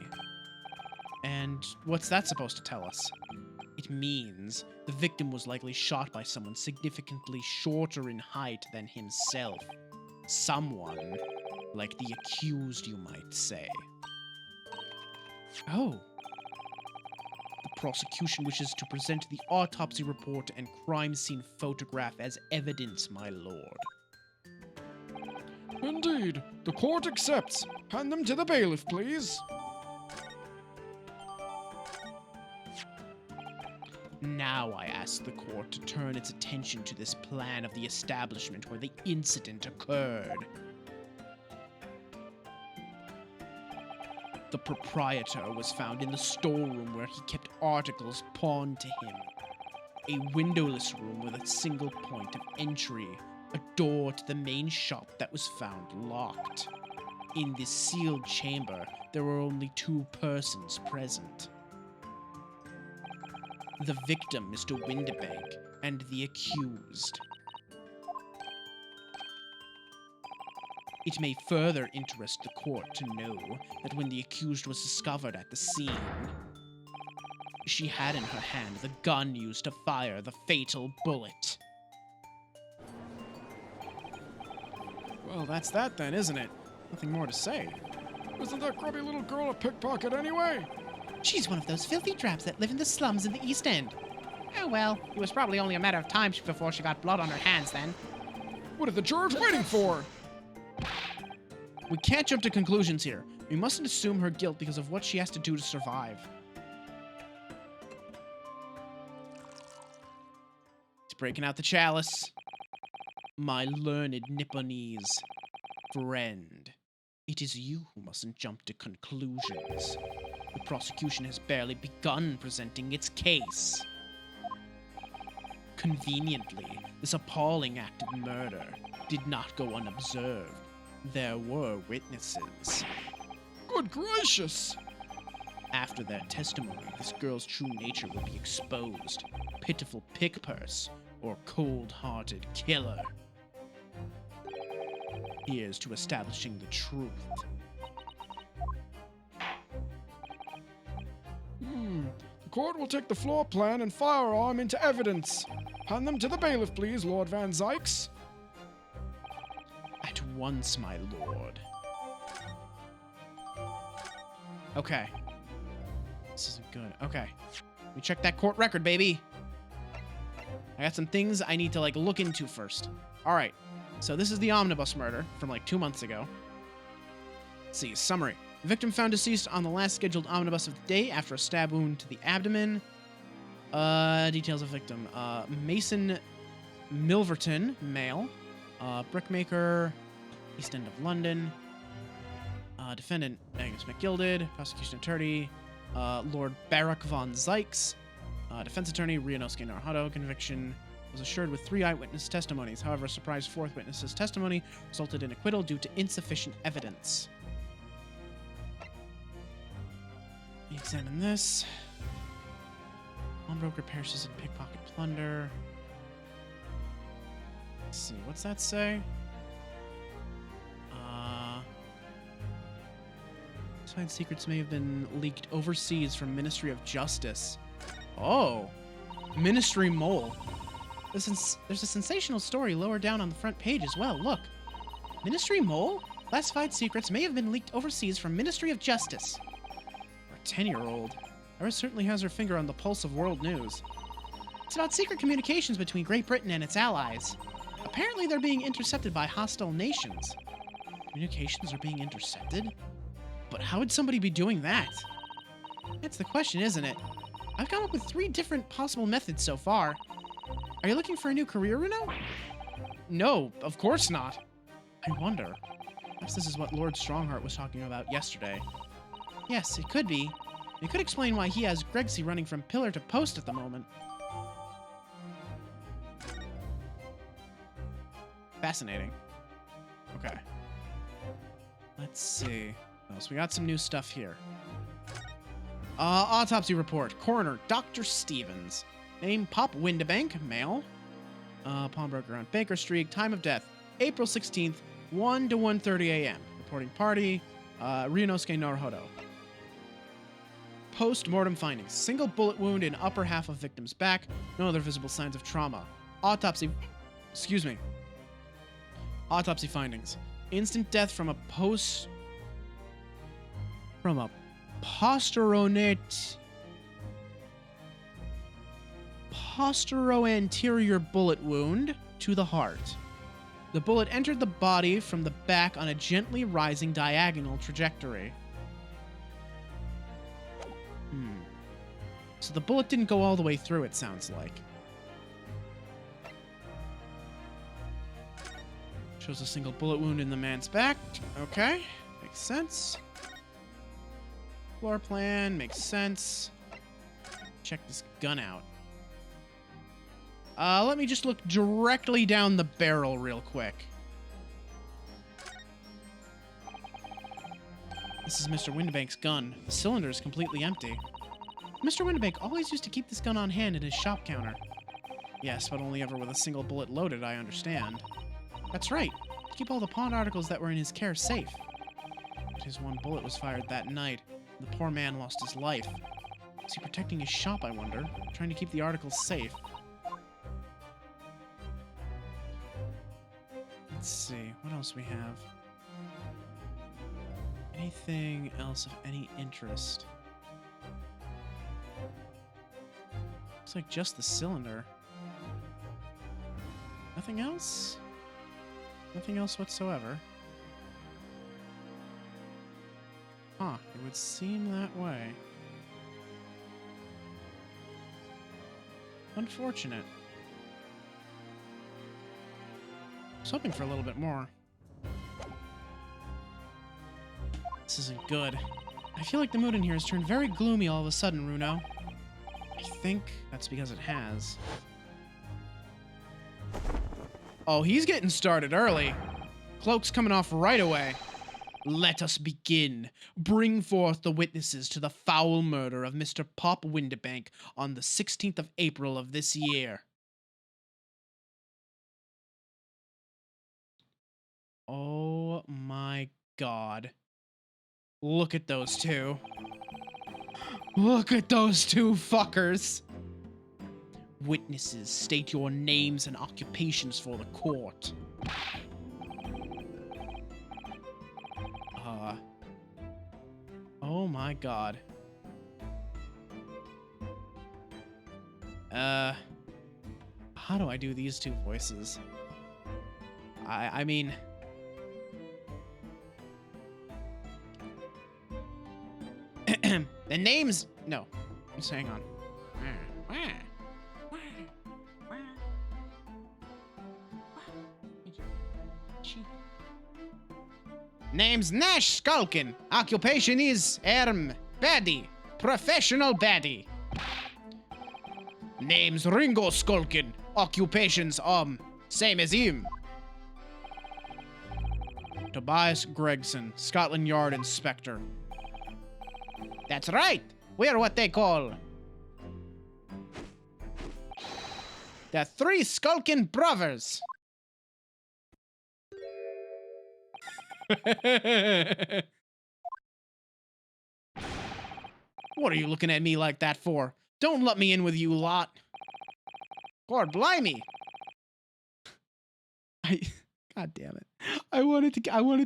And what's that supposed to tell us? It means the victim was likely shot by someone significantly shorter in height than himself. Someone like the accused, you might say. Oh. The prosecution wishes to present the autopsy report and crime scene photograph as evidence, my lord. Indeed. The court accepts. Hand them to the bailiff, please. Now I ask the court to turn its attention to this plan of the establishment where the incident occurred. The proprietor was found in the storeroom where he kept articles pawned to him. A windowless room with a single point of entry, a door to the main shop that was found locked. In this sealed chamber, there were only 2 persons present. The victim, Mr. Windibank, and the accused. It may further interest the court to know that when the accused was discovered at the scene, she had in her hand the gun used to fire the fatal bullet. Well, that's that then, isn't it? Nothing more to say. Isn't that grubby little girl a pickpocket anyway? She's one of those filthy traps that live in the slums in the East End. Oh well, it was probably only a matter of time before she got blood on her hands then. What are the jurors waiting for? We can't jump to conclusions here. We mustn't assume her guilt because of what she has to do to survive. He's breaking out the chalice. My learned Nipponese friend, it is you who mustn't jump to conclusions. The prosecution has barely begun presenting its case. Conveniently, this appalling act of murder did not go unobserved. There were witnesses. Good gracious! After their testimony, this girl's true nature will be exposed. Pitiful pickpurse or cold-hearted killer. Here's to establishing the truth. The court will take the floor plan and firearm into evidence. Hand them to the bailiff, please, Lord Van Zykes. At once, my lord. Okay. This isn't good. Okay. Let me check that court record, baby. I got some things I need to, look into first. All right. So this is the Omnibus Murder from, 2 months ago. Let's see. Summary. The victim found deceased on the last scheduled omnibus of the day after a stab wound to the abdomen. Details of victim. Mason Milverton, male. Brickmaker, East End of London. Defendant, Agnes McGilded. Prosecution attorney, Lord Barak von Zykes. Defense attorney, Ryunosuke Naruhodo. Conviction was assured with 3 eyewitness testimonies. However, a surprise 4th witness's testimony resulted in acquittal due to insufficient evidence. Examine this. Pawnbroker perishes in pickpocket plunder. Let's see, what's that say? Classified secrets may have been leaked overseas from Ministry of Justice. Oh, Ministry Mole. There's a sensational story lower down on the front page as well. Look, Ministry Mole? Classified secrets may have been leaked overseas from Ministry of Justice. Our 10-year-old. Iris certainly has her finger on the pulse of world news. It's about secret communications between Great Britain and its allies. Apparently they're being intercepted by hostile nations. Communications are being intercepted? But how would somebody be doing that? That's the question, isn't it? I've come up with 3 different possible methods so far. Are you looking for a new career, Runo? No, of course not. I wonder. Perhaps this is what Lord Strongheart was talking about yesterday. Yes, it could be. It could explain why he has Gregsy running from pillar to post at the moment. Fascinating. Okay. Let's see. So we got some new stuff here. Autopsy report. Coroner, Dr. Stevens. Name, Pop Windibank, male. Pawnbroker on Baker Street. Time of death, April 16th, 1 to 1:30 a.m. Reporting party, Ryunosuke Naruhodo. Post-mortem findings. Single bullet wound in upper half of victim's back. No other visible signs of trauma. Autopsy findings. Instant death from a posturonate postero-anterior bullet wound to the heart. The bullet entered the body from the back on a gently rising diagonal trajectory. So the bullet didn't go all the way through, it sounds like. Shows a single bullet wound in the man's back. Okay, makes sense. Floor plan, makes sense. Check this gun out. Let me just look directly down the barrel real quick. This is Mr. Windibank's gun. The cylinder is completely empty. Mr. Windibank always used to keep this gun on hand at his shop counter. Yes, but only ever with a single bullet loaded, I understand. That's right. To keep all the pawned articles that were in his care safe. But his one bullet was fired that night. And the poor man lost his life. Is he protecting his shop, I wonder? Trying to keep the articles safe. Let's see. What else we have? Anything else of any interest? Looks like just the cylinder. Nothing else? Nothing else whatsoever. Huh, it would seem that way. Unfortunate. I was hoping for a little bit more. This isn't good. I feel like the mood in here has turned very gloomy all of a sudden, Runo. I think that's because it has. Oh, he's getting started early. Cloak's coming off right away. Let us begin. Bring forth the witnesses to the foul murder of Mr. Pop Windibank on the 16th of April of this year. Oh my God. Look at those two. Look at those two fuckers. Witnesses, state your names and occupations for the court. Oh my God. How do I do these two voices? I mean... The names... No. Just hang on. Name's Nash Skulkin. Occupation is baddie. Professional baddie. Name's Ringo Skulkin. Occupations, same as him. Tobias Gregson, Scotland Yard Inspector. That's right. We're what they call the Three Skulkin Brothers. What are you looking at me like that for? Don't let me in with you lot. God blimey. God damn it. I wanted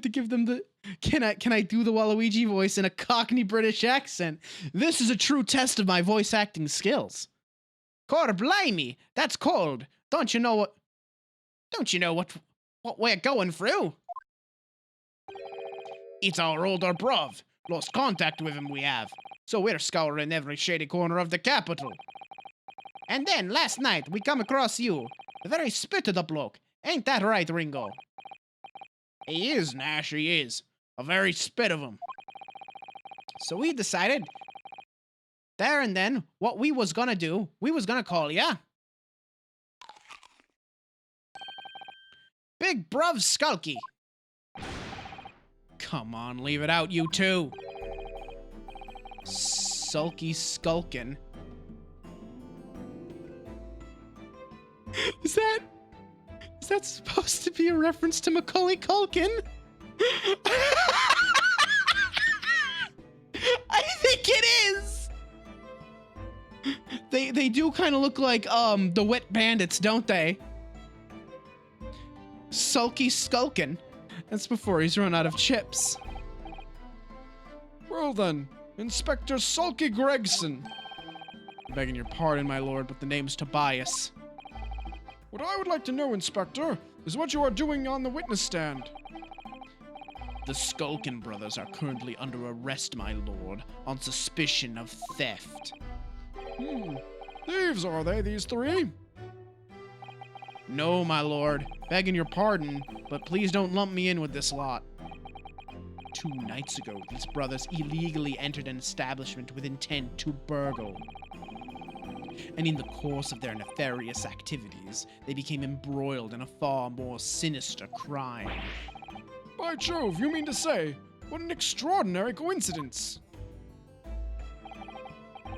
to give them the can I do the Waluigi voice in a Cockney British accent? This is a true test of my voice acting skills. God blimey, that's cold. Don't you know what we're going through? It's our older bruv. Lost contact with him we have. So we're scouring every shady corner of the capital. And then, last night, we come across you. A very spit of the bloke. Ain't that right, Ringo? He is, Nash, he is. A very spit of him. So we decided, there and then, what we was gonna do, we was gonna call ya Big Bruv Skulky. Come on, leave it out, you two. Sulky Skulkin. Is that supposed to be a reference to Macaulay Culkin? I think it is. They do kind of look like the Wet Bandits, don't they? Sulky Skulkin. That's before he's run out of chips. Well then, Inspector Sulky Gregson. Begging your pardon, my lord, but the name's Tobias. What I would like to know, Inspector, is what you are doing on the witness stand. The Skulkin brothers are currently under arrest, my lord, on suspicion of theft. Thieves, are they, these three? No, my lord. Begging your pardon, but please don't lump me in with this lot. 2 nights ago, these brothers illegally entered an establishment with intent to burgle. And in the course of their nefarious activities, they became embroiled in a far more sinister crime. By Jove, you mean to say, what an extraordinary coincidence.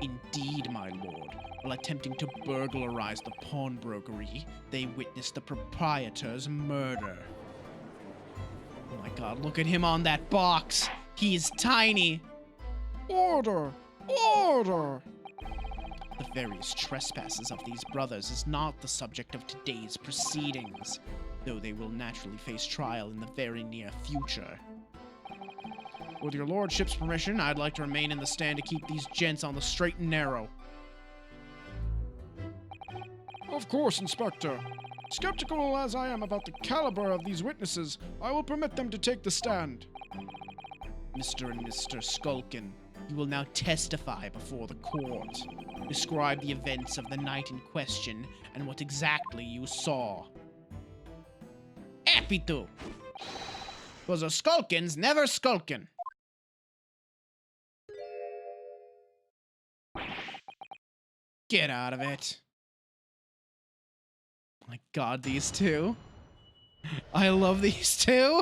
Indeed, my lord. While attempting to burglarize the pawnbrokery, they witnessed the proprietor's murder. Oh my god, look at him on that box! He is tiny! Order! Order! The various trespasses of these brothers is not the subject of today's proceedings, though they will naturally face trial in the very near future. With your lordship's permission, I'd like to remain in the stand to keep these gents on the straight and narrow. Of course, Inspector. Skeptical as I am about the caliber of these witnesses, I will permit them to take the stand. Mr. and Mr. Skulkin, you will now testify before the court. Describe the events of the night in question and what exactly you saw. Happy to. 'Cause the Skulkins never skulkin'. Get out of it. My god, these two. I love these two.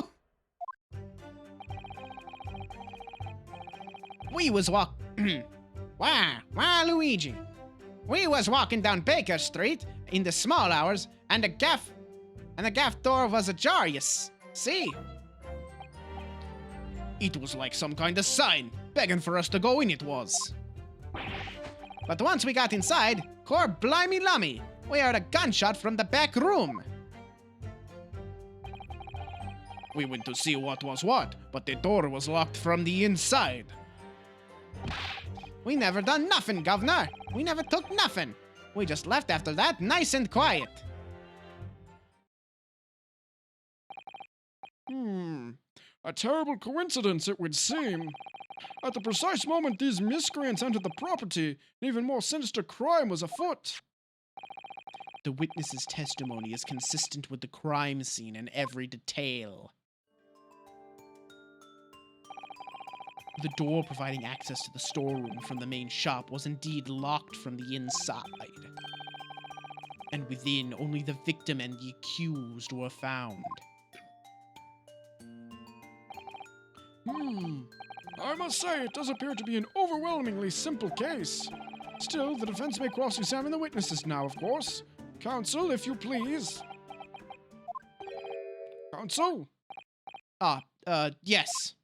We was Why, Luigi. We was walking down Baker Street in the small hours, and the gaff door was ajar, see? It was like some kind of sign, begging for us to go in, it was. But once we got inside, cor blimey lummy, we heard a gunshot from the back room. We went to see what was what, but the door was locked from the inside. We never done nothing, governor. We never took nothing. We just left after that, nice and quiet. A terrible coincidence, it would seem. At the precise moment these miscreants entered the property, an even more sinister crime was afoot. The witness's testimony is consistent with the crime scene in every detail. The door providing access to the storeroom from the main shop was indeed locked from the inside. And within, only the victim and the accused were found. I must say, it does appear to be an overwhelmingly simple case. Still, the defense may cross-examine the witnesses now, of course. Counsel, if you please. Counsel? Yes.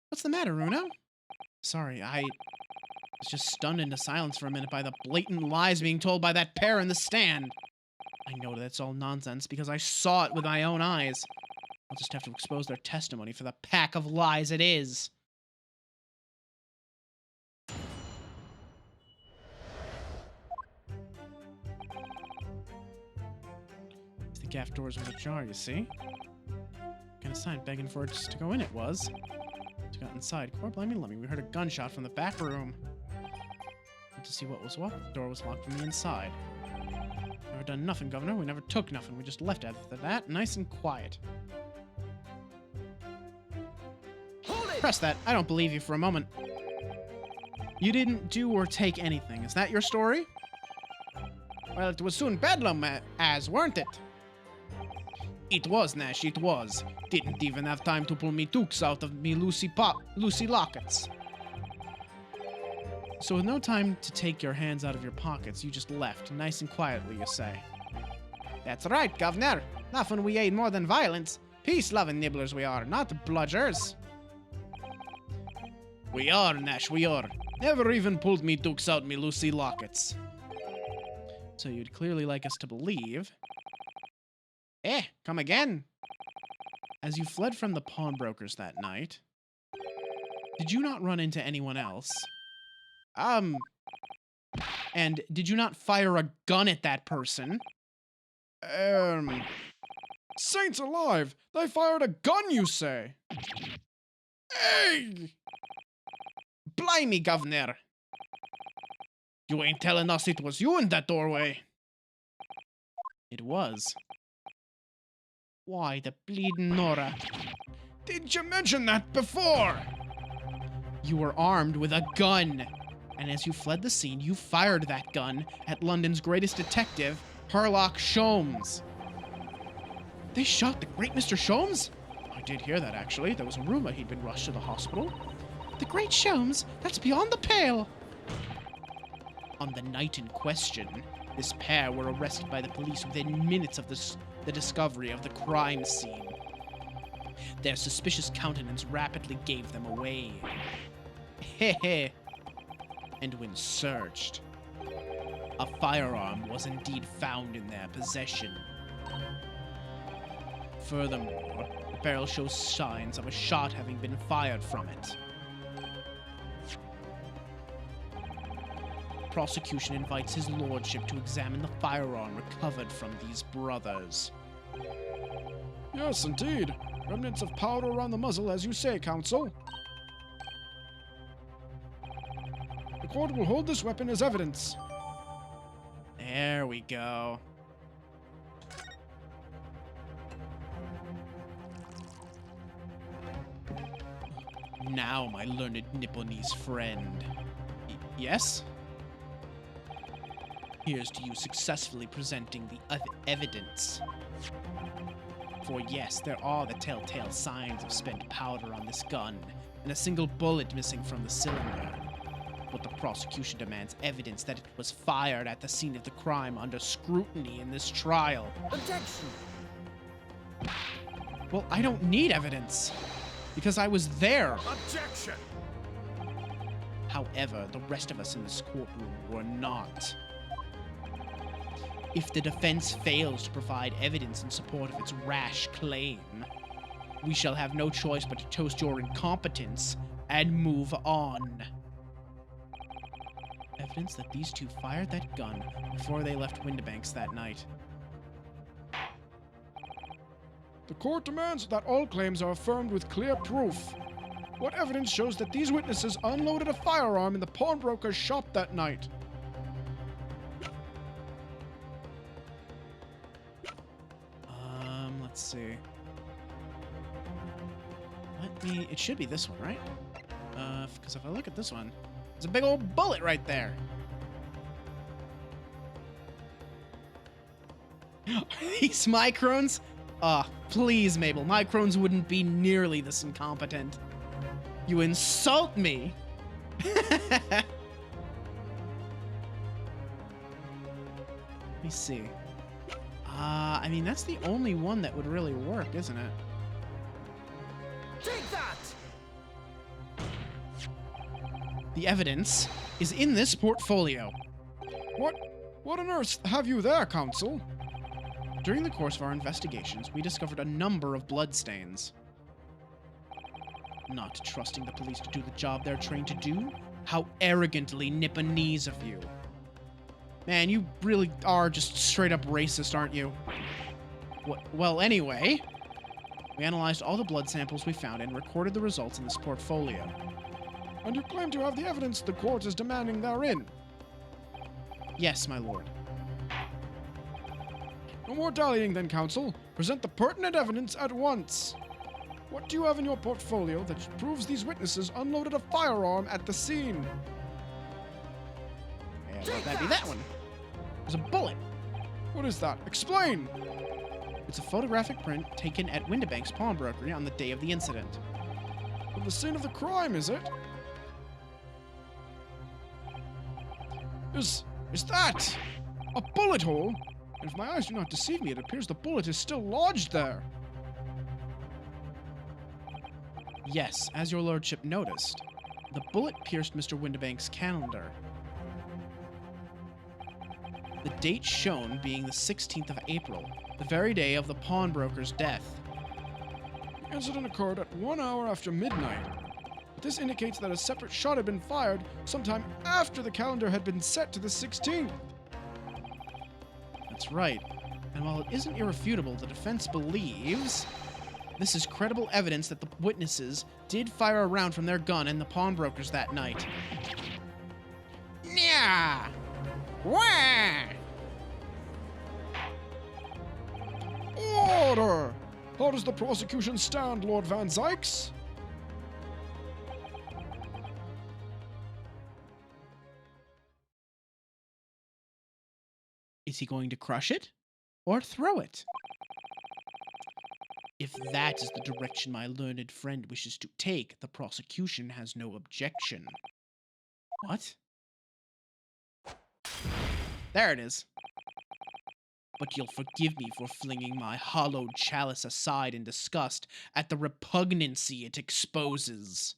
What's the matter, Uno? Sorry, I was just stunned into silence for a minute by the blatant lies being told by that pair in the stand. I know that's all nonsense because I saw it with my own eyes. I'll just have to expose their testimony for the pack of lies it is. The gaff doors was ajar, you see? Kind of sign begging for us to go in, it was. We got inside. Core blimey lummy. We heard a gunshot from the back room. Went to see what was what. The door was locked from the inside. Never done nothing, Governor. We never took nothing. We just left after that, nice and quiet. Hold it! Press that. I don't believe you for a moment. You didn't do or take anything. Is that your story? Well, it was soon bedlam as, weren't it? It was, Nash, it was. Didn't even have time to pull me toques out of me Lucy lockets. So with no time to take your hands out of your pockets, you just left, nice and quietly, you say. That's right, Governor. Nothing we ate more than violence. Peace-loving nibblers we are, not bludgers. We are, Nash, we are. Never even pulled me toques out me Lucy lockets. So you'd clearly like us to believe... come again. As you fled from the pawnbrokers that night, did you not run into anyone else? And did you not fire a gun at that person? Saints alive! They fired a gun, you say? Hey! Blimey, Governor! You ain't telling us it was you in that doorway. It was. Why, the bleeding Nora. Didn't you mention that before? You were armed with a gun. And as you fled the scene, you fired that gun at London's greatest detective, Herlock Sholmes. They shot the great Mr. Sholmes? I did hear that, actually. There was a rumor he'd been rushed to the hospital. The great Sholmes? That's beyond the pale. On the night in question, this pair were arrested by the police within minutes of the discovery of the crime scene. Their suspicious countenance rapidly gave them away. Heh. And when searched, a firearm was indeed found in their possession. Furthermore, the barrel shows signs of a shot having been fired from it. Prosecution invites his lordship to examine the firearm recovered from these brothers. Yes, indeed. Remnants of powder around the muzzle, as you say, counsel. The court will hold this weapon as evidence. There we go. Now, my learned Nipponese friend. Yes? Here's to you successfully presenting the evidence. For yes, there are the telltale signs of spent powder on this gun, and a single bullet missing from the cylinder. But the prosecution demands evidence that it was fired at the scene of the crime under scrutiny in this trial. Objection! Well, I don't need evidence, because I was there. Objection! However, the rest of us in this courtroom were not. If the defense fails to provide evidence in support of its rash claim, we shall have no choice but to toast your incompetence and move on. Evidence that these two fired that gun before they left Windibanks that night. The court demands that all claims are affirmed with clear proof. What evidence shows that these witnesses unloaded a firearm in the pawnbroker's shop that night? Let's see. It should be this one, right? Because if I look at this one, there's a big old bullet right there. Are these microns? Please, Mabel, microns wouldn't be nearly this incompetent. You insult me! Let me see. I mean, that's the only one that would really work, isn't it? Take that! The evidence is in this portfolio. What on earth have you there, counsel? During the course of our investigations, we discovered a number of bloodstains. Not trusting the police to do the job they're trained to do? How arrogantly Nipponese of you. Man, you really are just straight up racist, aren't you? Well, anyway, we analyzed all the blood samples we found and recorded the results in this portfolio. And you claim to have the evidence the court is demanding therein? Yes, my lord. No more dallying then, counsel. Present the pertinent evidence at once. What do you have in your portfolio that proves these witnesses unloaded a firearm at the scene? Yeah, well, that'd be that one. There's a bullet. What is that? Explain! It's a photographic print taken at Windibank's pawnbrokery on the day of the incident. Of the scene of the crime, is it? Is that a bullet hole? And if my eyes do not deceive me, it appears the bullet is still lodged there. Yes, as your lordship noticed, the bullet pierced Mr. Windibank's calendar. The date shown being the 16th of April, the very day of the pawnbroker's death. The incident occurred at 1 hour after midnight. The this indicates that a separate shot had been fired sometime after the calendar had been set to the 16th. That's right. And while it isn't irrefutable, the defense believes this is credible evidence that the witnesses did fire a round from their gun in the pawnbrokers that night. Nya! Wah! Order! How does the prosecution stand, Lord Van Zykes? Is he going to crush it or throw it? If that is the direction my learned friend wishes to take, the prosecution has no objection. What? There it is. But you'll forgive me for flinging my hollowed chalice aside in disgust at the repugnancy it exposes.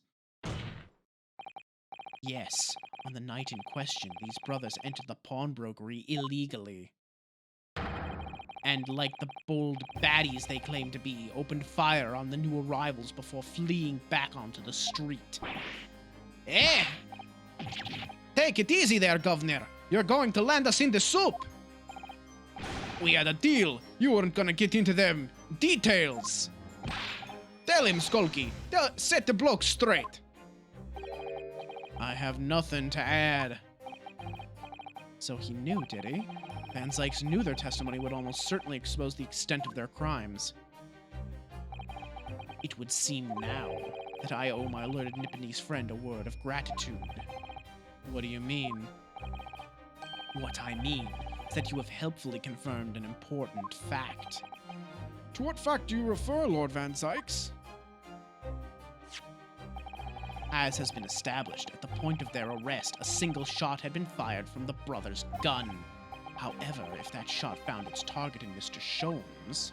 Yes, on the night in question, these brothers entered the pawnbrokery illegally. And like the bold baddies they claim to be, opened fire on the new arrivals before fleeing back onto the street. Eh! Take it easy there, Governor. You're going to land us in the soup. We had a deal. You weren't gonna get into them details. Tell him, Skulky. Set the bloke straight. I have nothing to add. So he knew, did he? Van Zykes knew their testimony would almost certainly expose the extent of their crimes. It would seem now that I owe my learned Nipponese friend a word of gratitude. What do you mean? What I mean is that you have helpfully confirmed an important fact. To what fact do you refer, Lord Van Zykes? As has been established, at the point of their arrest, a single shot had been fired from the brothers' gun. However, if that shot found its target in Mr. Sholmes,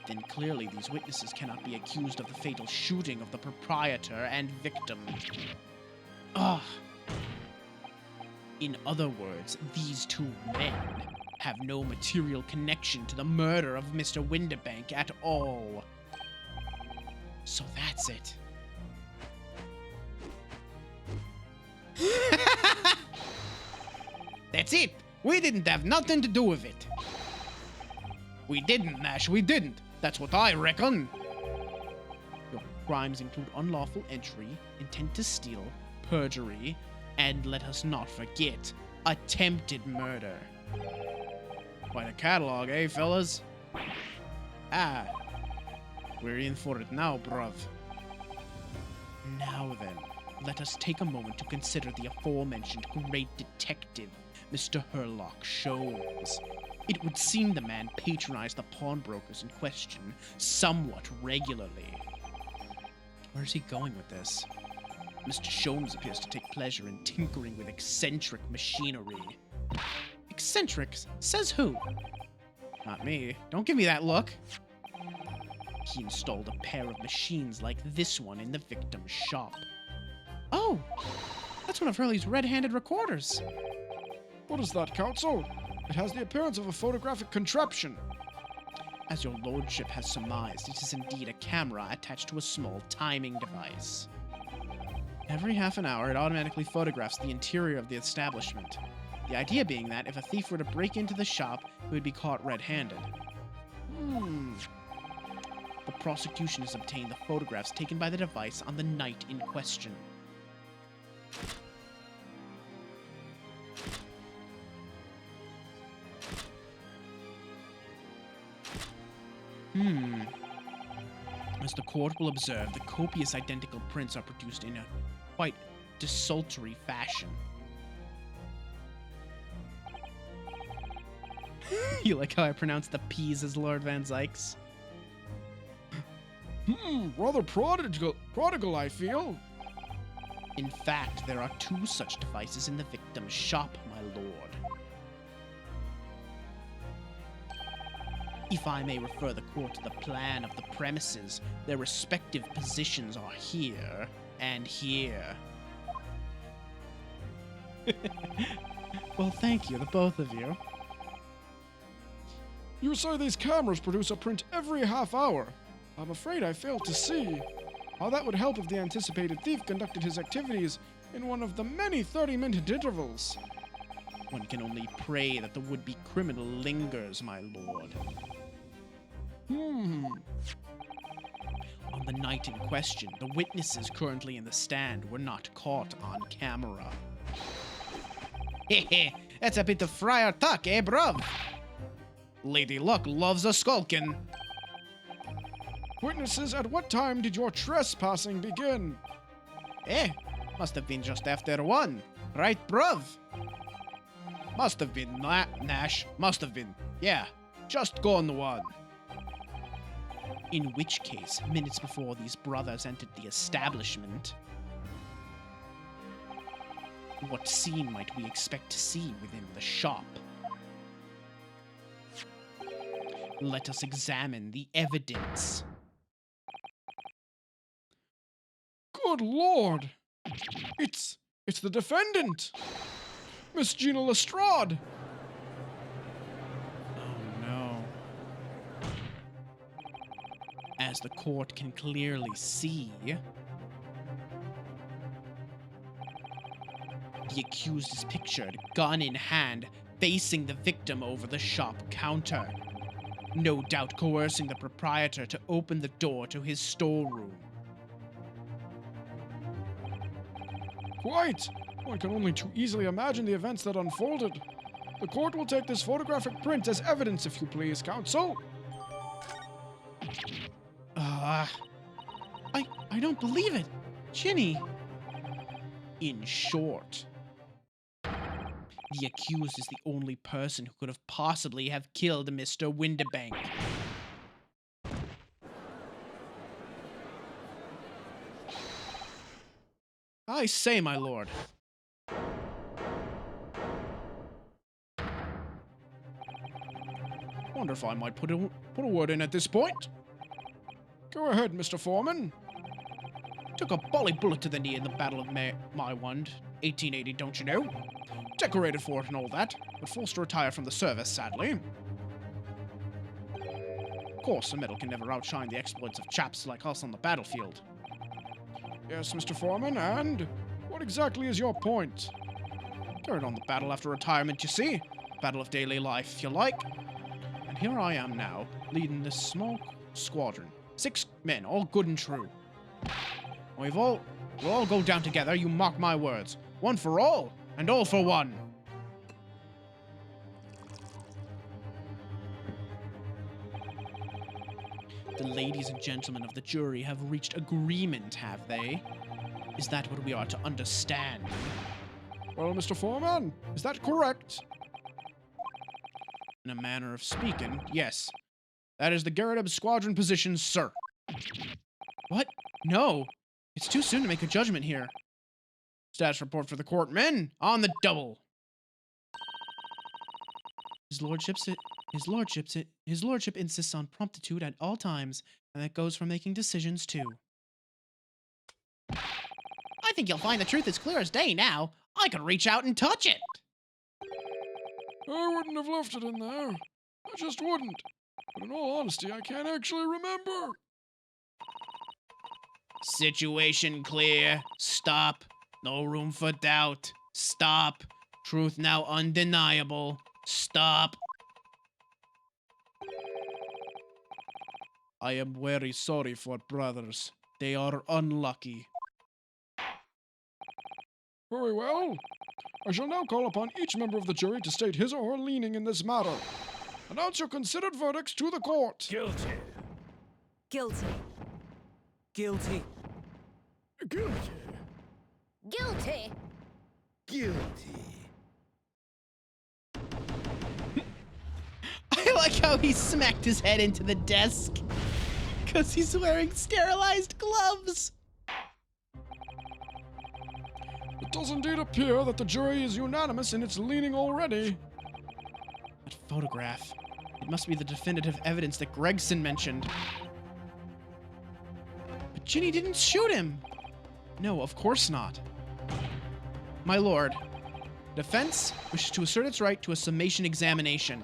then clearly these witnesses cannot be accused of the fatal shooting of the proprietor and victim. Ugh. In other words, these two men have no material connection to the murder of Mr. Windibank at all. So that's it. That's it! We didn't have nothing to do with it. We didn't, Nash, we didn't. That's what I reckon. Your crimes include unlawful entry, intent to steal, perjury, and let us not forget, attempted murder. Quite a catalog, eh, fellas? Ah, we're in for it now, bruv. Now then, let us take a moment to consider the aforementioned great detective, Mr. Herlock Sholmes. It would seem the man patronized the pawnbrokers in question somewhat regularly. Where's he going with this? Mr. Sholmes appears to take pleasure in tinkering with eccentric machinery. Eccentrics? Says who? Not me. Don't give me that look. He installed a pair of machines like this one in the victim's shop. Oh! That's one of Hurley's red-handed recorders. What is that, Counsel? It has the appearance of a photographic contraption. As your lordship has surmised, it is indeed a camera attached to a small timing device. Every half an hour, it automatically photographs the interior of the establishment. The idea being that if a thief were to break into the shop, he would be caught red-handed. The prosecution has obtained the photographs taken by the device on the night in question. As the court will observe, the copious identical prints are produced in a quite desultory fashion. You like how I pronounce the P's as Lord Van Zykes? Rather prodigal, I feel. In fact, there are 2 such devices in the victim's shop, my lord. If I may refer the court to the plan of the premises, their respective positions are here and here. Well, thank you, the both of you. You say these cameras produce a print every half hour. I'm afraid I fail to see. how that would help if the anticipated thief conducted his activities in one of the many 30-minute intervals. One can only pray that the would-be criminal lingers, my lord. On the night in question, the witnesses currently in the stand were not caught on camera. Hehe, that's a bit of friar tuck, eh, bruv? Lady Luck loves a skulkin'. Witnesses, at what time did your trespassing begin? Must have been just after 1. Right, bruv? Must have been, Nash. Must have been. Yeah, just gone 1. In which case, minutes before these brothers entered the establishment, what scene might we expect to see within the shop? Let us examine the evidence. Good lord! It's the defendant! Miss Gina Lestrade! Oh no. As the court can clearly see, the accused is pictured, gun in hand, facing the victim over the shop counter. No doubt coercing the proprietor to open the door to his storeroom. Quite! One can only too easily imagine the events that unfolded. The court will take this photographic print as evidence, if you please, counsel. I don't believe it. Ginny. In short, the accused is the only person who could have possibly have killed Mr. Windibank. I say, my lord. Wonder if I might put a word in at this point. Go ahead, Mr. Foreman. Took a bully bullet to the knee in the Battle of Maiwand, 1880, don't you know? Decorated for it and all that, but forced to retire from the service, sadly. Of course, a medal can never outshine the exploits of chaps like us on the battlefield. Yes, Mr. Foreman, and what exactly is your point? Carried on the battle after retirement, you see. Battle of daily life, if you like. And here I am now, leading this small squadron. 6 men, all good and true. We'll all go down together, you mark my words. One for all, and all for one. The ladies and gentlemen of the jury have reached agreement, have they? Is that what we are to understand? Well, Mr. Foreman, is that correct? In a manner of speaking, yes. That is the Garrett squadron position, sir. What? No. It's too soon to make a judgment here. Status report for the court. Men, on the double. His lordship insists on promptitude at all times, and that goes for making decisions too. I think you'll find the truth as clear as day now. I could reach out and touch it. I wouldn't have left it in there. I just wouldn't. But in all honesty, I can't actually remember. Situation clear. Stop. No room for doubt. Stop. Truth now undeniable. Stop. I am very sorry for brothers. They are unlucky. Very well. I shall now call upon each member of the jury to state his or her leaning in this matter. Announce your considered verdicts to the court. Guilty. Guilty. Guilty. Guilty. Guilty. Guilty. I like how he smacked his head into the desk. Because he's wearing sterilized gloves. It does indeed appear that the jury is unanimous in its leaning already. That photograph. It must be the definitive evidence that Gregson mentioned. But Ginny didn't shoot him. No, of course not. My lord, defense wishes to assert its right to a summation examination.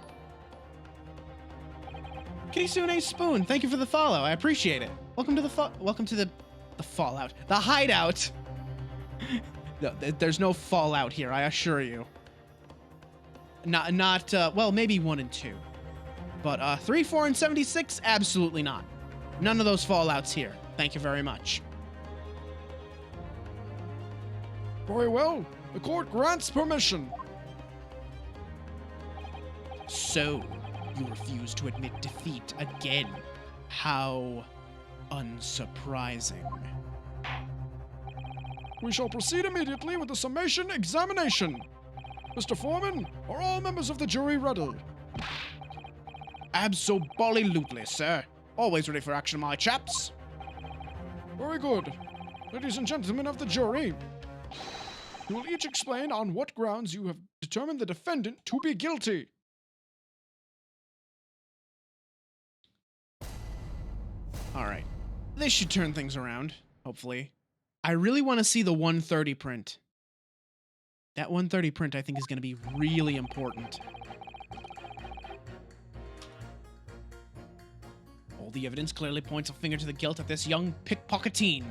Kitty Sune Spoon, thank you for the follow. I appreciate it. Welcome to the The fallout. The hideout! No, there's no fallout here, I assure you. Well, maybe 1 and 2. But 3, 4, and 76, absolutely not. None of those fallouts here. Thank you very much. Very well. The court grants permission. So, you refuse to admit defeat again. How unsurprising. We shall proceed immediately with the summation examination. Mr. Foreman, are all members of the jury ready? Abso-bolly-lootly, sir. Always ready for action, my chaps. Very good. Ladies and gentlemen of the jury, you will each explain on what grounds you have determined the defendant to be guilty. All right. This should turn things around, hopefully. I really want to see the 130 print. That 130 print, I think, is going to be really important. All the evidence clearly points a finger to the guilt of this young pickpocketine.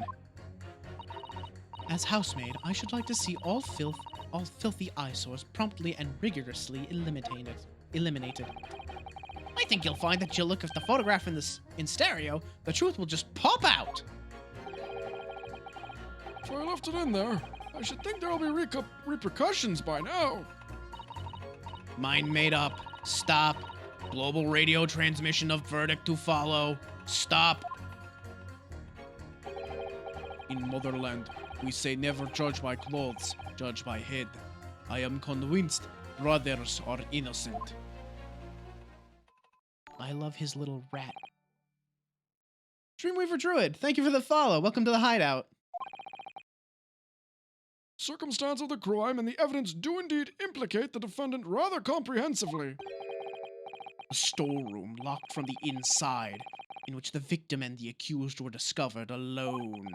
As housemaid, I should like to see all filthy eyesores promptly and rigorously eliminated. I think you'll find that you'll look at the photograph in stereo, the truth will just pop out. So I left it in there. I should think there'll be repercussions by now. Mind made up. Stop. Global radio transmission of verdict to follow. Stop. In motherland, we say never judge by clothes, judge by head. I am convinced brothers are innocent. I love his little rat. Dreamweaver Druid, thank you for the follow. Welcome to the hideout. Circumstance of the crime and the evidence do indeed implicate the defendant rather comprehensively. A storeroom locked from the inside, in which the victim and the accused were discovered alone.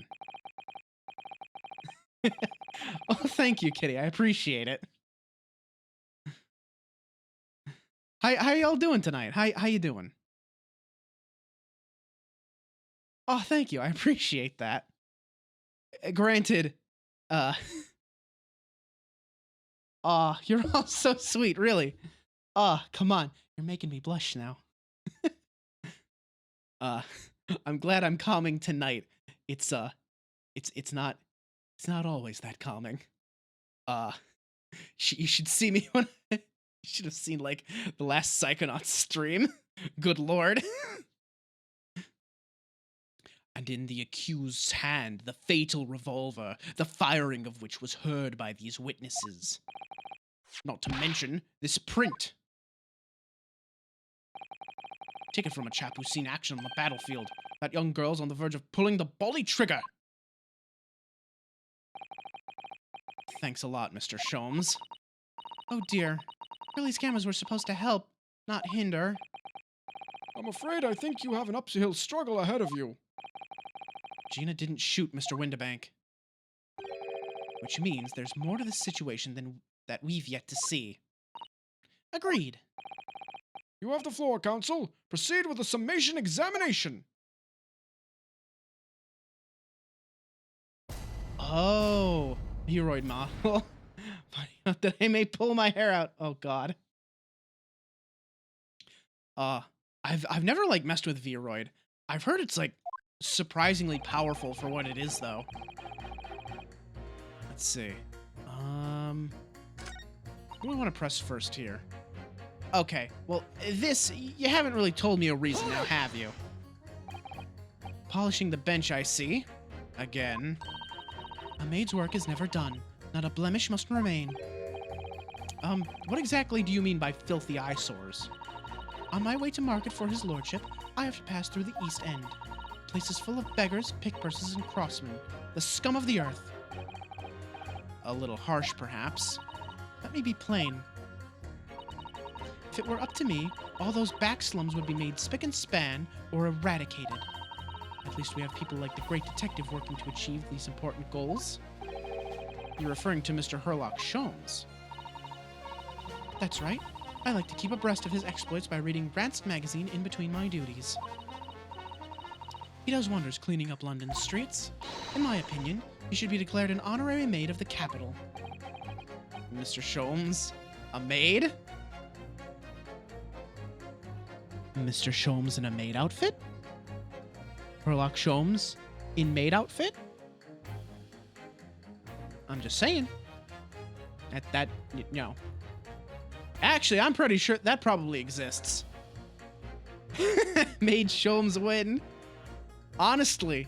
Oh, thank you, Kitty. I appreciate it. How y'all doing tonight? How you doing? Oh, thank you. I appreciate that. Granted, aw, you're all so sweet, really. Come on. You're making me blush now. I'm glad I'm calming tonight. It's not always that calming. You should see me when you should have seen, like, the last Psychonauts stream. Good lord. And in the accused's hand, the fatal revolver, the firing of which was heard by these witnesses. Not to mention this print. Take it from a chap who's seen action on the battlefield. That young girl's on the verge of pulling the bolly trigger. Thanks a lot, Mr. Sholmes. Oh dear. Curly's cameras were supposed to help, not hinder. I'm afraid I think you have an uphill struggle ahead of you. Gina didn't shoot Mr. Windibank. Which means there's more to this situation than that we've yet to see. Agreed. You have the floor, counsel. Proceed with the summation examination. Oh, Heroid model. Funny enough that I may pull my hair out. Oh god. I've never like messed with Vroid. I've heard it's like surprisingly powerful for what it is though. Let's see. What do I want to press first here? Okay, well, this, you haven't really told me a reason now, have you? Polishing the bench, I see. Again. A maid's work is never done. Not a blemish must remain. What exactly do you mean by filthy eyesores? On my way to market for his lordship, I have to pass through the East End. Places full of beggars, pickpursers, and crossmen. The scum of the earth. A little harsh, perhaps. Let me be plain. If it were up to me, all those back slums would be made spick and span or eradicated. At least we have people like the great detective working to achieve these important goals. You're referring to Mr. Herlock Sholmes. That's right. I like to keep abreast of his exploits by reading Rant's magazine in between my duties. He does wonders cleaning up London's streets. In my opinion, he should be declared an honorary maid of the capital. Mr. Sholmes, a maid? Mr. Sholmes in a maid outfit? Sherlock Sholmes in maid outfit? I'm just saying. No. Actually, I'm pretty sure that probably exists. Made Sholmes win. Honestly,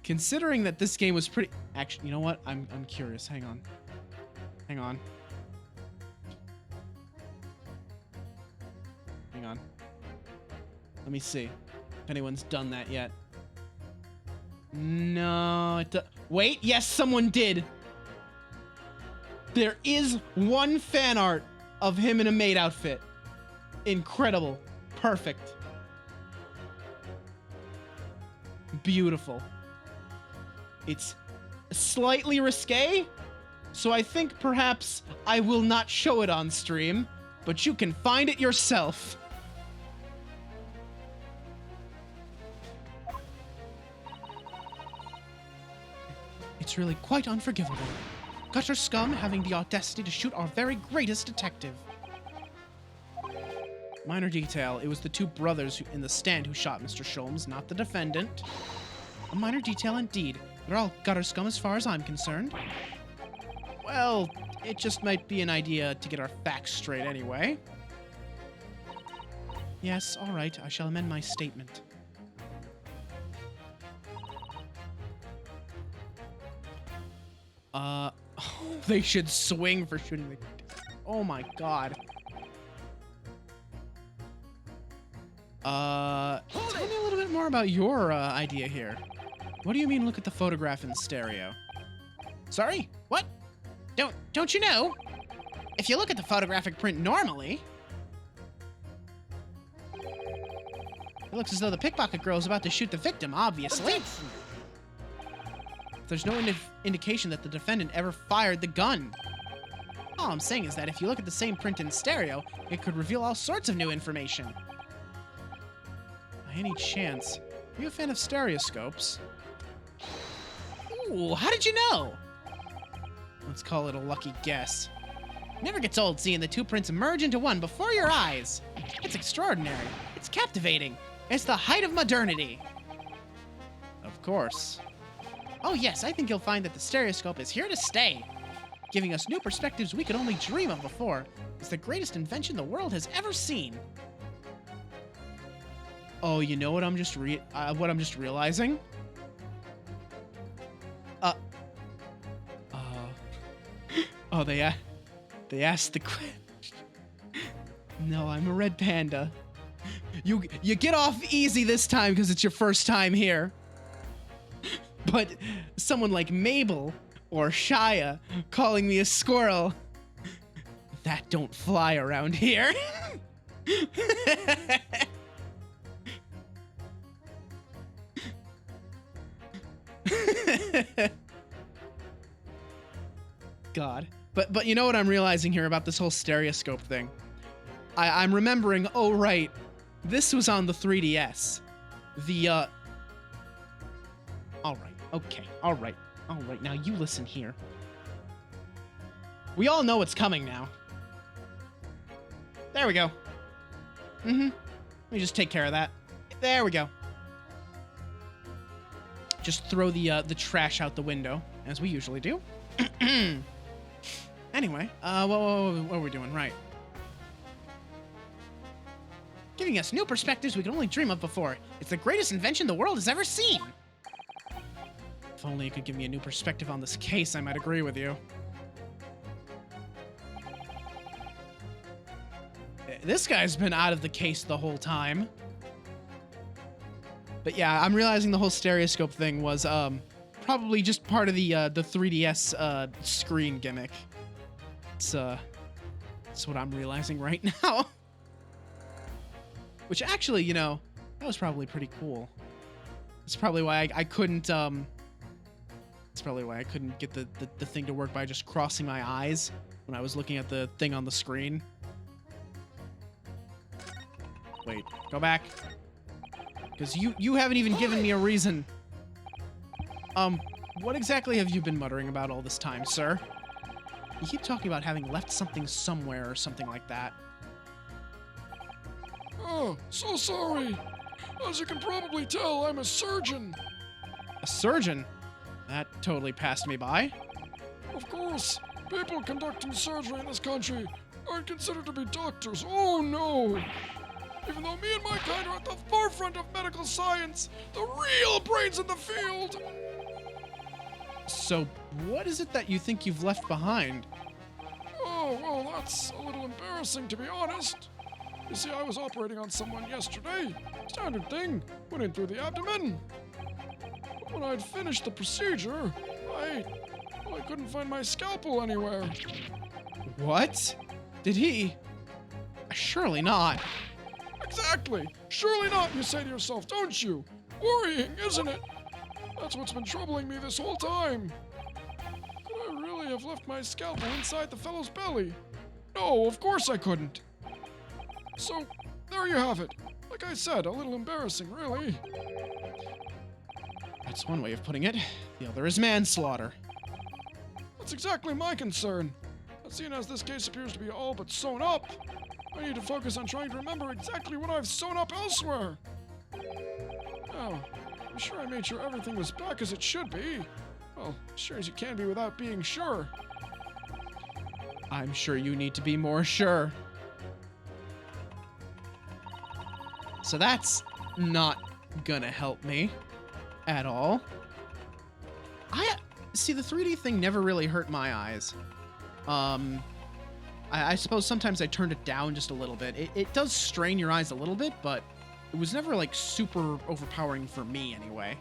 considering that this game was pretty... Actually, you know what? I'm curious. Hang on. Hang on. Hang on. Let me see if anyone's done that yet. No, wait, yes, someone did. There is one fan art of him in a maid outfit. Incredible. Perfect. Beautiful. It's slightly risque, so I think perhaps I will not show it on stream, but you can find it yourself. It's really quite unforgivable. Gutter scum having the audacity to shoot our very greatest detective. Minor detail, it was the two brothers in the stand who shot Mr. Sholmes, not the defendant. A minor detail indeed. They're all gutter scum as far as I'm concerned. Well, it just might be an idea to get our facts straight anyway. Yes, all right, I shall amend my statement. They should swing for shooting the... Oh my god. Tell me a little bit more about your idea here. What do you mean look at the photograph in stereo? Sorry? What? Don't you know? If you look at the photographic print normally, it looks as though the pickpocket girl is about to shoot the victim, obviously. There's no indication that the defendant ever fired the gun. All I'm saying is that if you look at the same print in stereo, it could reveal all sorts of new information. By any chance, are you a fan of stereoscopes? Ooh, how did you know? Let's call it a lucky guess. Never gets old seeing the two prints merge into one before your eyes. It's extraordinary. It's captivating. It's the height of modernity. Of course. Oh yes, I think you'll find that the stereoscope is here to stay. Giving us new perspectives we could only dream of before. It's the greatest invention the world has ever seen. Oh, you know what I'm just realizing? Oh, they asked the question. No, I'm a red panda. You get off easy this time because it's your first time here. But someone like Mabel or Shia calling me a squirrel, that don't fly around here. God. But you know what I'm realizing here about this whole stereoscope thing? I'm remembering, oh right, this was on the 3DS. All right, now you listen here. We all know what's coming now. There we go. Let me just take care of that. There we go. Just throw the trash out the window, as we usually do. Anyway, what are we doing? Right. Giving us new perspectives we could only dream of before. It's the greatest invention the world has ever seen. If only you could give me a new perspective on this case, I might agree with you. This guy's been out of the case the whole time. But yeah, I'm realizing the whole stereoscope thing was probably just part of the 3DS screen gimmick. It's what I'm realizing right now. Which actually, you know, that was probably pretty cool. That's probably why I couldn't that's probably why I couldn't get the thing to work by just crossing my eyes when I was looking at the thing on the screen. Wait, go back. Because you haven't even given me a reason. What exactly have you been muttering about all this time, sir? You keep talking about having left something somewhere or something like that. Oh, so sorry. As you can probably tell, I'm a surgeon. A surgeon? That totally passed me by. Of course, people conducting surgery in this country aren't considered to be doctors. Oh no! Even though me and my kind are at the forefront of medical science, the real brains in the field! So, what is it that you think you've left behind? Oh, well, that's a little embarrassing, to be honest. You see, I was operating on someone yesterday. Standard thing. Went in through the abdomen. But when I'd finished the procedure, I couldn't find my scalpel anywhere. What? Did he? Surely not. Exactly. Surely not, you say to yourself, don't you? Worrying, isn't it? That's what's been troubling me this whole time. Could I really have left my scalpel inside the fellow's belly? No, of course I couldn't. So, there you have it. Like I said, a little embarrassing, really. That's one way of putting it. The other is manslaughter. That's exactly my concern. But seeing as this case appears to be all but sewn up, I need to focus on trying to remember exactly what I've sewn up elsewhere. Now, I'm sure I made sure everything was back as it should be. Well, sure as you can be without being sure. I'm sure you need to be more sure. So that's not gonna help me at all. See, the 3D thing never really hurt my eyes. I suppose sometimes I turned it down just a little bit. It does strain your eyes a little bit, but it was never like super overpowering for me anyway.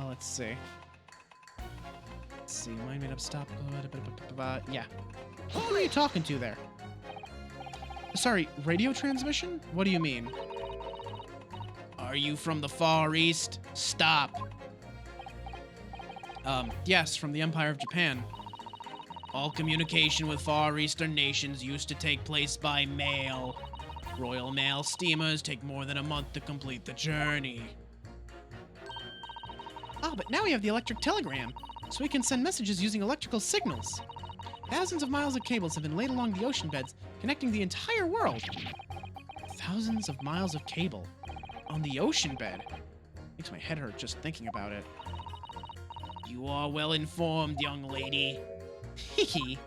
Let's see. Mind made up, stop. Yeah. Who are you talking to there? Sorry, radio transmission? What do you mean? Are you from the Far East? Stop. Yes, from the Empire of Japan. All communication with Far Eastern nations used to take place by mail. Royal Mail steamers take more than a month to complete the journey. But now we have the electric telegram, so we can send messages using electrical signals. Thousands of miles of cables have been laid along the ocean beds, connecting the entire world. Thousands of miles of cable on the ocean bed. Makes my head hurt just thinking about it. You are well informed, young lady. Hehe.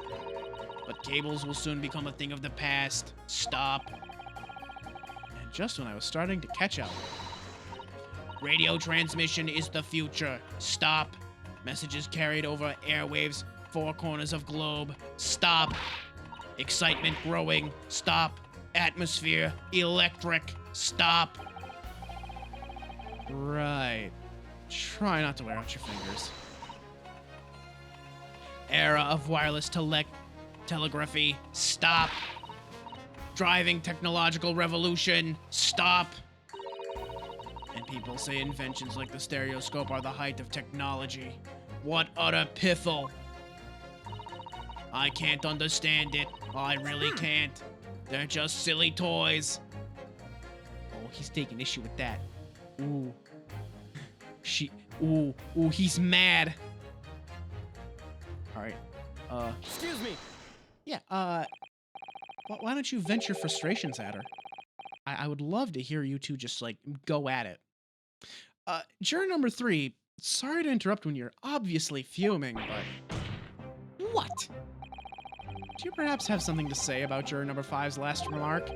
But cables will soon become a thing of the past. Stop. And just when I was starting to catch up. Radio transmission is the future. Stop. Messages carried over airwaves, four corners of globe. Stop. Excitement growing. Stop. Atmosphere. Electric. Stop. Right. Try not to wear out your fingers. Era of wireless telegraphy. Stop. Driving technological revolution. Stop. And people say inventions like the stereoscope are the height of technology. What utter piffle. I can't understand it. I really can't. They're just silly toys. Oh, he's taking issue with that. Ooh. Ooh, he's mad. Alright. Excuse me. Yeah, why don't you vent your frustrations at her? I would love to hear you two just, like, go at it. Juror number 3, sorry to interrupt when you're obviously fuming, but... What? Do you perhaps have something to say about juror number 5's last remark?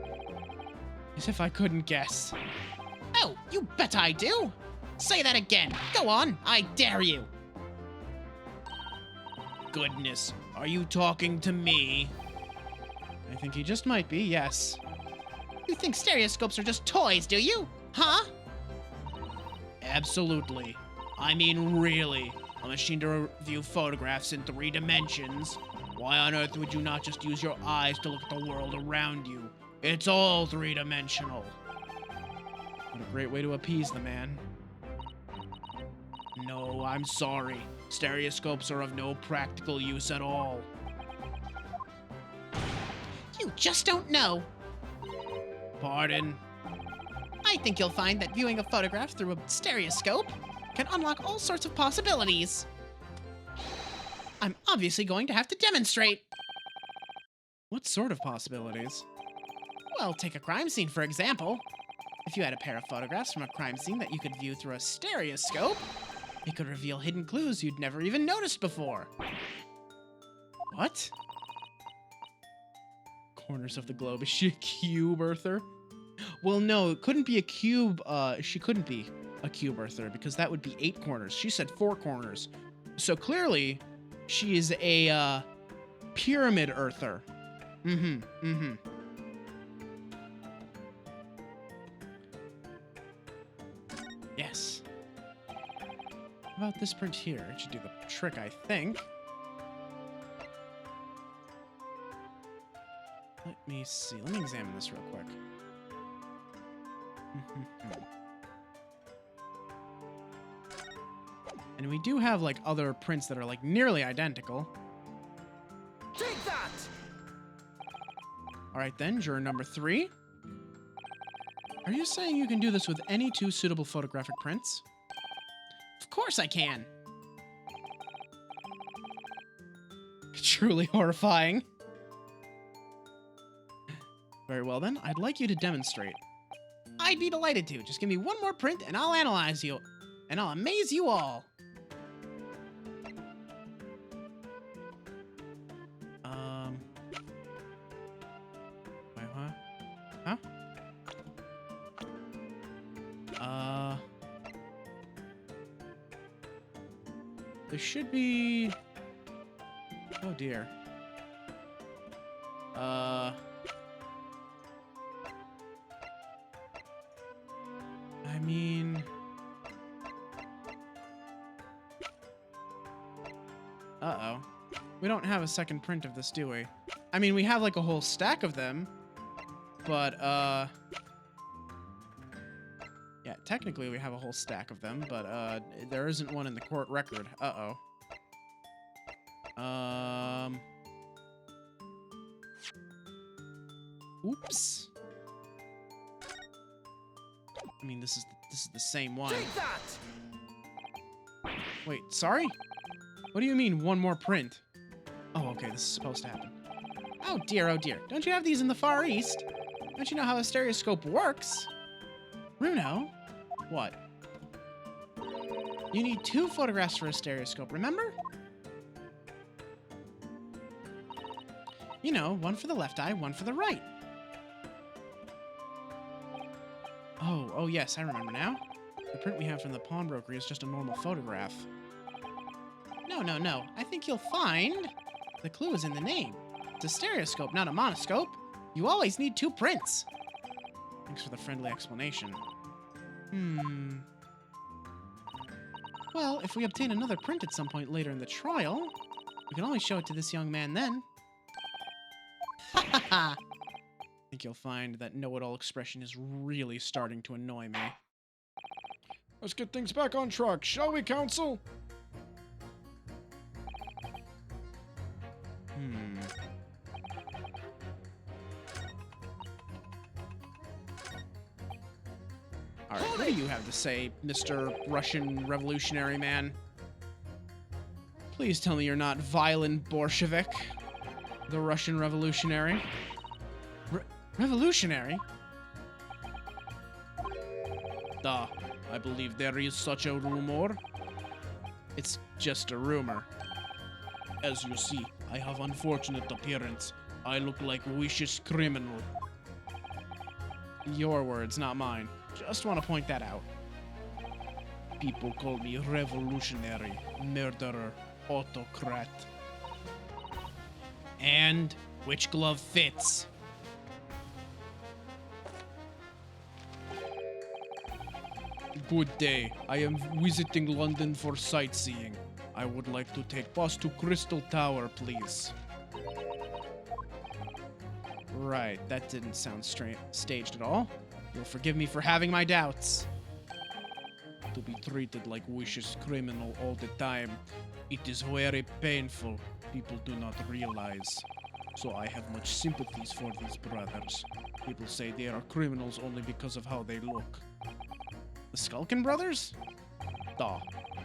As if I couldn't guess. Oh, you bet I do! Say that again! Go on, I dare you! Goodness, are you talking to me? I think he just might be, yes. You think stereoscopes are just toys, do you? Huh? Absolutely. I mean, really. A machine to view photographs in 3 dimensions. Why on earth would you not just use your eyes to look at the world around you? It's all 3-dimensional. What a great way to appease the man. No, I'm sorry. Stereoscopes are of no practical use at all. You just don't know. Pardon? I think you'll find that viewing a photograph through a stereoscope can unlock all sorts of possibilities. I'm obviously going to have to demonstrate. What sort of possibilities? Well, take a crime scene, for example. If you had a pair of photographs from a crime scene that you could view through a stereoscope, it could reveal hidden clues you'd never even noticed before. What? Corners of the globe. Is she a cube earther? Well, no, it couldn't be a cube. She couldn't be a cube earther because that would be 8 corners. She said 4 corners. So clearly, she is a pyramid earther. Yes. How about this print here? It should do the trick, I think. Let me see. Let me examine this real quick. And we do have, like, other prints that are, like, nearly identical. Take that! All right, then, juror number 3. Are you saying you can do this with any 2 suitable photographic prints? Of course I can. Truly horrifying. Very well, then. I'd like you to demonstrate. I'd be delighted to. Just give me one more print, and I'll analyze you. And I'll amaze you all. Wait, what? Huh? There should be... Oh, dear. I mean... Uh-oh. We don't have a second print of this, do we? I mean, we have, like, a whole stack of them. But, yeah, technically we have a whole stack of them, but, there isn't one in the court record. Uh-oh. Oops. I mean, this is the same one. Take that! Wait, sorry? What do you mean, one more print? Oh, okay, this is supposed to happen. Oh dear, oh dear. Don't you have these in the Far East? Don't you know how a stereoscope works? Bruno? What? You need 2 photographs for a stereoscope, remember? You know, one for the left eye, one for the right. Oh yes, I remember now. The print we have from the pawnbroker is just a normal photograph. No. I think you'll find the clue is in the name. It's a stereoscope, not a monoscope. You always need 2 prints. Thanks for the friendly explanation. Well, if we obtain another print at some point later in the trial, we can always show it to this young man then. Ha ha ha! I think you'll find that know-it-all expression is really starting to annoy me. Let's get things back on track, shall we, counsel? Alright, what do you have to say, Mr. Russian Revolutionary Man? Please tell me you're not Violin Bolshevik, the Russian Revolutionary. Revolutionary? I believe there is such a rumor. It's just a rumor. As you see, I have unfortunate appearance. I look like vicious criminal. Your words, not mine. Just want to point that out. People call me revolutionary, murderer, autocrat. And which glove fits? Good day. I am visiting London for sightseeing. I would like to take bus to Crystal Tower, please. Right, that didn't sound staged at all. You'll forgive me for having my doubts. To be treated like vicious criminal all the time, it is very painful. People do not realize. So I have much sympathies for these brothers. People say they are criminals only because of how they look. The Skulkin brothers? Da.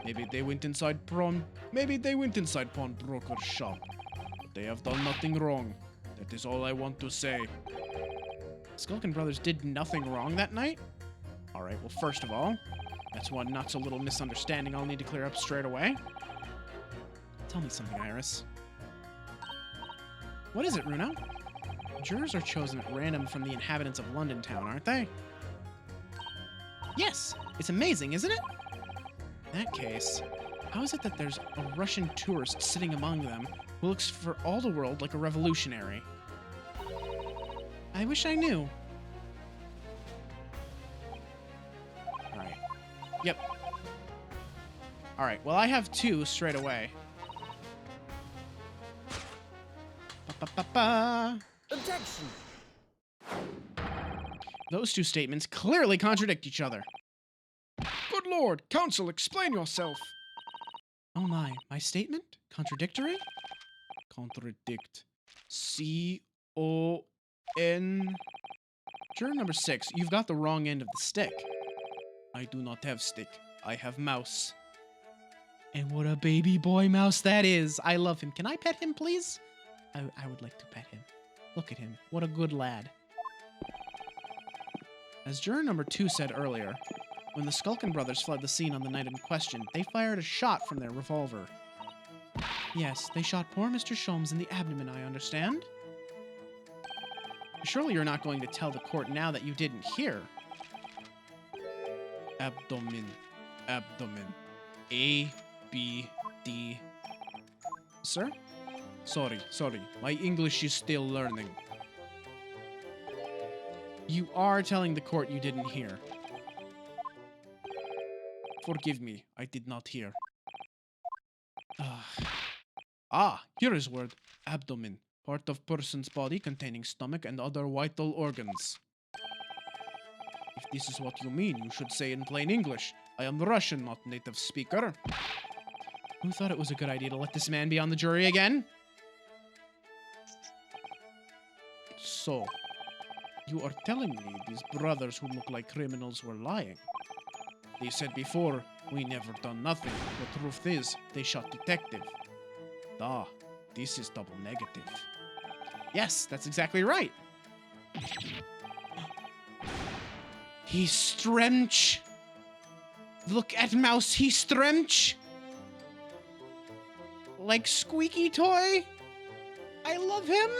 Maybe they went inside pawnbroker's shop. But they have done nothing wrong. That is all I want to say. Skulkin brothers did nothing wrong that night? Alright, well, first of all, that's one not so little misunderstanding I'll need to clear up straight away. Tell me something, Iris. What is it, Runo? Jurors are chosen at random from the inhabitants of London town, aren't they? Yes! It's amazing, isn't it? In that case, how is it that there's a Russian tourist sitting among them who looks for all the world like a revolutionary? I wish I knew. Alright. Yep. Alright, well, I have two straight away. Ba-ba-ba-ba. Objection! Those two statements clearly contradict each other. Good lord, counsel, explain yourself. Oh my statement? Contradictory? Contradict. C-O-N... Juror number 6, you've got the wrong end of the stick. I do not have stick. I have mouse. And what a baby boy mouse that is. I love him. Can I pet him, please? I would like to pet him. Look at him. What a good lad. As juror number 2 said earlier, when the Skulkin brothers fled the scene on the night in question, they fired a shot from their revolver. Yes, they shot poor Mr. Sholmes in the abdomen, I understand. Surely you're not going to tell the court now that you didn't hear. Abdomen. Abdomen. A, B, D. Sir? Sorry. My English is still learning. You are telling the court you didn't hear. Forgive me, I did not hear. Here is word. Abdomen. Part of person's body containing stomach and other vital organs. If this is what you mean, you should say in plain English. I am Russian, not native speaker. Who thought it was a good idea to let this man be on the jury again? So, you are telling me these brothers who look like criminals were lying? They said before, we never done nothing. The truth is, they shot detective. This is double negative. Yes, that's exactly right. He's Strench. Look at mouse, he's Strench. Like squeaky toy. I love him.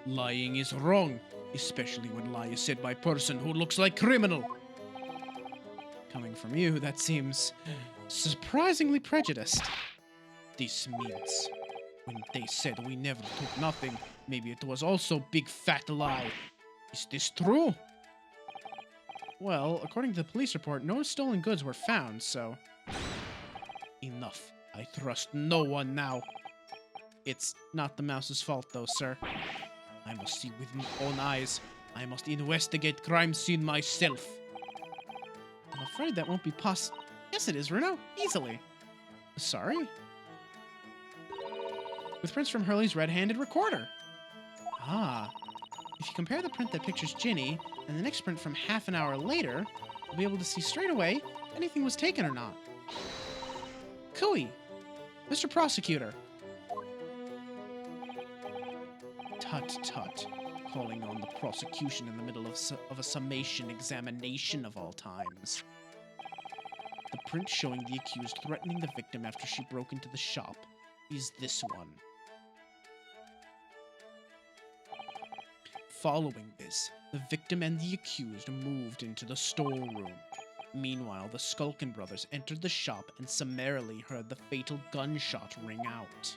Lying is wrong, especially when lie is said by person who looks like criminal. Coming from you, that seems surprisingly prejudiced. This means when they said we never took nothing, maybe it was also big fat lie. Is this true? Well, according to the police report, no stolen goods were found, so... Enough. I trust no one now. It's not the mouse's fault, though, sir. I must see with my own eyes. I must investigate crime scene myself. I'm afraid that won't be Yes, it is, Runo. Easily. Sorry? With prints from Hurley's red-handed recorder. Ah. If you compare the print that pictures Ginny and the next print from half an hour later, you'll be able to see straight away if anything was taken or not. Cooey! Mr. Prosecutor! Tut. Calling on the prosecution in the middle of a summation examination of all times. The print showing the accused threatening the victim after she broke into the shop is this one. Following this, the victim and the accused moved into the storeroom. Meanwhile, the Skulkin brothers entered the shop and summarily heard the fatal gunshot ring out.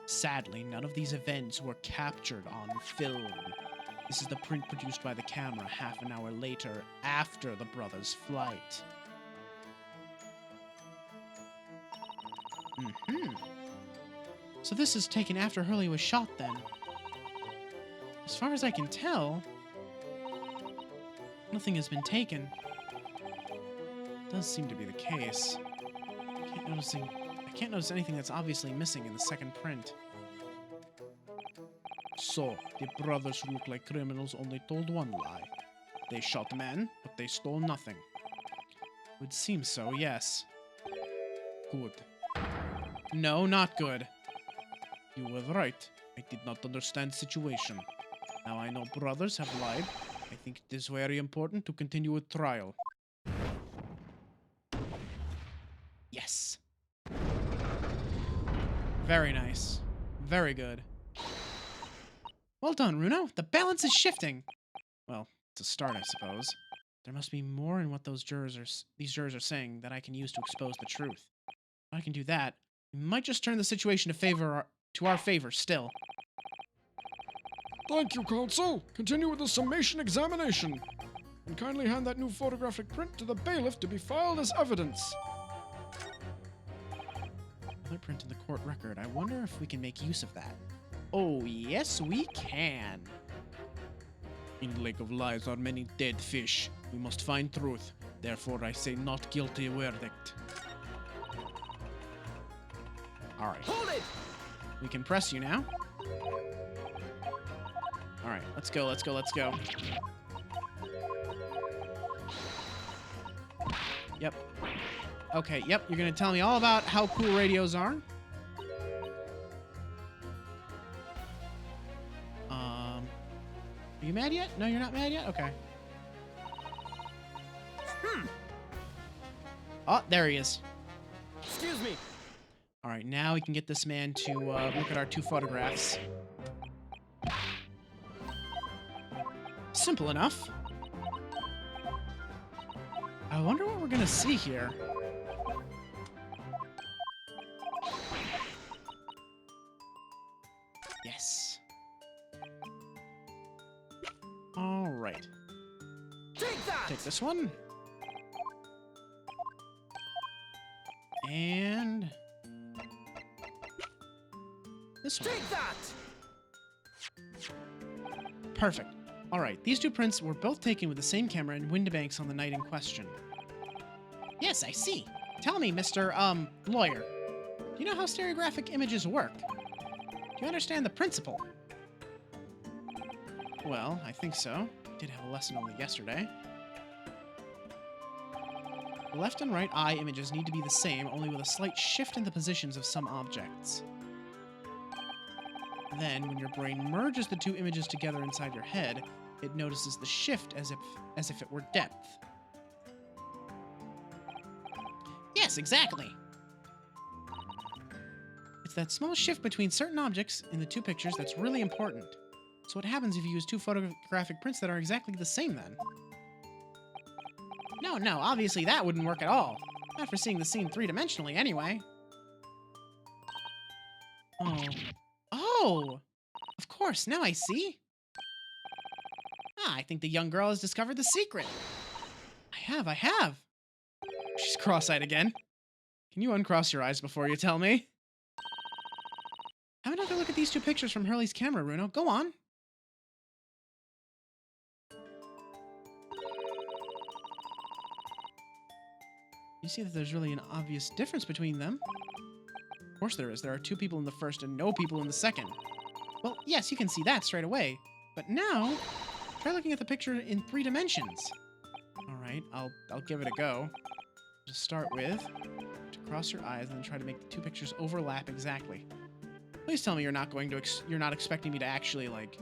Sadly, none of these events were captured on film. This is the print produced by the camera half an hour later, after the brothers' flight. So this is taken after Hurley was shot, then? As far as I can tell, nothing has been taken. Does seem to be the case. I can't notice anything that's obviously missing in the second print. So, the brothers who look like criminals only told one lie. They shot men, but they stole nothing. Would seem so, yes. Good. No, not good. You were right. I did not understand the situation. Now I know brothers have lied. I think it is very important to continue with trial. Yes. Very nice. Very good. Well done, Runo. The balance is shifting. Well, it's a start, I suppose. There must be more in what these jurors are saying that I can use to expose the truth. If I can do that, we might just turn the situation to our favor still. Thank you, counsel. Continue with the summation examination. And kindly hand that new photographic print to the bailiff to be filed as evidence. Another print in the court record. I wonder if we can make use of that. Oh, yes, we can. In the Lake of Lies are many dead fish. We must find truth. Therefore, I say not guilty verdict. All right. Hold it! We can press you now. All right, let's go, let's go, let's go. Yep. Okay, yep, you're gonna tell me all about how cool radios are. Are you mad yet? No, you're not mad yet? Okay. Oh, there he is. Excuse me. All right, now we can get this man to look at our two photographs. Simple enough. I wonder what we're gonna see here. Yes. All right. Take that! Take this one. And this one. Take that! Perfect. All right, these two prints were both taken with the same camera in Windibanks on the night in question. Yes, I see. Tell me, Mr. Lawyer. Do you know how stereographic images work? Do you understand the principle? Well, I think so. I did have a lesson on it yesterday. The left and right eye images need to be the same, only with a slight shift in the positions of some objects. Then, when your brain merges the two images together inside your head, it notices the shift as if it were depth. Yes, exactly. It's that small shift between certain objects in the two pictures that's really important. So what happens if you use two photographic prints that are exactly the same then? No, obviously that wouldn't work at all. Not for seeing the scene three-dimensionally anyway. Oh, of course, now I see. I think the young girl has discovered the secret. I have. She's cross-eyed again. Can you uncross your eyes before you tell me? Have another look at these two pictures from Hurley's camera, Runo. Go on. You see that there's really an obvious difference between them. Of course there is. There are two people in the first and no people in the second. Well, yes, you can see that straight away. But now, try looking at the picture in 3 dimensions. All right, I'll give it a go. To start with, to cross your eyes and then try to make the two pictures overlap exactly. Please tell me you're not expecting me to actually, like,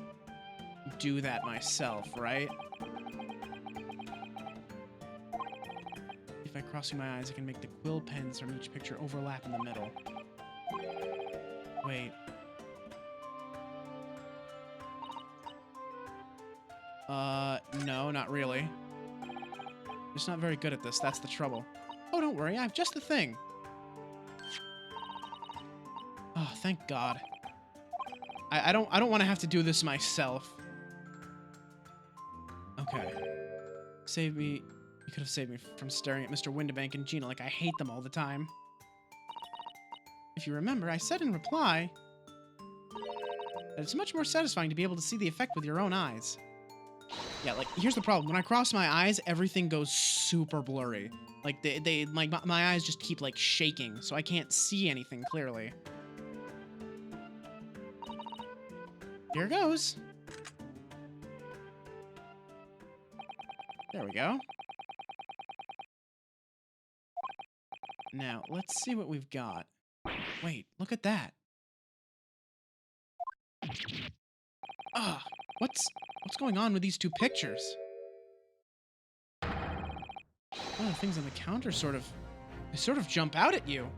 do that myself, right? By crossing my eyes, I can make the quill pens from each picture overlap in the middle. Wait. No, not really. I'm just not very good at this, that's the trouble. Oh, don't worry, I have just the thing. Oh, thank God. I don't want to have to do this myself. Okay. Save me. You could have saved me from staring at Mr. Windibank and Gina like I hate them all the time. If you remember, I said in reply that it's much more satisfying to be able to see the effect with your own eyes. Yeah, like, here's the problem. When I cross my eyes, everything goes super blurry. Like, my eyes just keep, like, shaking, so I can't see anything clearly. Here goes. There we go. Now, let's see what we've got. Wait, look at that. Ah, what's going on with these two pictures? One of the things on the counter they sort of jump out at you.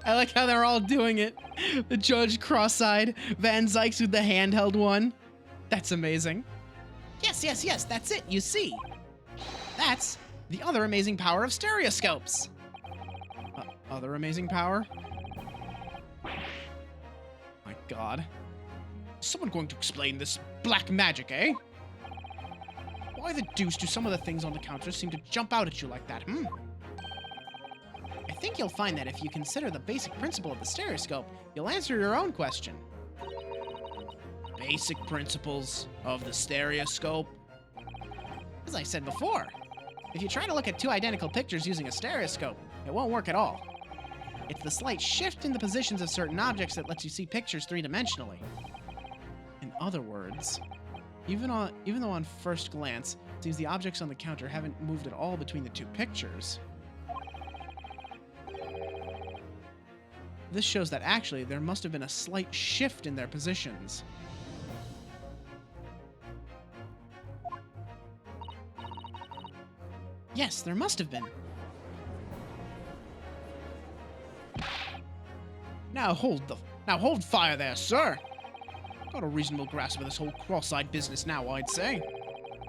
I like how they're all doing it. The judge cross-eyed, Van Zykes with the handheld one. That's amazing. Yes, yes, yes, that's it, you see. That's the other amazing power of stereoscopes. Other amazing power? My god. Is someone going to explain this black magic, eh? Why the deuce do some of the things on the counter seem to jump out at you like that, hmm? I think you'll find that if you consider the basic principle of the stereoscope, you'll answer your own question. Basic principles of the stereoscope? As I said before, if you try to look at two identical pictures using a stereoscope, it won't work at all. It's the slight shift in the positions of certain objects that lets you see pictures three-dimensionally. In other words, even though on first glance, it seems the objects on the counter haven't moved at all between the two pictures, this shows that actually there must have been a slight shift in their positions. Yes, there must have been. Now hold fire there, sir. Got a reasonable grasp of this whole cross-eyed business now, I'd say.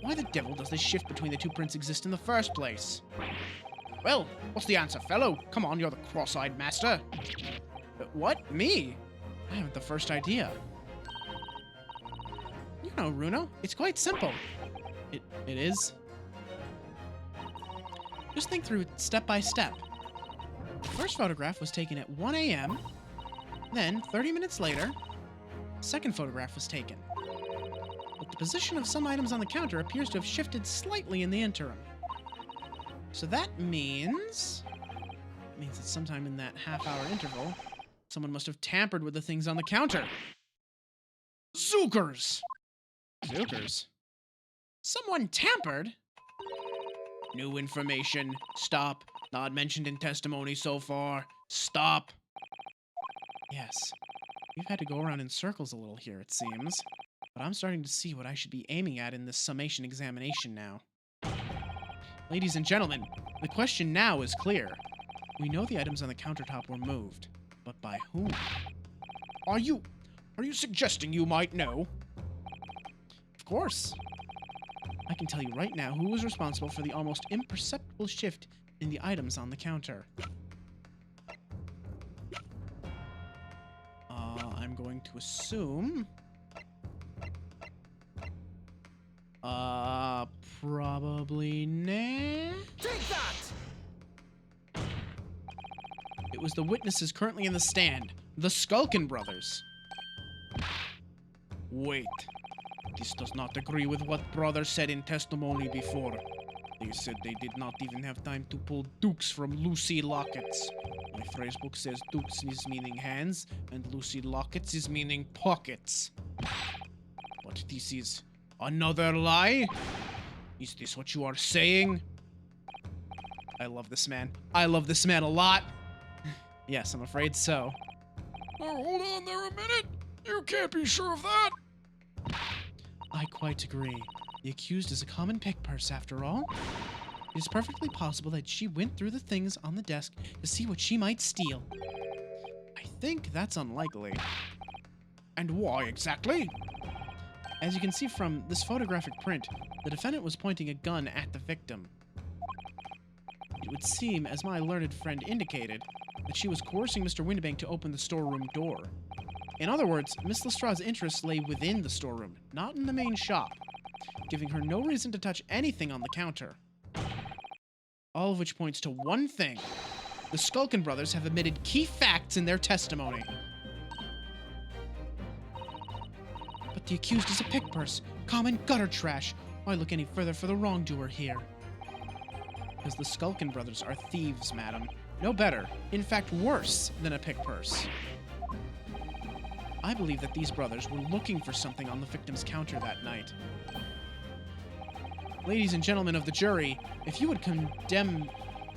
Why the devil does this shift between the two prints exist in the first place? Well, what's the answer, fellow? Come on, you're the cross-eyed master. What? Me? I haven't the first idea. You know, Runo, it's quite simple. It is? Just think through it step by step. The first photograph was taken at 1 a.m., then, 30 minutes later, the second photograph was taken. But the position of some items on the counter appears to have shifted slightly in the interim. So that means that sometime in that half-hour interval, someone must have tampered with the things on the counter. Zookers! Zookers? Someone tampered? New information. Stop. Not mentioned in testimony so far. Stop. Yes. We've had to go around in circles a little here, it seems. But I'm starting to see what I should be aiming at in this summation examination now. Ladies and gentlemen, the question now is clear. We know the items on the countertop were moved, but by whom? Are you suggesting you might know? Of course. I can tell you right now who was responsible for the almost imperceptible shift in the items on the counter. I'm going to assume... probably nah? Take that! It was the witnesses currently in the stand, the Skulkin brothers. Wait. This does not agree with what brother said in testimony before. They said they did not even have time to pull dukes from Lucy lockets. My phrasebook says dukes is meaning hands, and Lucy lockets is meaning pockets. But this is another lie? Is this what you are saying? I love this man. I love this man a lot. Yes, I'm afraid so. Now hold on there a minute. You can't be sure of that. I quite agree. The accused is a common pick purse, after all. It is perfectly possible that she went through the things on the desk to see what she might steal. I think that's unlikely. And why exactly? As you can see from this photographic print, the defendant was pointing a gun at the victim. It would seem, as my learned friend indicated, that she was coercing Mr. Windibank to open the storeroom door. In other words, Miss Lestrade's interests lay within the storeroom, not in the main shop, giving her no reason to touch anything on the counter. All of which points to one thing. The Skulkin brothers have admitted key facts in their testimony. But the accused is a pick purse, common gutter trash. Why look any further for the wrongdoer here? Because the Skulkin brothers are thieves, madam. No better. In fact, worse than a pick purse. I believe that these brothers were looking for something on the victim's counter that night. Ladies and gentlemen of the jury, if you would condemn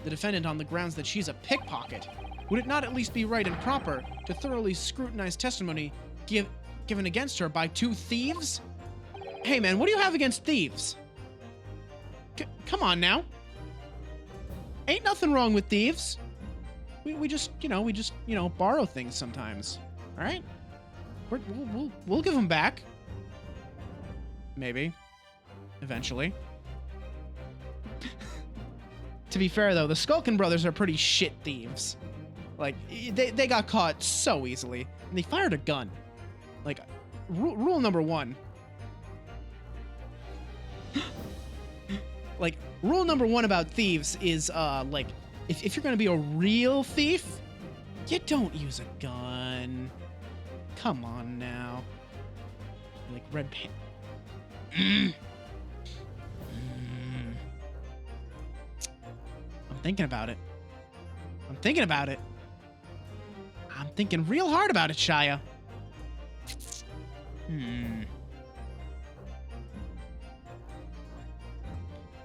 the defendant on the grounds that she's a pickpocket, would it not at least be right and proper to thoroughly scrutinize testimony given against her by two thieves? Hey man, what do you have against thieves? Come on now. Ain't nothing wrong with thieves. We just borrow things sometimes. All right? We'll give them back. Maybe. Eventually. To be fair, though, the Skulkin brothers are pretty shit thieves. Like, they got caught so easily. And they fired a gun. Like, rule number one. Like, rule number one about thieves is, like, if you're gonna be a real thief, you don't use a gun. Come on now. Like, red pants. I'm thinking about it. I'm thinking about it. I'm thinking real hard about it, Shia. You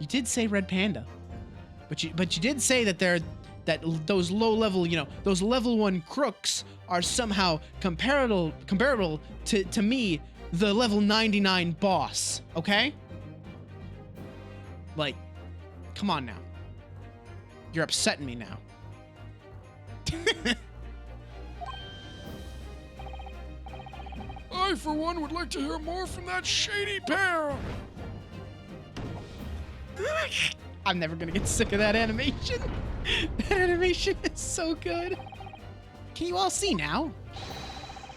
did say Red Panda, but you did say that those low level, those level 1 crooks are somehow comparable to me, the level 99 boss. Okay? Like, come on now. You're upsetting me now. I, for one, would like to hear more from that shady pair. I'm never gonna get sick of that animation. That animation is so good. Can you all see now?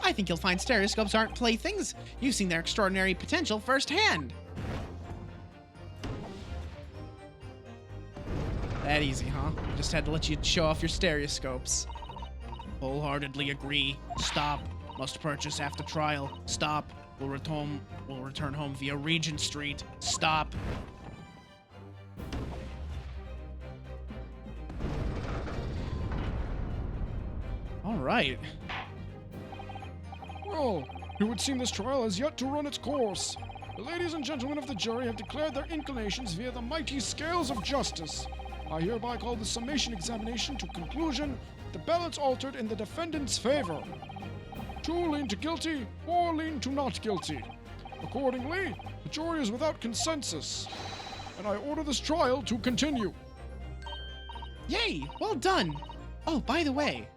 I think you'll find stereoscopes aren't playthings. You've seen their extraordinary potential firsthand. That easy, huh? Just had to let you show off your stereoscopes. Wholeheartedly agree. Stop. Must purchase after trial. Stop. Will return home via Regent Street. Stop. All right. Well, it would seem this trial has yet to run its course. The ladies and gentlemen of the jury have declared their inclinations via the mighty scales of justice. I hereby call the summation examination to conclusion, the balance altered in the defendant's favor. 2 lean to guilty, 4 lean to not guilty. Accordingly, the jury is without consensus, and I order this trial to continue. Yay! Well done! Oh, by the way.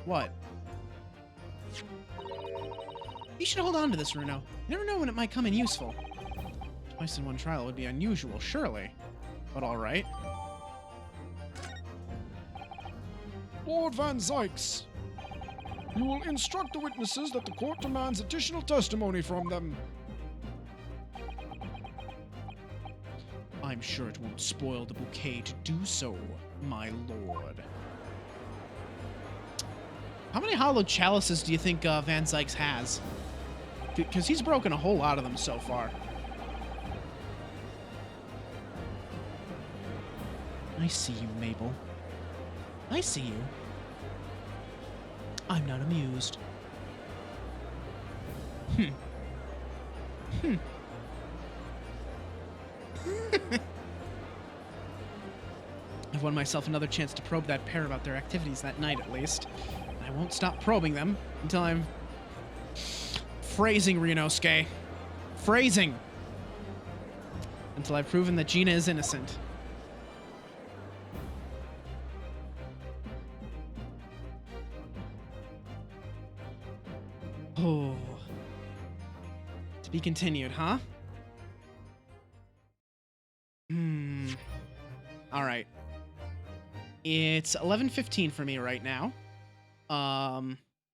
What? You should hold on to this, Runo. You never know when it might come in useful. Twice in one trial would be unusual, surely. But alright. Lord Van Zykes, you will instruct the witnesses that the court demands additional testimony from them. I'm sure it won't spoil the bouquet to do so, my lord. How many hollow chalices do you think Van Zykes has? Because he's broken a whole lot of them so far. I see you, Mabel. I see you. I'm not amused. I've won myself another chance to probe that pair about their activities that night, at least. I won't stop probing them until I'm... Phrasing, Ryunosuke. Phrasing! Until I've proven that Gina is innocent. Oh. To be continued, huh? Alright. It's 11:15 for me right now.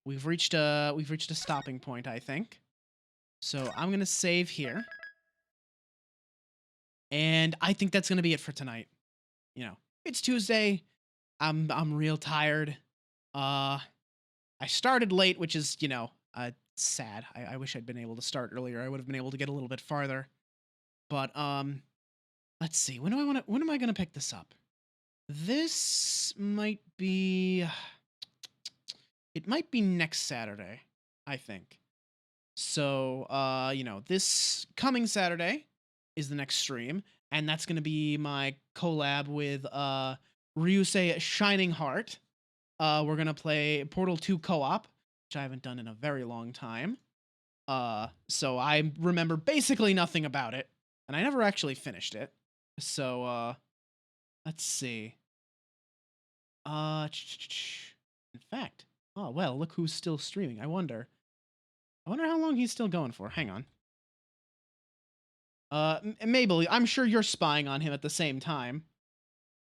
We've reached a stopping point, I think. So I'm gonna save here. And I think that's gonna be it for tonight. You know, it's Tuesday. I'm real tired. I started late, which is, sad. I wish I'd been able to start earlier. I would have been able to get a little bit farther. But let's see. When am I gonna pick this up? This might be... It might be next Saturday, I think. So, this coming Saturday is the next stream, and that's going to be my collab with Ryusei Shining Heart. We're going to play Portal 2 co-op, which I haven't done in a very long time. So I remember basically nothing about it, and I never actually finished it. So, let's see. In fact, oh, well, look who's still streaming. I wonder how long he's still going for. Hang on. Mabel, I'm sure you're spying on him at the same time.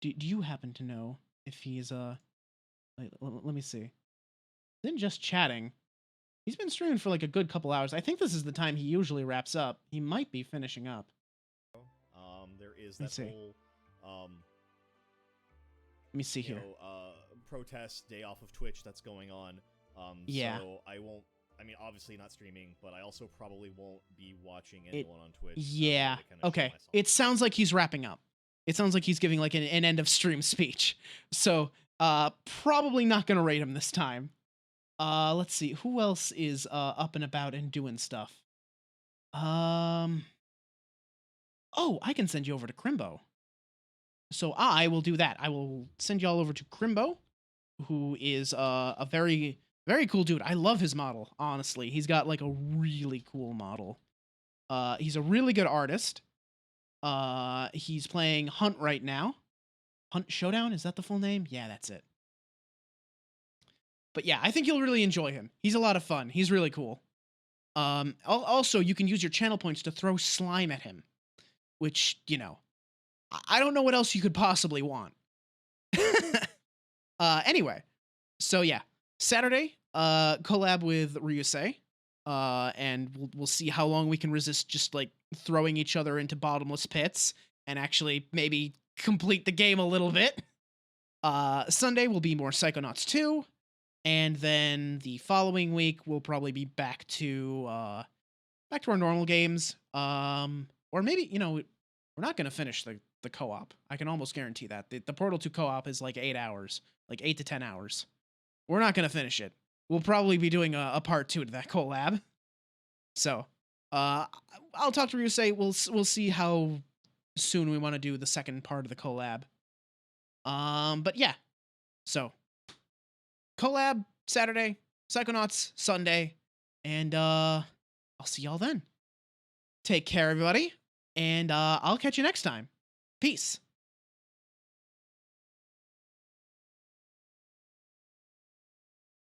Do you happen to know if he's, let me see. Then just chatting. He's been streaming for like a good couple hours. I think this is the time he usually wraps up. He might be finishing up. There is Let's that see. whole, Let me see here. protest day off of Twitch that's going on. Yeah. So I won't. I mean, obviously not streaming, but I also probably won't be watching anyone on Twitch. Yeah. To kinda show Okay. myself. It sounds like he's wrapping up. It sounds like he's giving like an end of stream speech. So, probably not gonna rate him this time. Let's see. Who else is up and about and doing stuff? Oh, I can send you over to Crimbo. So I will do that. I will send you all over to Crimbo, who is a very, very cool dude. I love his model, honestly. He's got like a really cool model. He's a really good artist. He's playing Hunt right now. Hunt Showdown, is that the full name? Yeah, that's it. But yeah, I think you'll really enjoy him. He's a lot of fun. He's really cool. Also, you can use your channel points to throw slime at him, which, I don't know what else you could possibly want. Anyway, so yeah, Saturday, collab with Ryusei, and we'll see how long we can resist just like throwing each other into bottomless pits and actually maybe complete the game a little bit. Sunday will be more Psychonauts 2. And then the following week, we'll probably be back to our normal games. Or maybe, we're not going to finish the co-op. I can almost guarantee that. The Portal 2 co-op is like 8 hours, like 8 to 10 hours. We're not going to finish it. We'll probably be doing a part 2 to that collab. So, I'll talk to Ryusei. We'll see how soon we want to do the second part of the collab. But yeah. So, collab Saturday, Psychonauts Sunday, and I'll see y'all then. Take care, everybody, and I'll catch you next time. Peace.